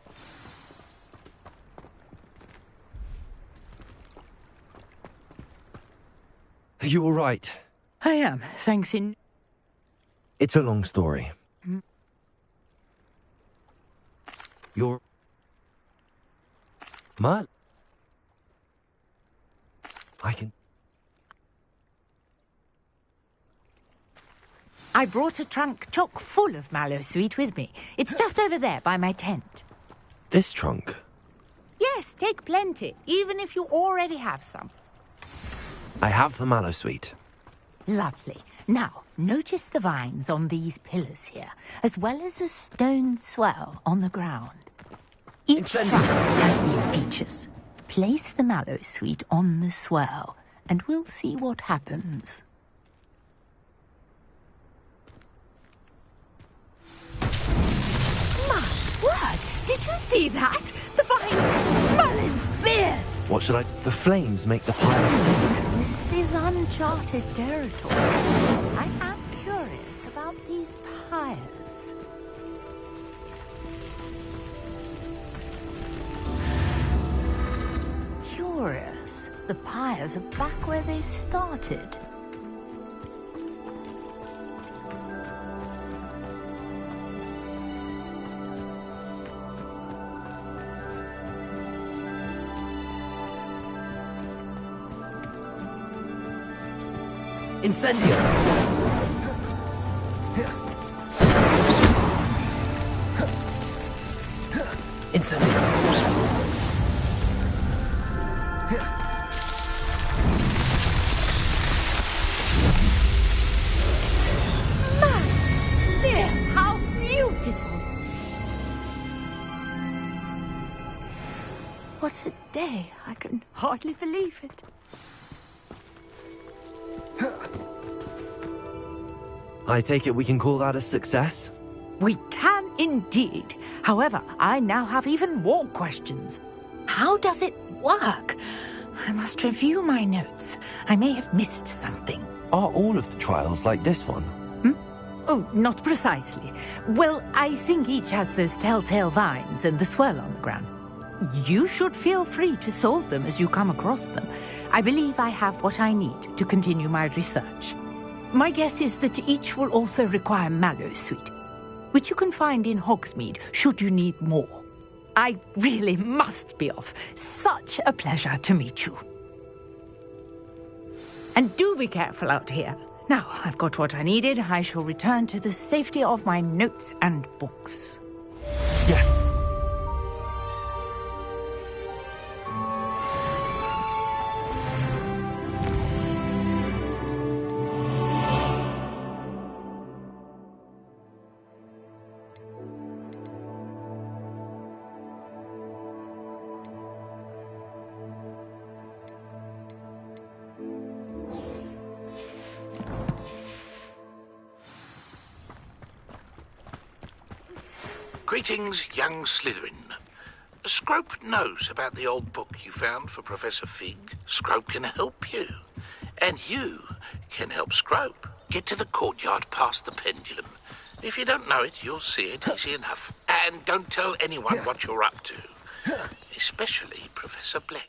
Are you all right? I am, thanks in... It's a long story. You're... Merlin? I can... I brought a trunk chock full of Mallowsweet with me. It's just over there by my tent. This trunk? Yes, take plenty, even if you already have some. I have the Mallowsweet. Lovely. Now, notice the vines on these pillars here, as well as a stone swell on the ground. Each trunk has these features. Place the Mallowsweet on the swell, and we'll see what happens. My word! Did you see that? The vines! Merlin's beard! What should I... The flames make the pyre sink. This is uncharted territory. I am curious about these pyres. Curious. The pyres are back where they started. Incendio! Incendio! There, how beautiful! What a day! I can hardly believe it. I take it we can call that a success? We can indeed. However, I now have even more questions. How does it work? I must review my notes. I may have missed something. Are all of the trials like this one? Oh, not precisely. Well, I think each has those telltale vines and the swirl on the ground. You should feel free to solve them as you come across them. I believe I have what I need to continue my research. My guess is that each will also require Mallowsweet, which you can find in Hogsmeade should you need more. I really must be off. Such a pleasure to meet you. And do be careful out here. Now, I've got what I needed. I shall return to the safety of my notes and books. Yes. Greetings, young Slytherin. Scrope knows about the old book you found for Professor Fig. Scrope can help you. And you can help Scrope get to the courtyard past the pendulum. If you don't know it, you'll see it easy enough. And don't tell anyone what you're up to. Especially Professor Black.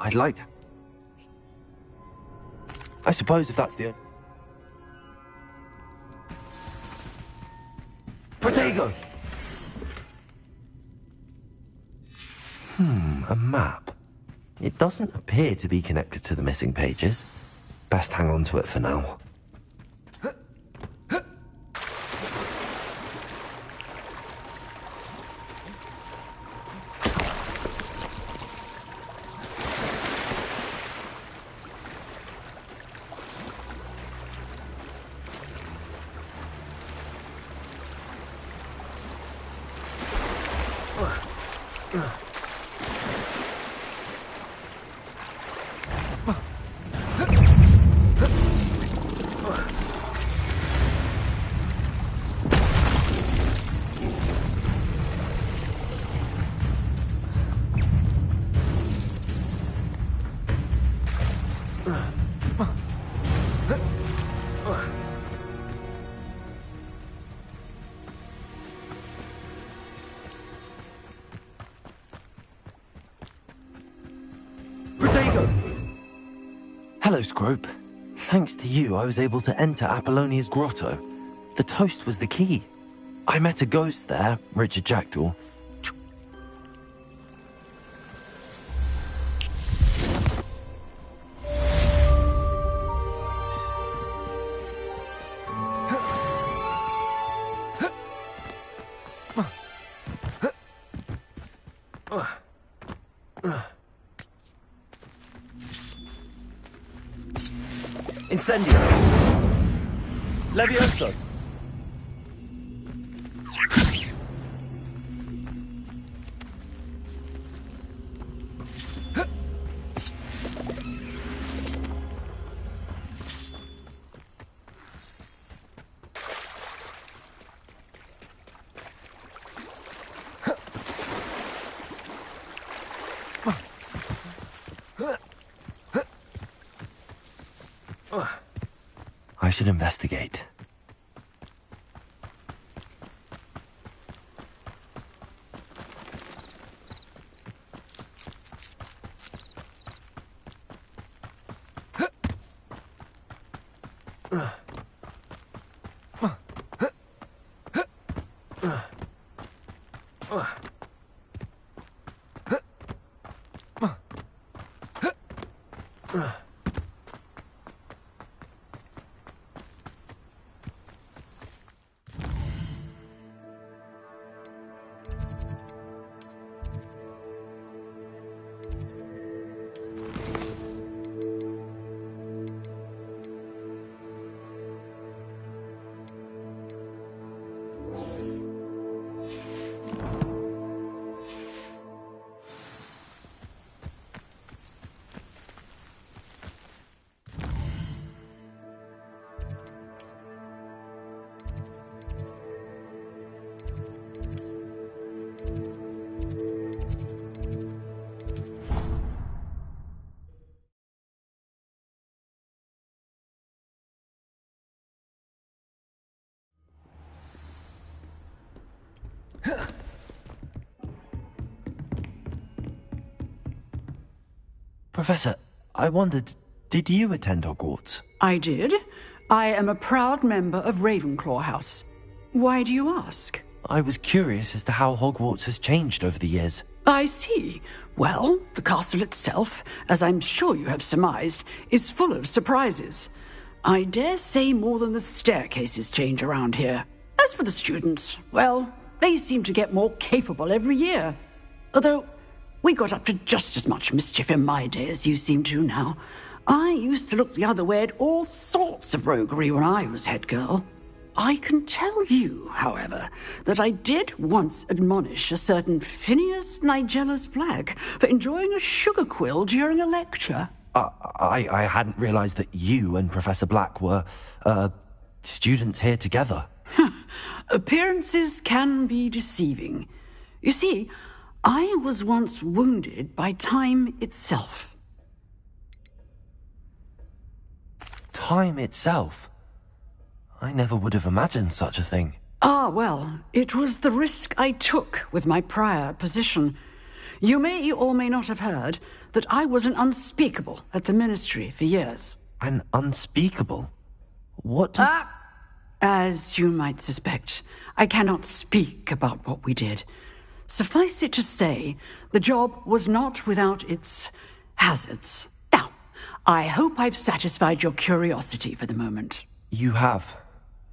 I'd like to... I suppose if that's the... Protego! A map. It doesn't appear to be connected to the missing pages. Best hang on to it for now. Hello, Scrope. Thanks to you, I was able to enter Apollonia's grotto. The toast was the key. I met a ghost there, Richard Jackdaw. Incendio! Levioso! I should investigate. Professor, I wondered, did you attend Hogwarts? I did. I am a proud member of Ravenclaw House. Why do you ask? I was curious as to how Hogwarts has changed over the years. I see. Well, the castle itself, as I'm sure you have surmised, is full of surprises. I dare say more than the staircases change around here. As for the students, well, they seem to get more capable every year. Although, we got up to just as much mischief in my day as you seem to now. I used to look the other way at all sorts of roguery when I was head girl. I can tell you, however, that I did once admonish a certain Phineas Nigellus Black for enjoying a sugar quill during a lecture. I hadn't realized that you and Professor Black were, students here together. Appearances can be deceiving. You see, I was once wounded by time itself. Time itself? I never would have imagined such a thing. Ah, well, it was the risk I took with my prior position. You may or may not have heard that I was an unspeakable at the Ministry for years. An unspeakable? What does... As you might suspect, I cannot speak about what we did. Suffice it to say, the job was not without its hazards. Now, I hope I've satisfied your curiosity for the moment. You have.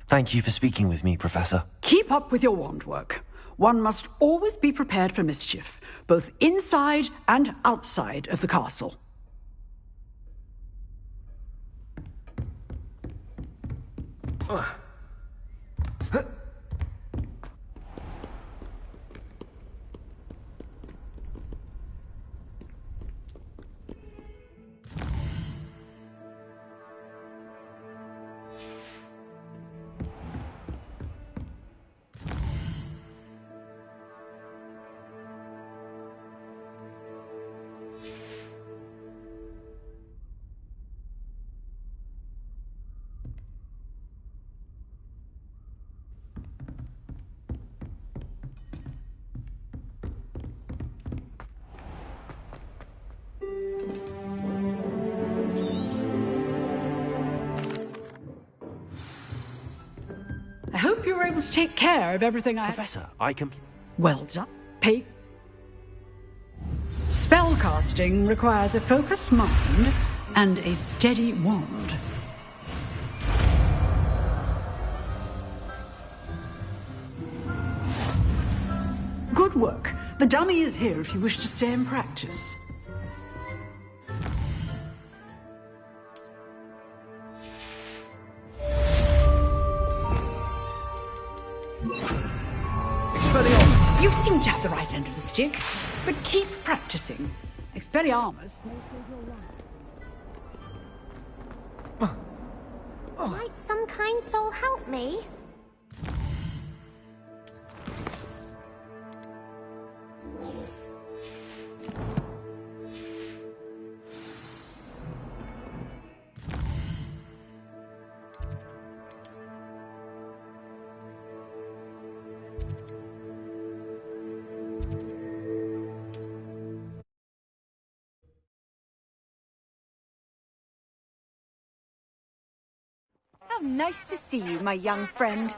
Thank you for speaking with me, Professor. Keep up with your wand work. One must always be prepared for mischief, both inside and outside of the castle. I hope you were able to take care of everything I... Professor, I can... Well done. Spellcasting requires a focused mind and a steady wand. Good work. The dummy is here if you wish to stay and practice. You seem to have the right end of the stick, but keep practicing. Expelliarmus. Might some kind soul help me? How nice to see you, my young friend.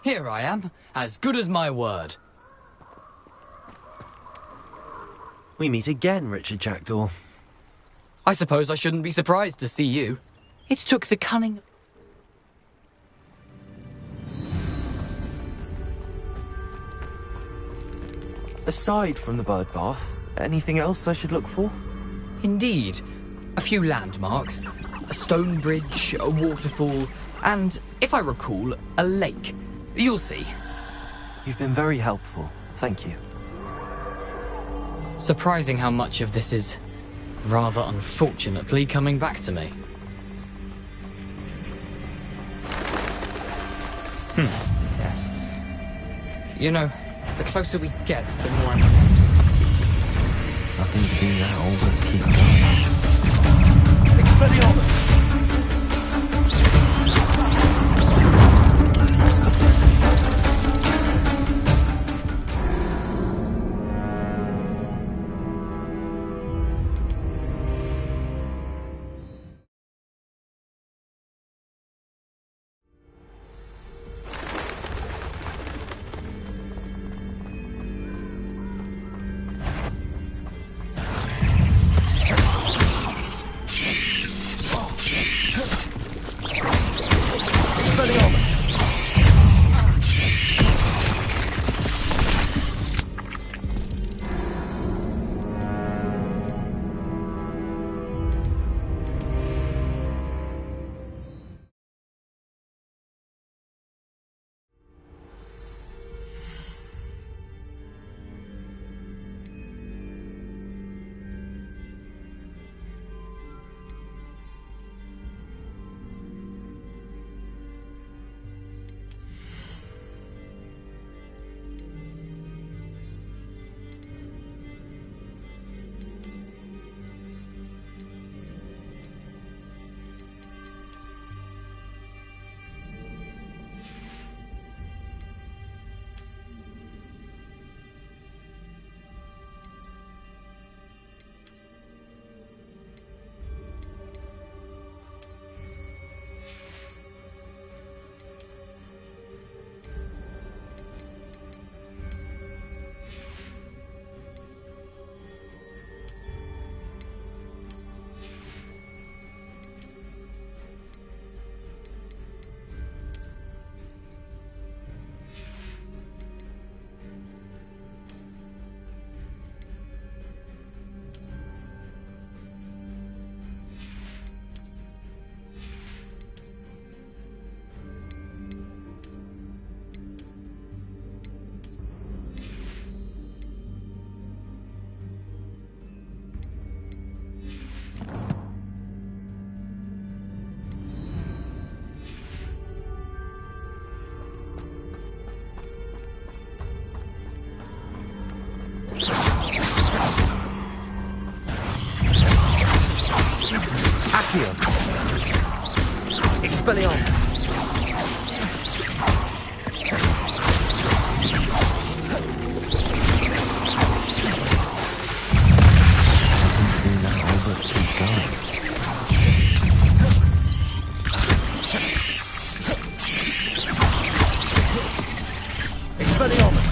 Here I am, as good as my word. We meet again, Richard Jackdaw. I suppose I shouldn't be surprised to see you. It took the cunning... Aside from the bird bath, anything else I should look for? Indeed. A few landmarks, a stone bridge, a waterfall, and, if I recall, a lake. You'll see. You've been very helpful. Thank you. Surprising how much of this is, rather unfortunately, coming back to me. Yes. You know, the closer we get, the more I'm... Nothing to do now, but keep going. Expelliarmus! Accio. Expelliarmus. Expelliarmus.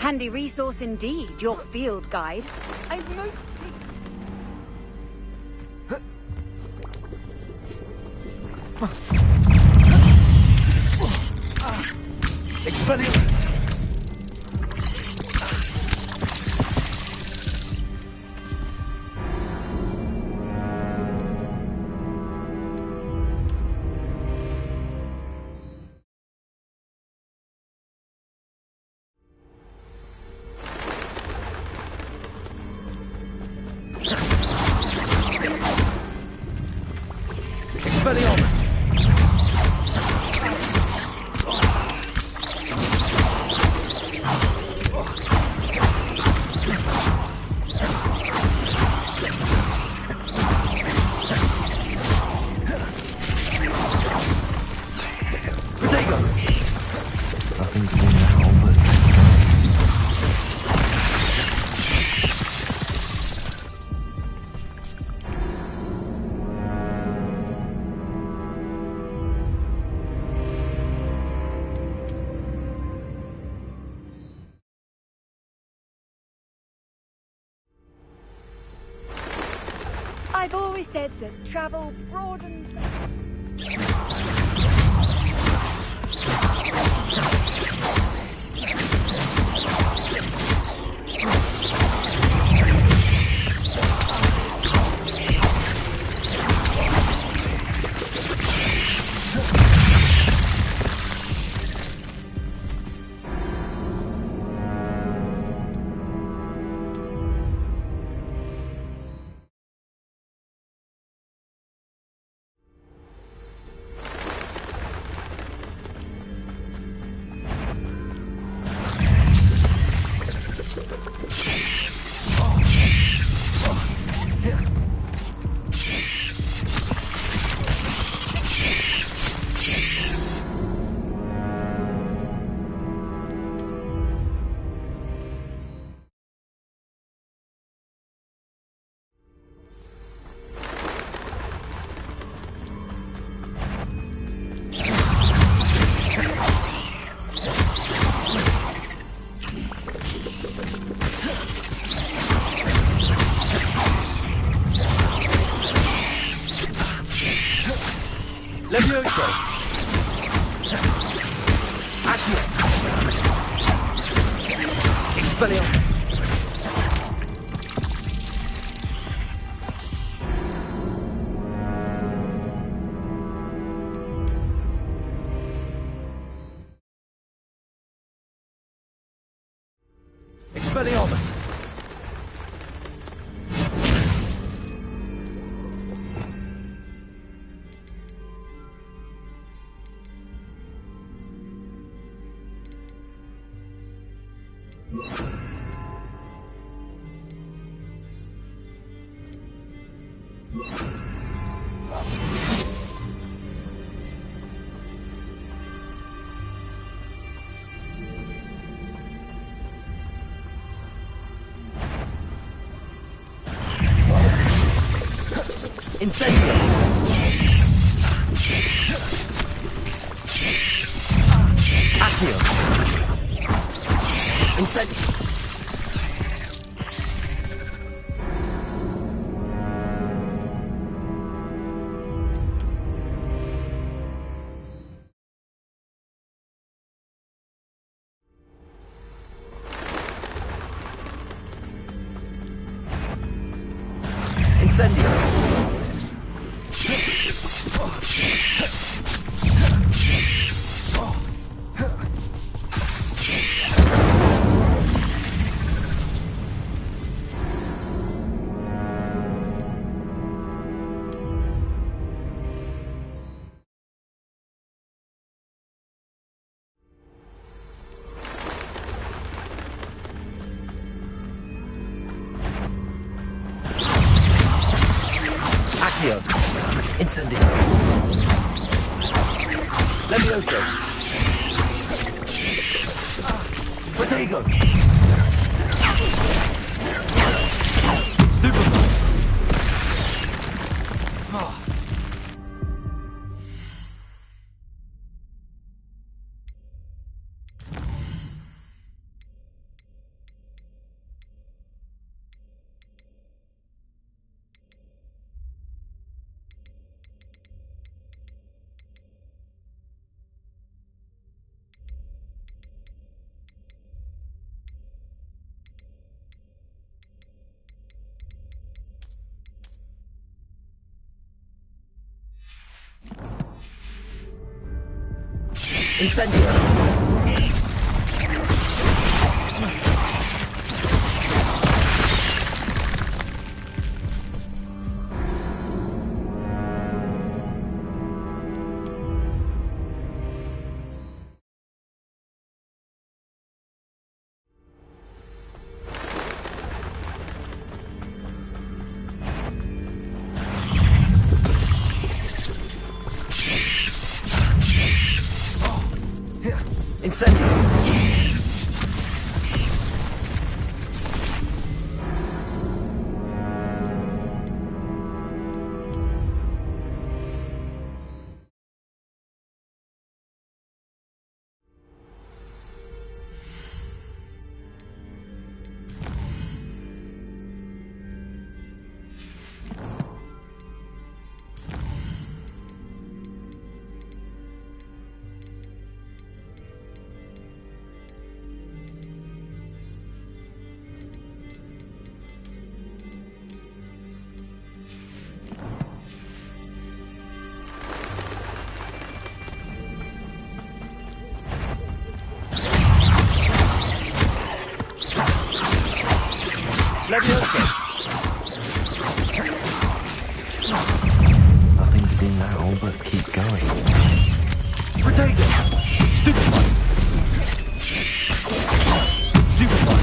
Handy resource indeed, your field guide. I've most... Expelliarmus! Expelliarmus! Nothing to do now, but... I've always said that travel broadens... Levioso! Accio! Expelliarmus! Expelliarmus! Incendio! Accio! Incendio! Incendio! Accio! Incendio! Levioso! Protego! Stupefy! Incendio! Nothing to do now but keep going. Protego! Stupefy! Stupefy!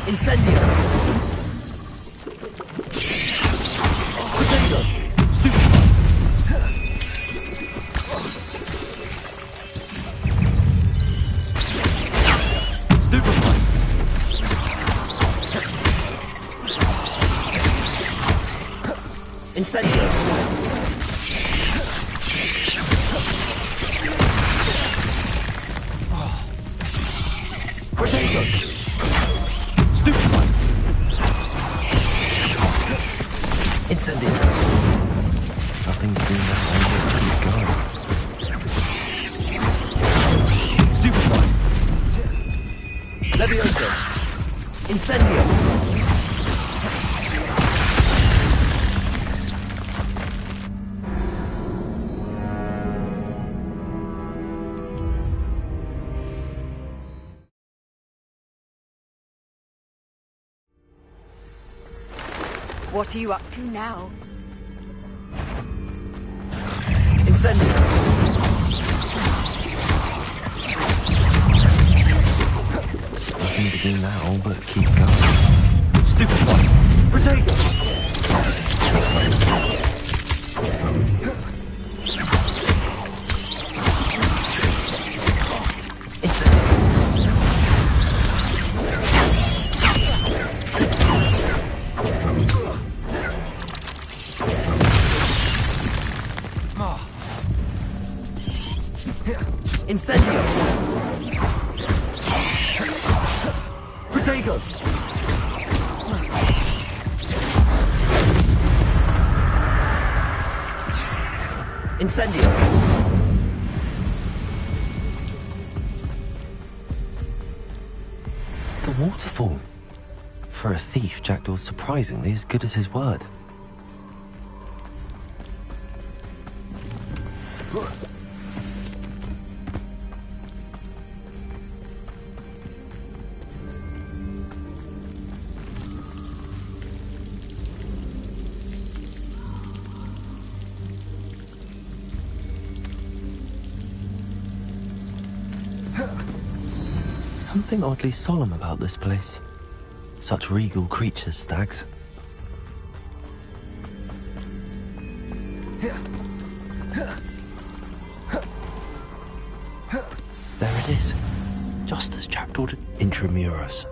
Incendio! Protego! Stupefy! Stupefy! Incendio! Protego! Stupefy! Incendio! Nothing to do now, but keep going. Stupefy! Levioso! Incendio! What are you up to now? Incendio! Nothing to do now but keep going. Stupefy! Protego! Incendio! Incendio! Protego! Incendio! The waterfall. For a thief, Jackdaw's surprisingly as good as his word. something oddly solemn about this place. Such regal creatures, stags. There it is. Just as Jack ordered. Intramuros.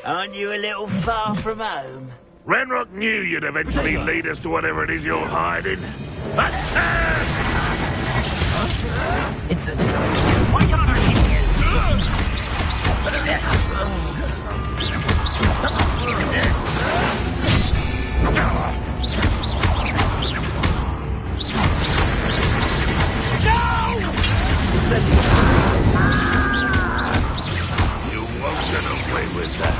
Aren't you a little far from home? Ranrock knew you'd eventually lead us to whatever it is you're hiding. Incendio. Why can't I hit you? You won't get away with that.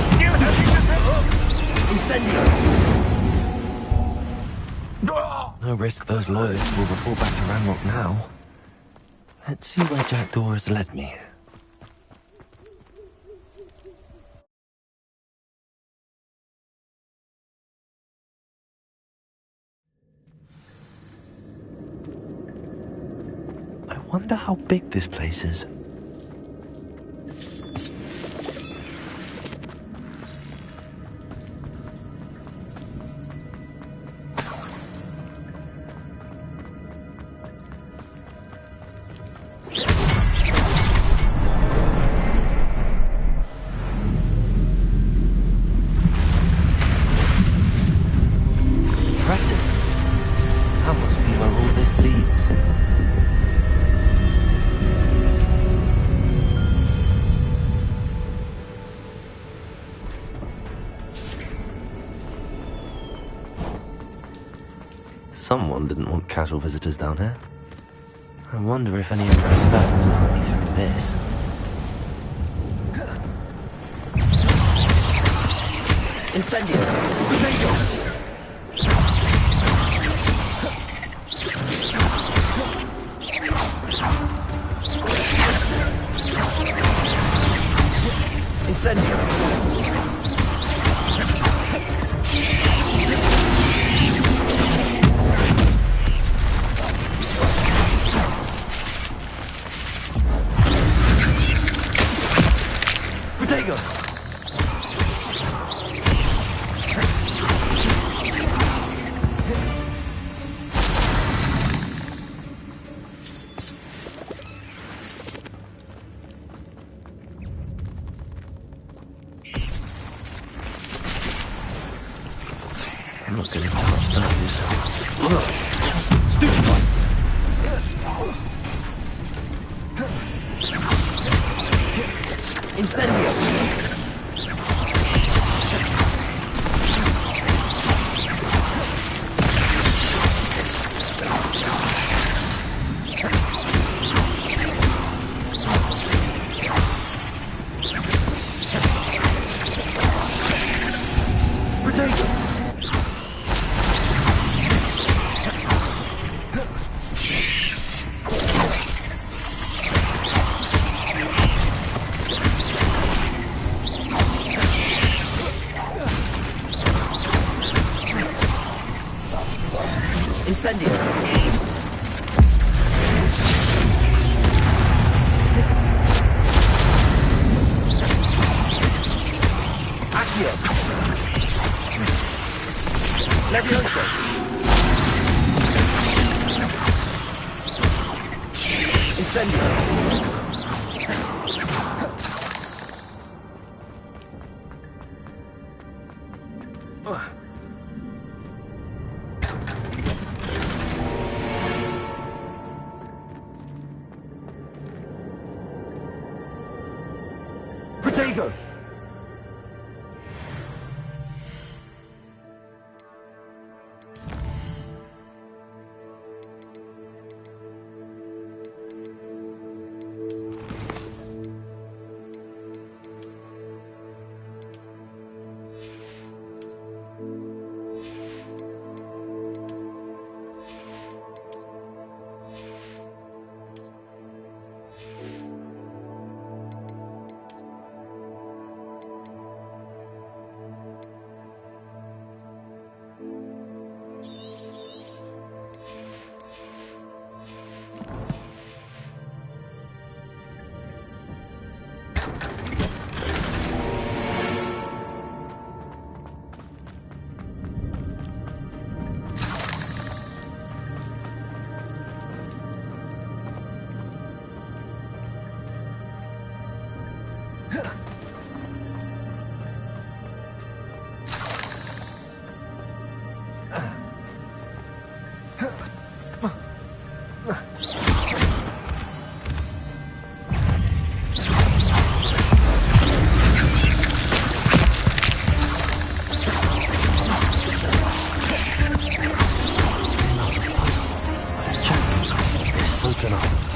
Still having this Incendio. No risk those lawyers will report back to Ranrock now. Let's see where Jackdaw has led me. I wonder how big this place is. Impressive. That must be where all this leads. Someone didn't want casual visitors down here. I wonder if any of my spells will let me through this. Incendio. Potato. Incendio. Potato. I'm not going to touch those. Stupid one. Incendio. Potato. Incendio. Accio. Levioso. Incendio. Protego! soaking up.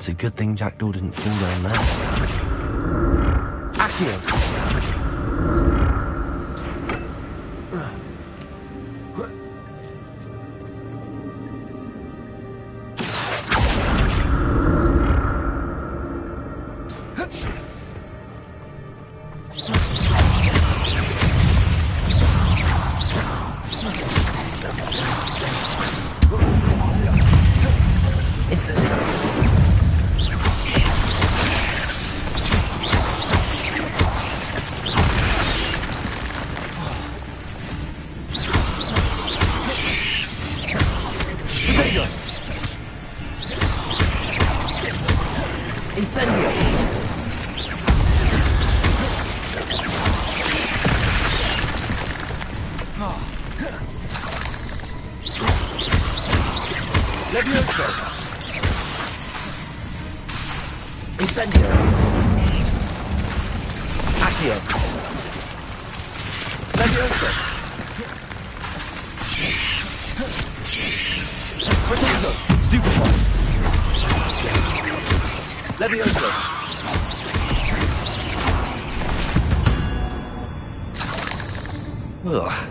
It's a good thing Jackdaw didn't fall down there. Accio! Ugh.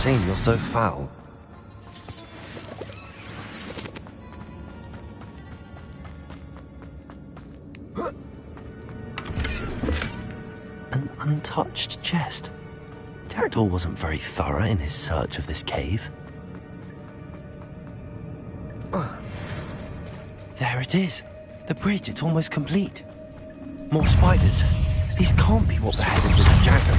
Shame you're so foul. An untouched chest. Jackdaw wasn't very thorough in his search of this cave. There it is. The bridge, it's almost complete. More spiders. These can't be what beheaded with the dragon.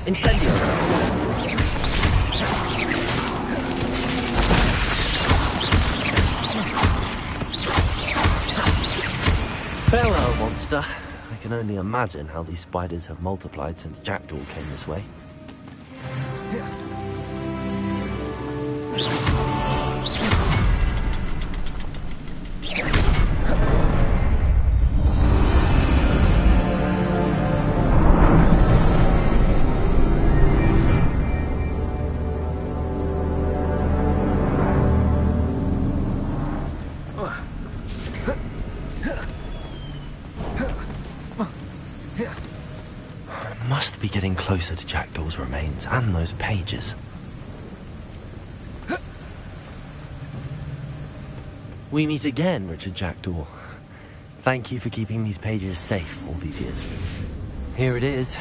Incendio! Farewell, monster. I can only imagine how these spiders have multiplied since Jackdaw came this way. Must be getting closer to Jackdaw's remains and those pages. We meet again, Richard Jackdaw. Thank you for keeping these pages safe all these years. Here it is,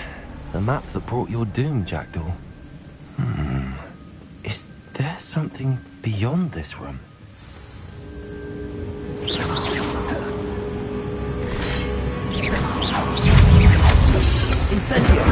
the map that brought your doom, Jackdaw. Is there something beyond this room? Incendio!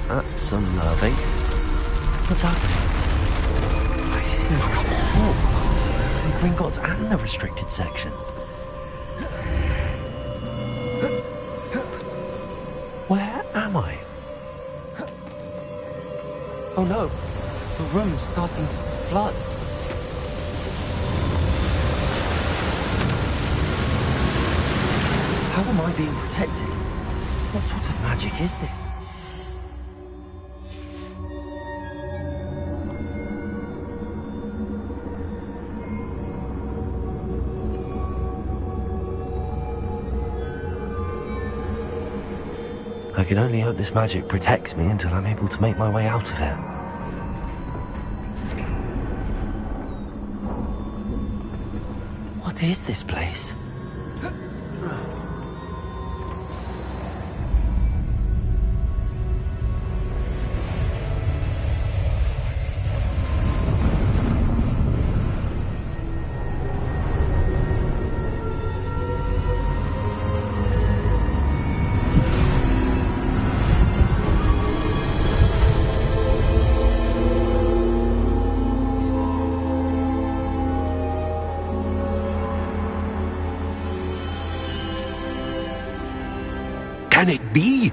That's unnerving. What's happening? I've seen this before. The Gringotts and the restricted section. Where am I? Oh no, the room's starting to flood. How am I being protected? What sort of magic is this? I can only hope this magic protects me until I'm able to make my way out of here. What is this place? Can it be?